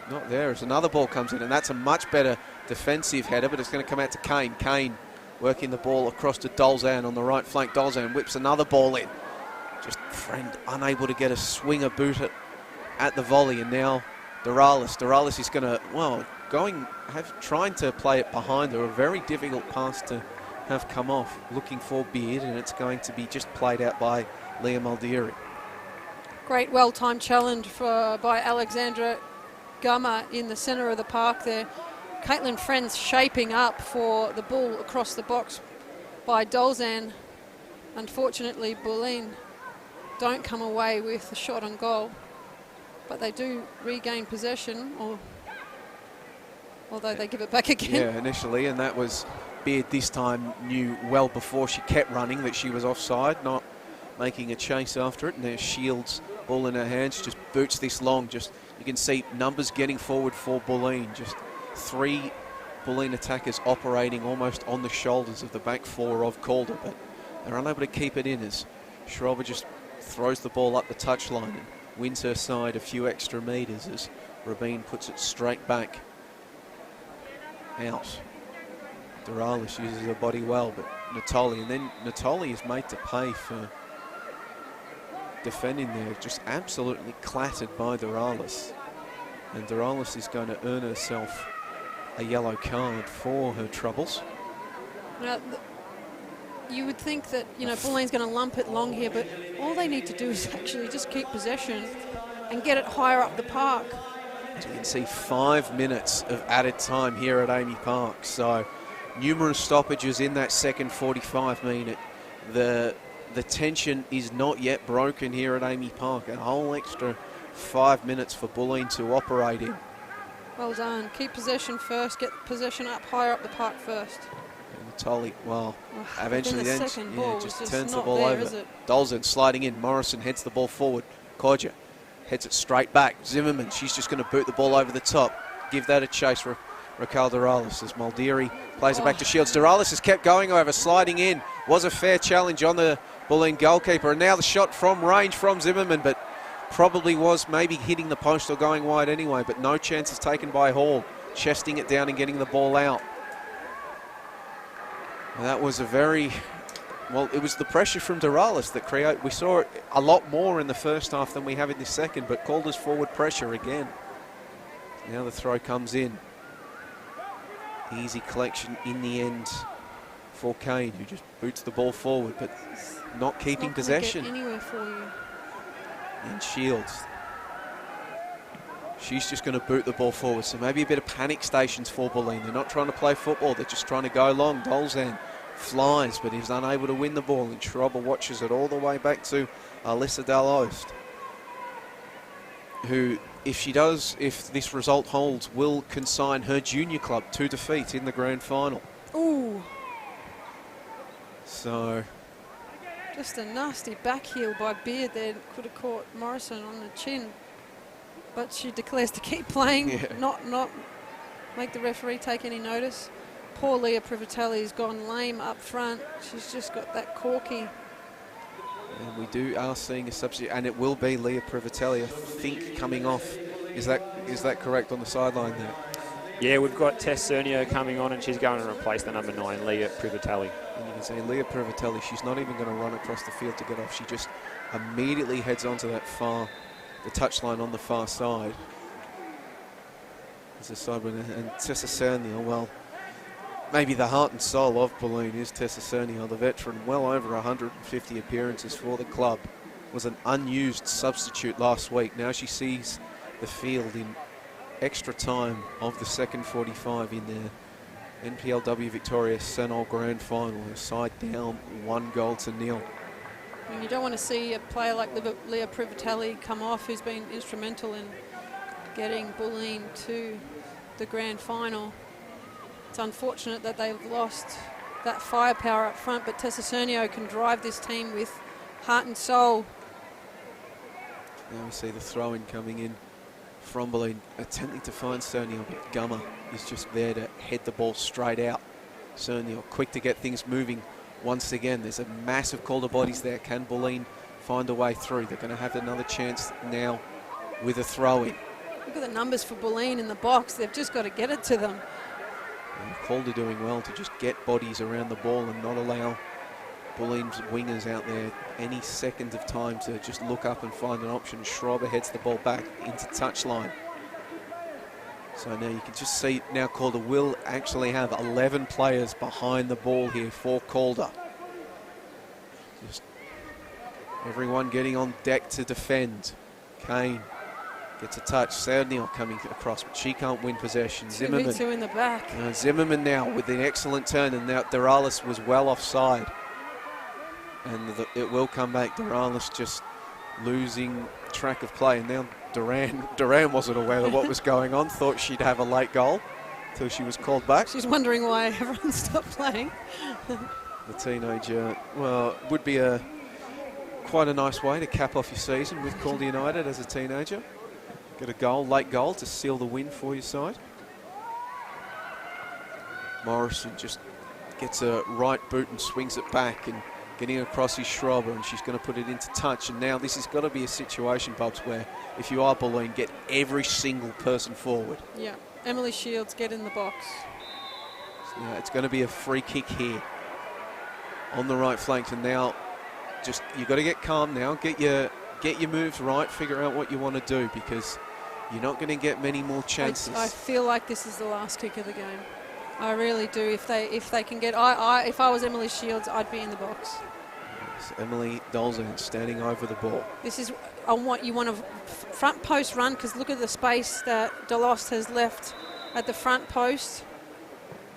Not there as another ball comes in, and that's a much better defensive header, but it's going to come out to Kane. Kane working the ball across to Dolzan on the right flank. Dolzan whips another ball in. Just Friend unable to get a swinger boot at the volley, and now Doralis. Doralis is going to, well, trying to play it behind her. A very difficult pass to have come off, looking for Beard, and it's going to be just played out by Leah Muldeary. Great well-timed challenge by Alexandra Gummer in the centre of the park there. Caitlin Friend's shaping up for the ball across the box by Dolzan. Unfortunately, Bulleen don't come away with the shot on goal, but they do regain possession, although they give it back again. Yeah, initially, and that was Beard this time knew well before she kept running that she was offside, not making a chase after it. And there's Shields, ball in her hands, just boots this long. Just, you can see numbers getting forward for Bulleen. Just 3 Bulleen attackers operating almost on the shoulders of the back 4 of Calder, but they're unable to keep it in as Schrober just throws the ball up the touchline and wins her side a few extra metres as Rabin puts it straight back out. Doralis uses her body well, but Natoli, and then Natoli is made to pay for defending there, just absolutely clattered by Doralis. And Doralis is going to earn herself a yellow card for her troubles. Now, you would think that, you know, Bulleen's going to lump it long here, but all they need to do is actually just keep possession and get it higher up the park. So you can see 5 minutes of added time here at Amy Park. So numerous stoppages in that second 45 minute. The tension is not yet broken here at Amy Park. A whole extra 5 minutes for Bulleen to operate in. Well done. Keep possession first. Get possession up higher up the park first. And Tully, well, Oh, eventually then then the second ball just was turns the not ball there, over. is it? Dolzen sliding in. Morrison heads the ball forward. Kodja heads it straight back. Zimmerman, she's just going to boot the ball over the top. Give that a chase for Raquel Doralis as Muldeary plays it back to Shields. Doralis has kept going, however, sliding in. Was a fair challenge on the Bulleen goalkeeper. And now the shot from range from Zimmerman, but probably was maybe hitting the post or going wide anyway, but no chances taken by Hall. Chesting it down and getting the ball out. And that was a very, well, it was the pressure from Doralis that we saw it a lot more in the first half than we have in the second, but Calder's forward pressure again. Now the throw comes in. Easy collection in the end for Kane, who just boots the ball forward, but not keeping possession. Get anywhere for you. And Shields. She's just going to boot the ball forward. So maybe a bit of panic stations for Bulleen. They're not trying to play football. They're just trying to go long. Dolzan flies, but he's unable to win the ball. And Schrober watches it all the way back to Alyssa Dalost, who, if this result holds, will consign her junior club to defeat in the grand final. Ooh. So Just a nasty back heel by Beard there. Could have caught Morrison on the chin. But she declares to keep playing, not make the referee take any notice. Poor Leah Privatelli's gone lame up front. She's just got that corky. And we are seeing a substitute, and it will be Leah Privatelli, I think, coming off. Is that correct on the sideline there? Yeah, we've got Tess Cernio coming on, and she's going to replace the number 9, Leah Privatelli. And you can see Leah Privatelli, she's not even going to run across the field to get off. She just immediately heads onto the touchline on the far side. There's a side winner, and Tessa Cernio, well, maybe the heart and soul of Bulleen is Tessa Cernio, the veteran, well over 150 appearances for the club. Was an unused substitute last week. Now she sees the field in extra time of the second 45 in the NPLW Victoria Senol Grand Final. Her side down 1-0. And you don't want to see a player like Leah Privatelli come off, who's been instrumental in getting Bulleen to the grand final. It's unfortunate that they've lost that firepower up front, but Tessa Cernio can drive this team with heart and soul. Now we see the throw-in coming in from Bulleen, attempting to find Cernio, but Gummer is just there to head the ball straight out. Cernio quick to get things moving. Once again, there's a massive Calder bodies there. Can Bulleen find a way through? They're going to have another chance now with a throw-in. Look at the numbers for Bulleen in the box. They've just got to get it to them. And Calder doing well to just get bodies around the ball and not allow Bulleen's wingers out there any second of time to just look up and find an option. Schreiber heads the ball back into touchline. So now you can just see now Calder will actually have 11 players behind the ball here for Calder. Just everyone getting on deck to defend. Kane gets a touch. Cernio coming across, but she can't win possession. Zimmerman. 2v2 in the back. Zimmerman now with an excellent turn, and now Doralis was well offside. And it will come back. Doralis just losing track of play, and now Duran wasn't aware of what was going on, thought she'd have a late goal until she was called back. She's wondering why everyone stopped playing. The teenager, well, would be quite a nice way to cap off your season with Calder United as a teenager. Get a goal, late goal, to seal the win for your side. Morrison just gets a right boot and swings it back, and getting across his Schreiber, and she's going to put it into touch. And now this has got to be a situation, Bubs, where if you are Bulleen, get every single person forward. Yeah, Emily Shields, get in the box. So now it's going to be a free kick here on the right flank, and now just you've got to get calm now, get your get your moves right, figure out what you want to do, because you're not going to get many more chances. I feel like this is the last kick of the game. I really do. If they can get, if I was Emily Shields, I'd be in the box. It's Emily Dolzan standing over the ball. This is what you want a front post run, because look at the space that Delost has left at the front post.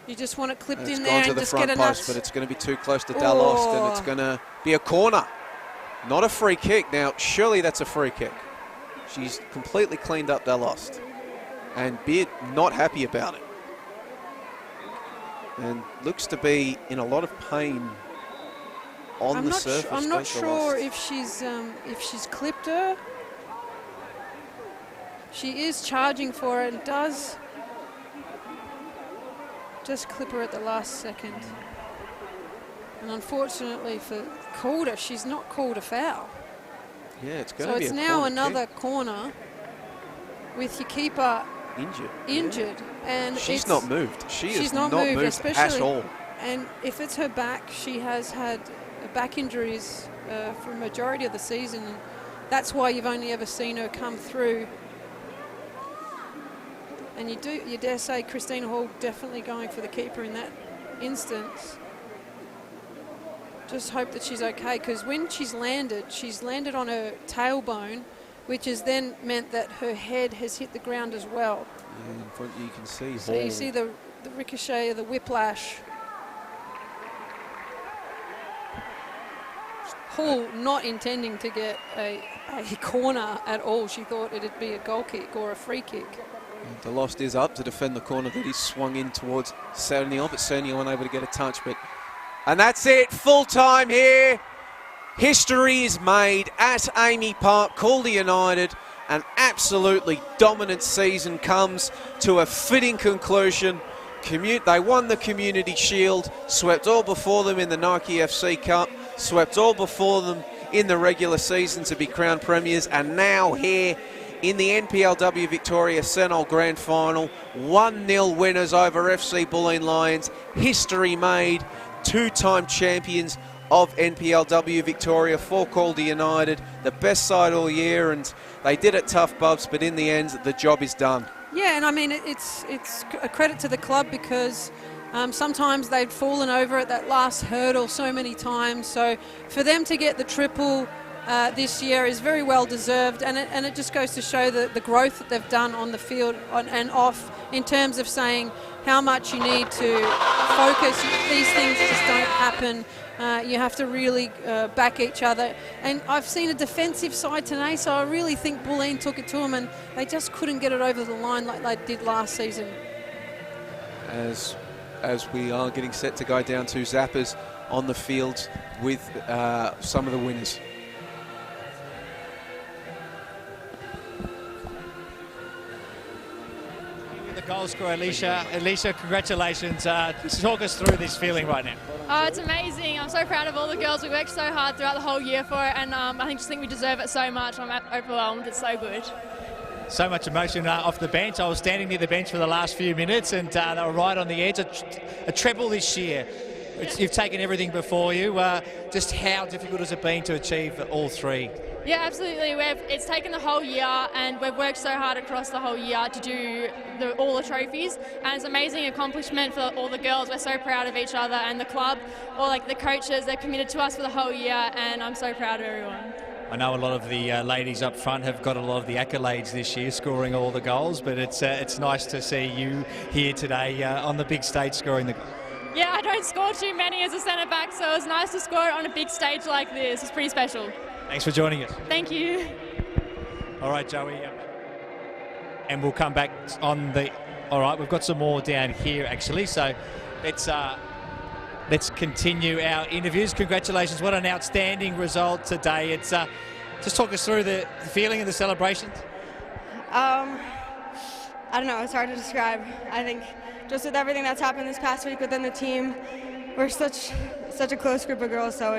You just want it clipped in there and just get a post, but it's going to be too close to Delost, and it's going to be a corner, not a free kick. Now, surely that's a free kick. She's completely cleaned up Delost, and Beard not happy about it, and looks to be in a lot of pain on the surface. I'm not sure if she's clipped her. She is charging for it and does just clip her at the last second. And unfortunately for Calder, she's not called a foul. Yeah, it's going to be a So corner it's now kick. another corner with your keeper injured. Yeah. And she's not moved. She's not moved especially at all. And if it's her back, she has had back injuries for a majority of the season. And that's why you've only ever seen her come through. And you dare say Christina Hall definitely going for the keeper in that instance. Just hope that she's okay, because when she's landed on her tailbone, which has then meant that her head has hit the ground as well. Yeah, in front you can see So Hall. you see the ricochet of the whiplash. Hall not intending to get a corner at all. She thought it'd be a goal kick or a free kick. Delost is up to defend the corner that he's swung in towards Serniol, but Serniol unable to get a touch. And that's it, full time here. History is made at Amy Park. Calder United, an absolutely dominant season comes to a fitting conclusion. They won the Community Shield, swept all before them in the Nike FC Cup, swept all before them in the regular season to be crowned premiers, and now here in the NPLW Victoria Senol Grand Final, 1-0 winners over FC Bulleen Lions. History made, two-time champions of NPLW Victoria for Calder United, the best side all year, and they did it tough, Bubs, but in the end, the job is done. Yeah, and I mean, it's a credit to the club, because sometimes they've fallen over at that last hurdle so many times. So for them to get the triple this year is very well deserved, and it just goes to show the growth that they've done on the field and off, in terms of saying how much you need to focus. These things just don't happen. You have to really back each other. And I've seen a defensive side today, so I really think Bulleen took it to them, and they just couldn't get it over the line like they did last season. As we are getting set to go down to Zappers on the field with some of the winners. The goal scorer, Alicia. Alicia, congratulations. Talk us through this feeling right now. Oh, it's amazing. I'm so proud of all the girls. We worked so hard throughout the whole year for it, and I think we deserve it so much. I'm overwhelmed. It's so good. So much emotion off the bench. I was standing near the bench for the last few minutes, and they were right on the edge. A treble this year. You've taken everything before you. Just how difficult has it been to achieve all three? Yeah, absolutely. It's taken the whole year, and we've worked so hard across the whole year to do all the trophies, and it's an amazing accomplishment for all the girls. We're so proud of each other, and the club, or like the coaches, they're committed to us for the whole year, and I'm so proud of everyone. I know a lot of the ladies up front have got a lot of the accolades this year, scoring all the goals, but it's nice to see you here today on the big stage scoring the goals. Yeah, I don't score too many as a centre back, so it was nice to score it on a big stage like this. It's pretty special. Thanks for joining us. Thank you. All right, Joey. And we'll come back on the... All right, we've got some more down here, actually. So let's continue our interviews. Congratulations. What an outstanding result today. It's just talk us through the feeling of the celebrations. I don't know. It's hard to describe. I think just with everything that's happened this past week within the team, we're such a close group of girls, so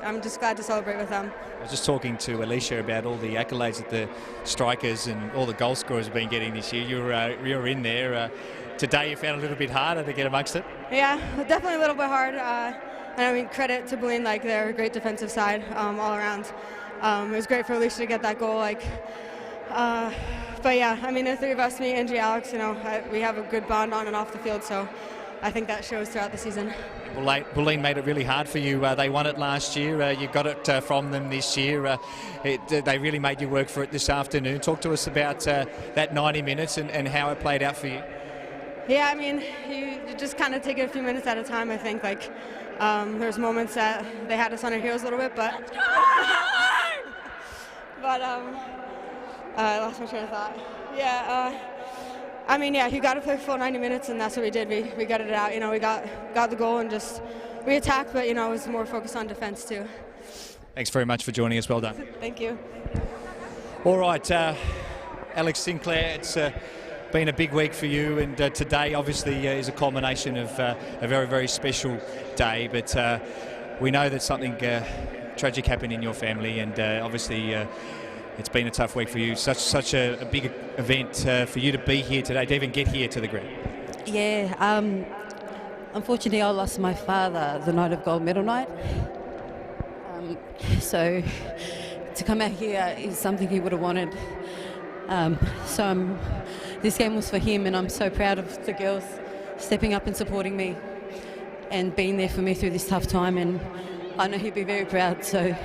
I'm just glad to celebrate with them. I was just talking to Alicia about all the accolades that the strikers and all the goal scorers have been getting this year. You're in there. Today you found it a little bit harder to get amongst it? Yeah, definitely a little bit hard. And I mean, credit to Bulleen, like they're a great defensive side all around. it was great for Alicia to get that goal. But yeah, I mean, the three of us, me, Angie, Alex, we have a good bond on and off the field, so I think that shows throughout the season. Bulleen made it really hard for you. They won it last year. You got it from them this year. They really made you work for it this afternoon. Talk to us about that 90 minutes and how it played out for you. Yeah, I mean, you just kind of take it a few minutes at a time, I think. There's moments that they had us on our heels a little bit, but I lost my train of thought. Yeah, I mean, yeah, you got to play full 90 minutes, and that's what we did. We got it out. We got the goal and just we attacked, but it was more focused on defense too. Thanks very much for joining us. Well done. Thank you. All right, Alex Sinclair, it's been a big week for you, and today obviously is a culmination of a very, very special day, but we know that something tragic happened in your family, and obviously it's been a tough week for you. Such a big event for you to be here today, to even get here to the ground. Yeah, unfortunately I lost my father the night of gold medal night, so to come out here is something he would have wanted. This game was for him, and I'm so proud of the girls stepping up and supporting me and being there for me through this tough time, and I know he'd be very proud. So,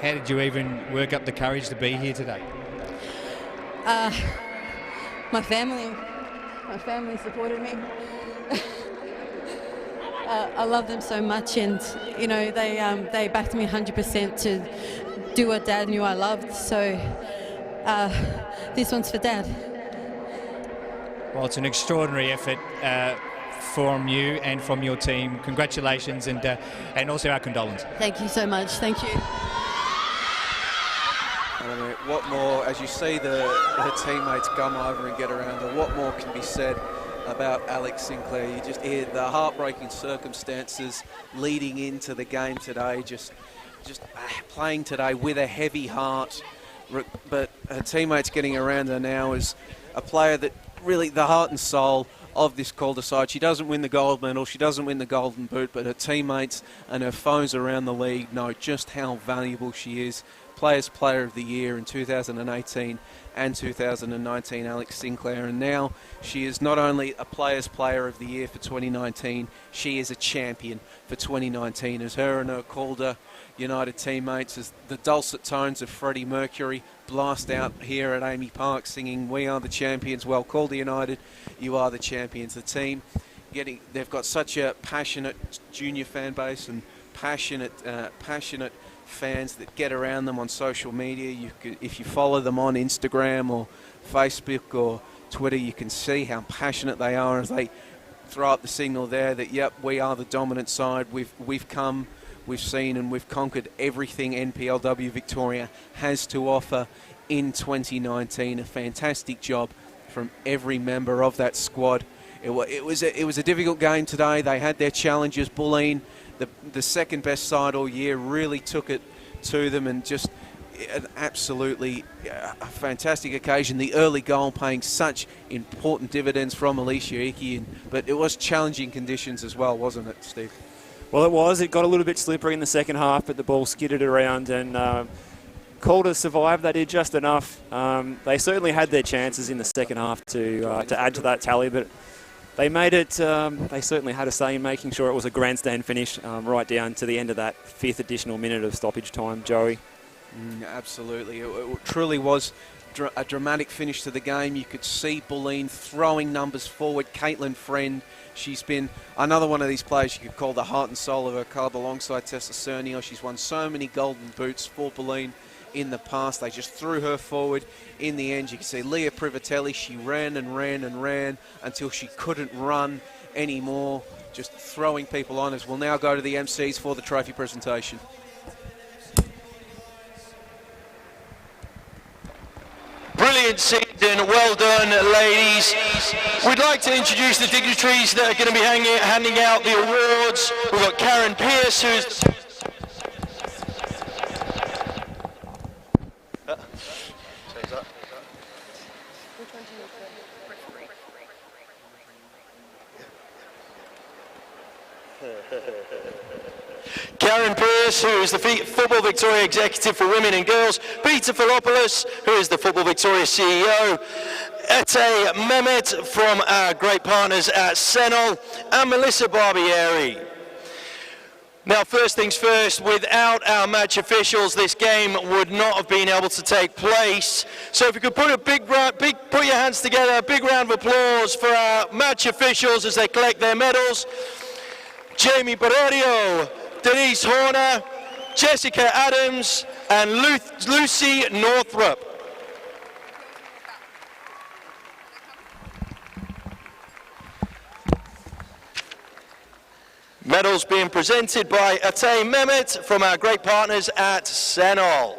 how did you even work up the courage to be here today? My family supported me. I love them so much, and they backed me 100% to do what Dad knew I loved. So this one's for Dad. Well, it's an extraordinary effort from you and from your team. Congratulations, and also our condolences. Thank you so much. Thank you. What more, as you see her teammates come over and get around her, what more can be said about Alex Sinclair? You just hear the heartbreaking circumstances leading into the game today, just playing today with a heavy heart, but her teammates getting around her now is a player that really the heart and soul of this Calder side. She doesn't win the gold medal, she doesn't win the golden boot, but her teammates and her foes around the league know just how valuable she is. Players Player of the Year in 2018 and 2019, Alex Sinclair, and now she is not only a Players Player of the Year for 2019, she is a champion for 2019 as her and her Calder United teammates, as the dulcet tones of Freddie Mercury blast out here at Amy Park singing "We Are the Champions." Well, Calder United, you are the champions. The team they've got such a passionate junior fan base and passionate fans that get around them on social media. If you follow them on Instagram or Facebook or Twitter, you can see how passionate they are as they throw up the signal there that, yep, we are the dominant side. We've come, we've seen, and we've conquered everything NPLW Victoria has to offer in 2019. A fantastic job from every member of that squad. It was a difficult game today. They had their challenges. Bulleen, the second best side all year, really took it to them, and just an absolutely fantastic occasion. The early goal paying such important dividends from Alicia Icky, but it was challenging conditions as well, wasn't it, Steve? Well, it was. It got a little bit slippery in the second half, but the ball skidded around, and Calder survived. They did just enough. They certainly had their chances in the second half to add to that tally, but they made it. They certainly had a say in making sure it was a grandstand finish right down to the end of that fifth additional minute of stoppage time, Joey. Absolutely. It truly was a dramatic finish to the game. You could see Bulleen throwing numbers forward. Caitlin Friend, she's been another one of these players you could call the heart and soul of her club alongside Tessa Cernio. She's won so many golden boots for Bulleen in the past. They just threw her forward. In the end, you can see Leah Privatelli, she ran and ran and ran until she couldn't run anymore, just throwing people on. As we'll now go to the MCs for the trophy presentation. Brilliant season, well done ladies. We'd like to introduce the dignitaries that are going to be handing out the awards. We've got Karen Pierce, who's... Karen Pearce, who is the Football Victoria Executive for Women and Girls, Peter Filopoulos, who is the Football Victoria CEO, Ete Mehmet from our great partners at Senol, and Melissa Barbieri. Now, first things first, without our match officials, this game would not have been able to take place. So if you could put put your hands together, a big round of applause for our match officials as they collect their medals. Jamie Barrerio, Denise Horner, Jessica Adams, and Lucy Northrup. Medals being presented by Ate Mehmet from our great partners at Senol.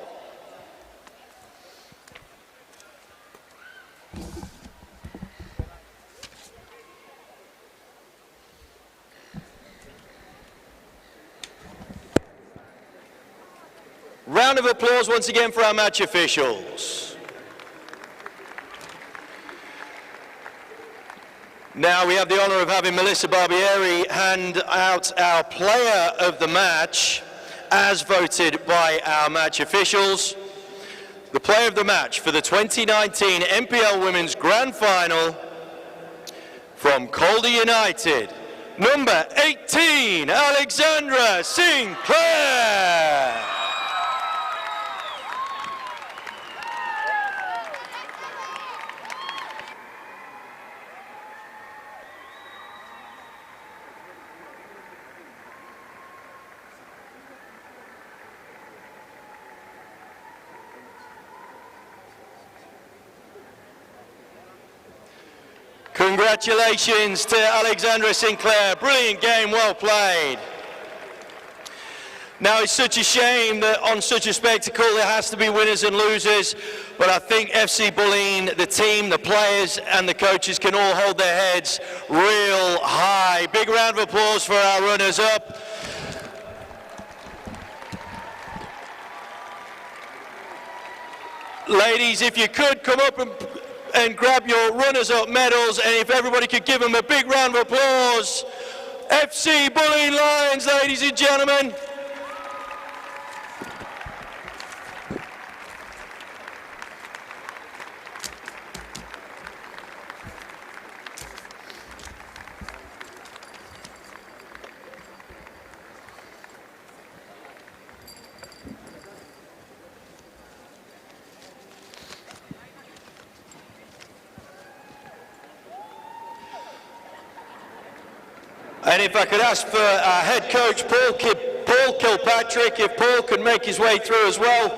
Round of applause once again for our match officials. Now we have the honour of having Melissa Barbieri hand out our player of the match as voted by our match officials. The player of the match for the 2019 NPL Women's Grand Final from Calder United, number 18, Alexandra Sinclair. Congratulations to Alexandra Sinclair. Brilliant game, well played. Now it's such a shame that on such a spectacle there has to be winners and losers, but I think FC Bulleen, the team, the players and the coaches can all hold their heads real high. Big round of applause for our runners up. Ladies, if you could come up and grab your runners-up medals, and if everybody could give them a big round of applause. FC Bulleen Lions, ladies and gentlemen. And if I could ask for our head coach, Paul Kilpatrick, if Paul could make his way through as well.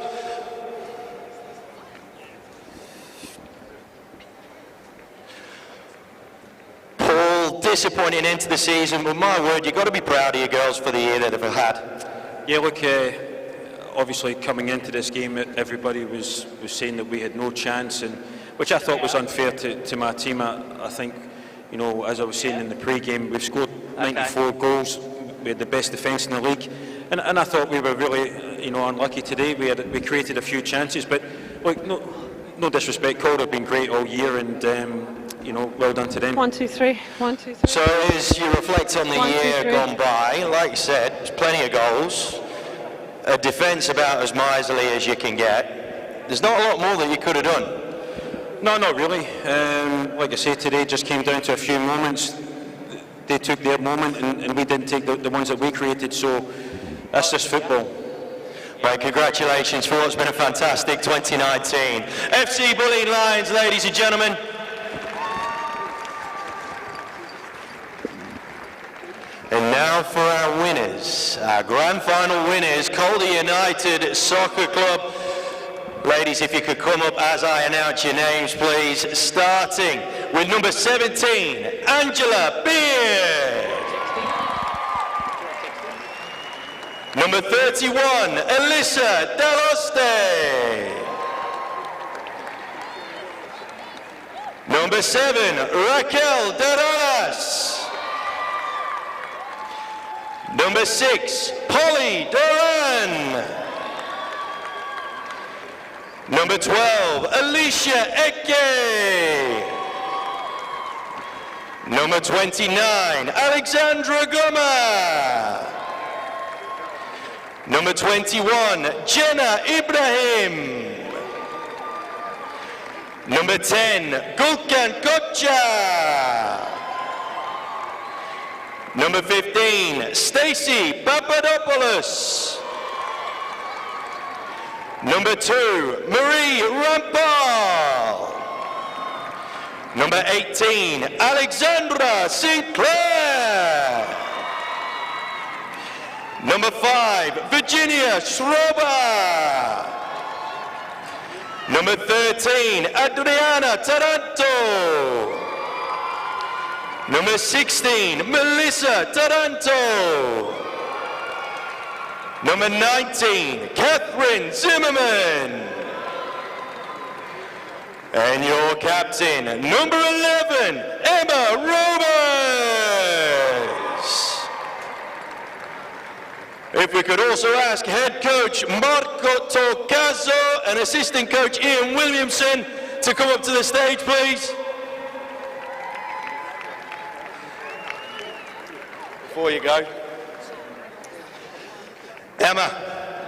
Paul, disappointing into the season, but my word, you've got to be proud of your girls for the year that they've had. Yeah, look, obviously coming into this game, everybody was saying that we had no chance, and which I thought was unfair to my team. I think, you know, as I was saying in the pre-game, we've scored 94 goals. We had the best defence in the league, and I thought we were really, you know, unlucky today. We created a few chances, but look, no disrespect, Calder have been great all year, and you know, well done to them. 1, 2, 3. 1, 2, 3. So as you reflect on the year gone by, like you said, there's plenty of goals, a defence about as miserly as you can get. There's not a lot more that you could have done. No, not really. Like I say, today just came down to a few moments. They took their moment, and we didn't take the ones that we created, so that's just football. Right, congratulations for what's been a fantastic 2019. FC Bulleen Lions, ladies and gentlemen. And now for our winners, our grand final winners, Calder United Soccer Club. Ladies, if you could come up as I announce your names, please. Starting with number 17, Angela Beard. Number 31, Elisa Deloste. Number 7, Raquel Deralas. Number 6, Polly Doran. Number 12, Alicia Eke. Number 29, Alexandra Goma. Number 21, Jenna Ibrahim. Number 10, Gulkan Kocha. Number 15, Stacey Papadopoulos. Number 2, Marie Rampal. Number 18, Alexandra Sinclair. Number 5, Virginia Schrober. Number 13, Adriana Taranto. Number 16, Melissa Taranto. Number 19, Catherine Zimmerman. And your captain, number 11, Emma Roberts. If we could also ask head coach Marco Tocazo and assistant coach Ian Williamson to come up to the stage, please. Before you go. Emma,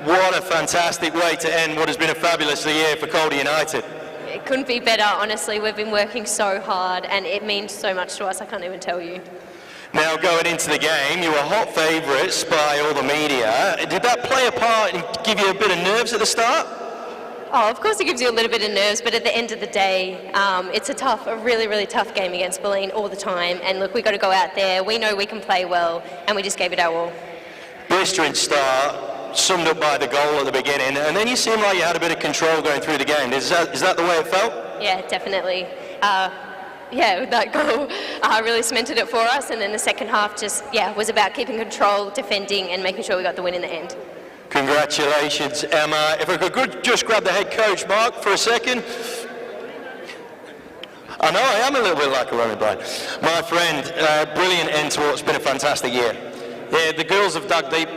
what a fantastic way to end what has been a fabulous year for Calder United. It couldn't be better, honestly. We've been working so hard and it means so much to us, I can't even tell you. Now, going into the game, you were hot favourites by all the media. Did that play a part and give you a bit of nerves at the start? Oh, of course it gives you a little bit of nerves, but at the end of the day, it's a really, really tough game against Bulleen all the time. And look, we've got to go out there. We know we can play well, and we just gave it our all. Blistering start, summed up by the goal at the beginning, and then you seemed like you had a bit of control going through the game. Is that the way it felt? Yeah, definitely. That goal really cemented it for us, and then the second half just, was about keeping control, defending, and making sure we got the win in the end. Congratulations, Emma. If I could just grab the head coach, Mark, for a second. I know, I am a little bit like a running blind. My friend, brilliant end to what's been a fantastic year. Yeah, the girls have dug deep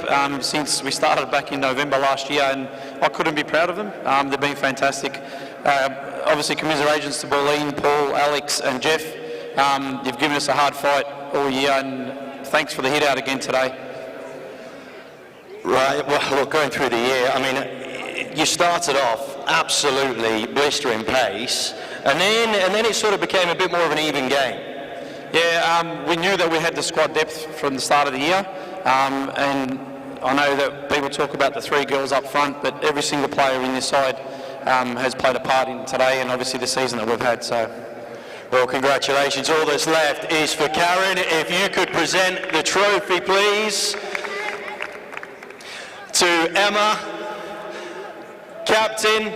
since we started back in November last year, and I couldn't be proud of them. They've been fantastic. Obviously, commiserations to Bulleen, Paul, Alex and Jeff. You've given us a hard fight all year, and thanks for the hit out again today. Right, well, look, going through the year, I mean, you started off absolutely blistering pace, and then it sort of became a bit more of an even game. Yeah, we knew that we had the squad depth from the start of the year, and I know that people talk about the 3 girls up front, but every single player in this side has played a part in today and obviously the season that we've had. So, well, congratulations. All that's left is for Karen. If you could present the trophy, please, to Emma, captain.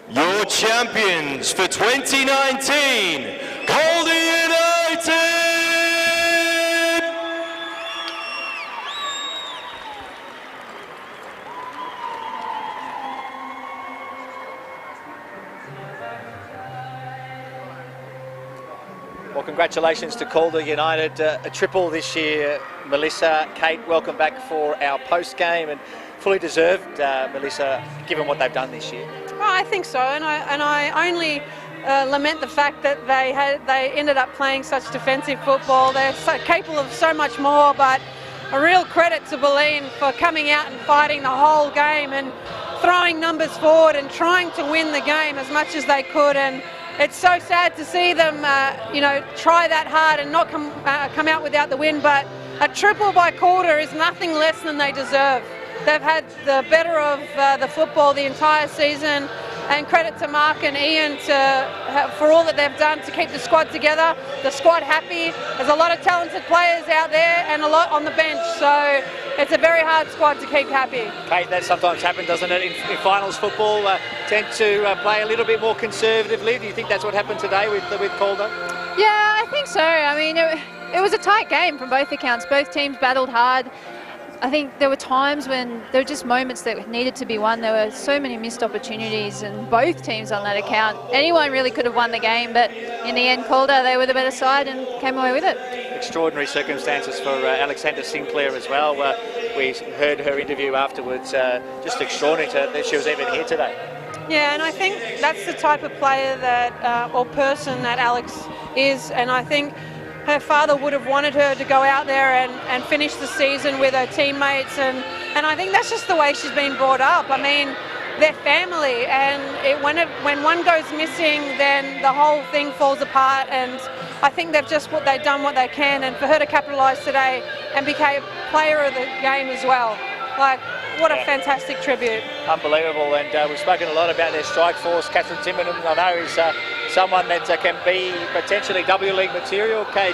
Your champions for 2019, Calder United! Well, congratulations to Calder United, a triple this year. Melissa, Kate, welcome back for our post-game, and fully deserved, Melissa, given what they've done this year. Well, I think so, and I only lament the fact that they ended up playing such defensive football. They're so capable of so much more, but a real credit to Bulleen for coming out and fighting the whole game and throwing numbers forward and trying to win the game as much as they could. And it's so sad to see them, try that hard and not come out without the win. But a triple by Calder is nothing less than they deserve. They've had the better of the football the entire season, and credit to Mark and Ian for all that they've done to keep the squad together, the squad happy. There's a lot of talented players out there and a lot on the bench, so it's a very hard squad to keep happy. Kate, that sometimes happens, doesn't it, in finals football? Tend to play a little bit more conservatively. Do you think that's what happened today with Calder? Yeah, I think so. I mean, it was a tight game from both accounts. Both teams battled hard. I think there were times when there were just moments that needed to be won. There were so many missed opportunities, and both teams on that account. Anyone really could have won the game, but in the end, Calder, they were the better side and came away with it. Extraordinary circumstances for Alexandra Sinclair as well. We heard her interview afterwards, just extraordinary that she was even here today. Yeah, and I think that's the type of player that, or person that Alex is, and I think her father would have wanted her to go out there and finish the season with her teammates, and I think that's just the way she's been brought up. I mean, they're family, and when one goes missing, then the whole thing falls apart, and I think they've done what they can, and for her to capitalise today and became player of the game as well, like, what a fantastic tribute. Unbelievable, and we've spoken a lot about their strike force. Catherine Timmerman, I know, is someone that can be potentially W League material. Kate,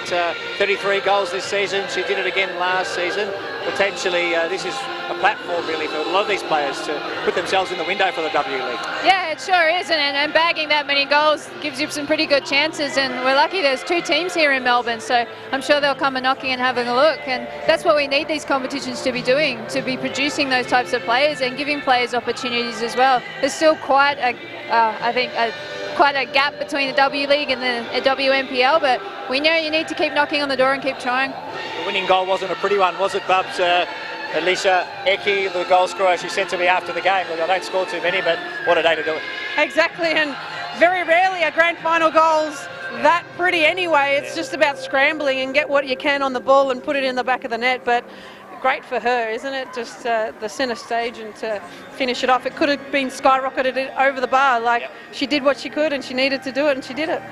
33 goals this season. She did it again last season. Potentially, this is a platform really for a lot of these players to put themselves in the window for the W League. Yeah, it sure is, and bagging that many goals gives you some pretty good chances, and we're lucky there's 2 teams here in Melbourne, so I'm sure they'll come knocking and having a look, and that's what we need these competitions to be doing, to be producing those types of players and giving players opportunities as well. There's still quite a gap between the W League and the WNPL, but we know you need to keep knocking on the door and keep trying. The winning goal wasn't a pretty one, was it, Bubs? Alicia Eki, the goal scorer, she said to me after the game, look, I don't score too many, but what a day to do it. Exactly, and very rarely are grand final goals that pretty anyway. It's just about scrambling and get what you can on the ball and put it in the back of the net, but great for her, isn't it? Just the centre stage and to finish it off. It could have been skyrocketed over the bar. Like, she did what she could and she needed to do it, and she did it.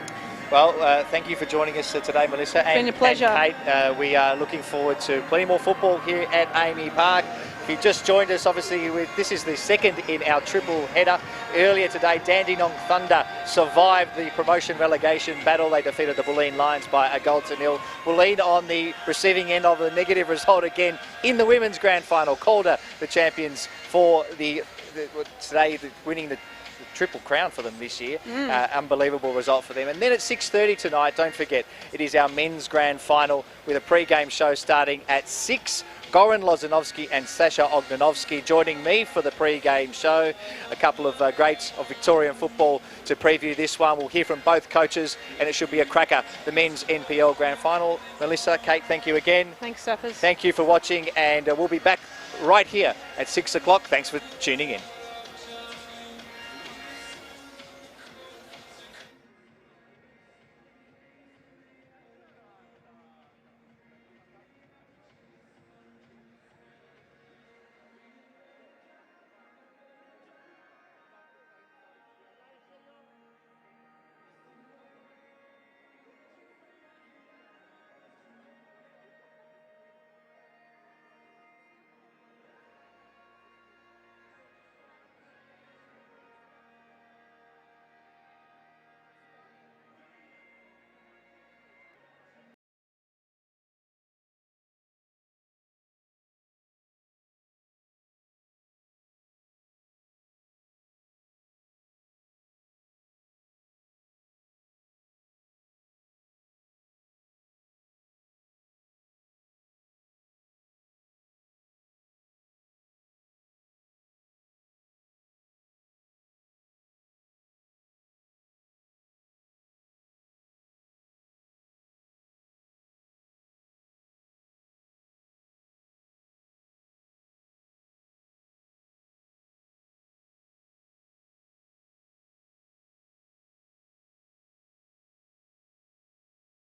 Well, thank you for joining us today, Melissa. It's been a pleasure. And Kate, we are looking forward to plenty more football here at Amy Park. If you just joined us, obviously, this is the second in our triple header. Earlier today, Dandenong Thunder survived the promotion relegation battle. They defeated the Bulleen Lions by 1-0. Bulleen on the receiving end of a negative result again in the women's grand final. Calder, the champions for today, winning the triple crown for them this year. Unbelievable result for them. And then at 6:30 tonight, don't forget, it is our men's grand final with a pre-game show starting at 6. Goran Lozanovski and Sasha Ognanovski joining me for the pre-game show. A couple of greats of Victorian football to preview this one. We'll hear from both coaches, and it should be a cracker, the men's NPL grand final. Melissa, Kate, thank you again. Thanks, Sappers. Thank you for watching, and we'll be back right here at 6 o'clock. Thanks for tuning in.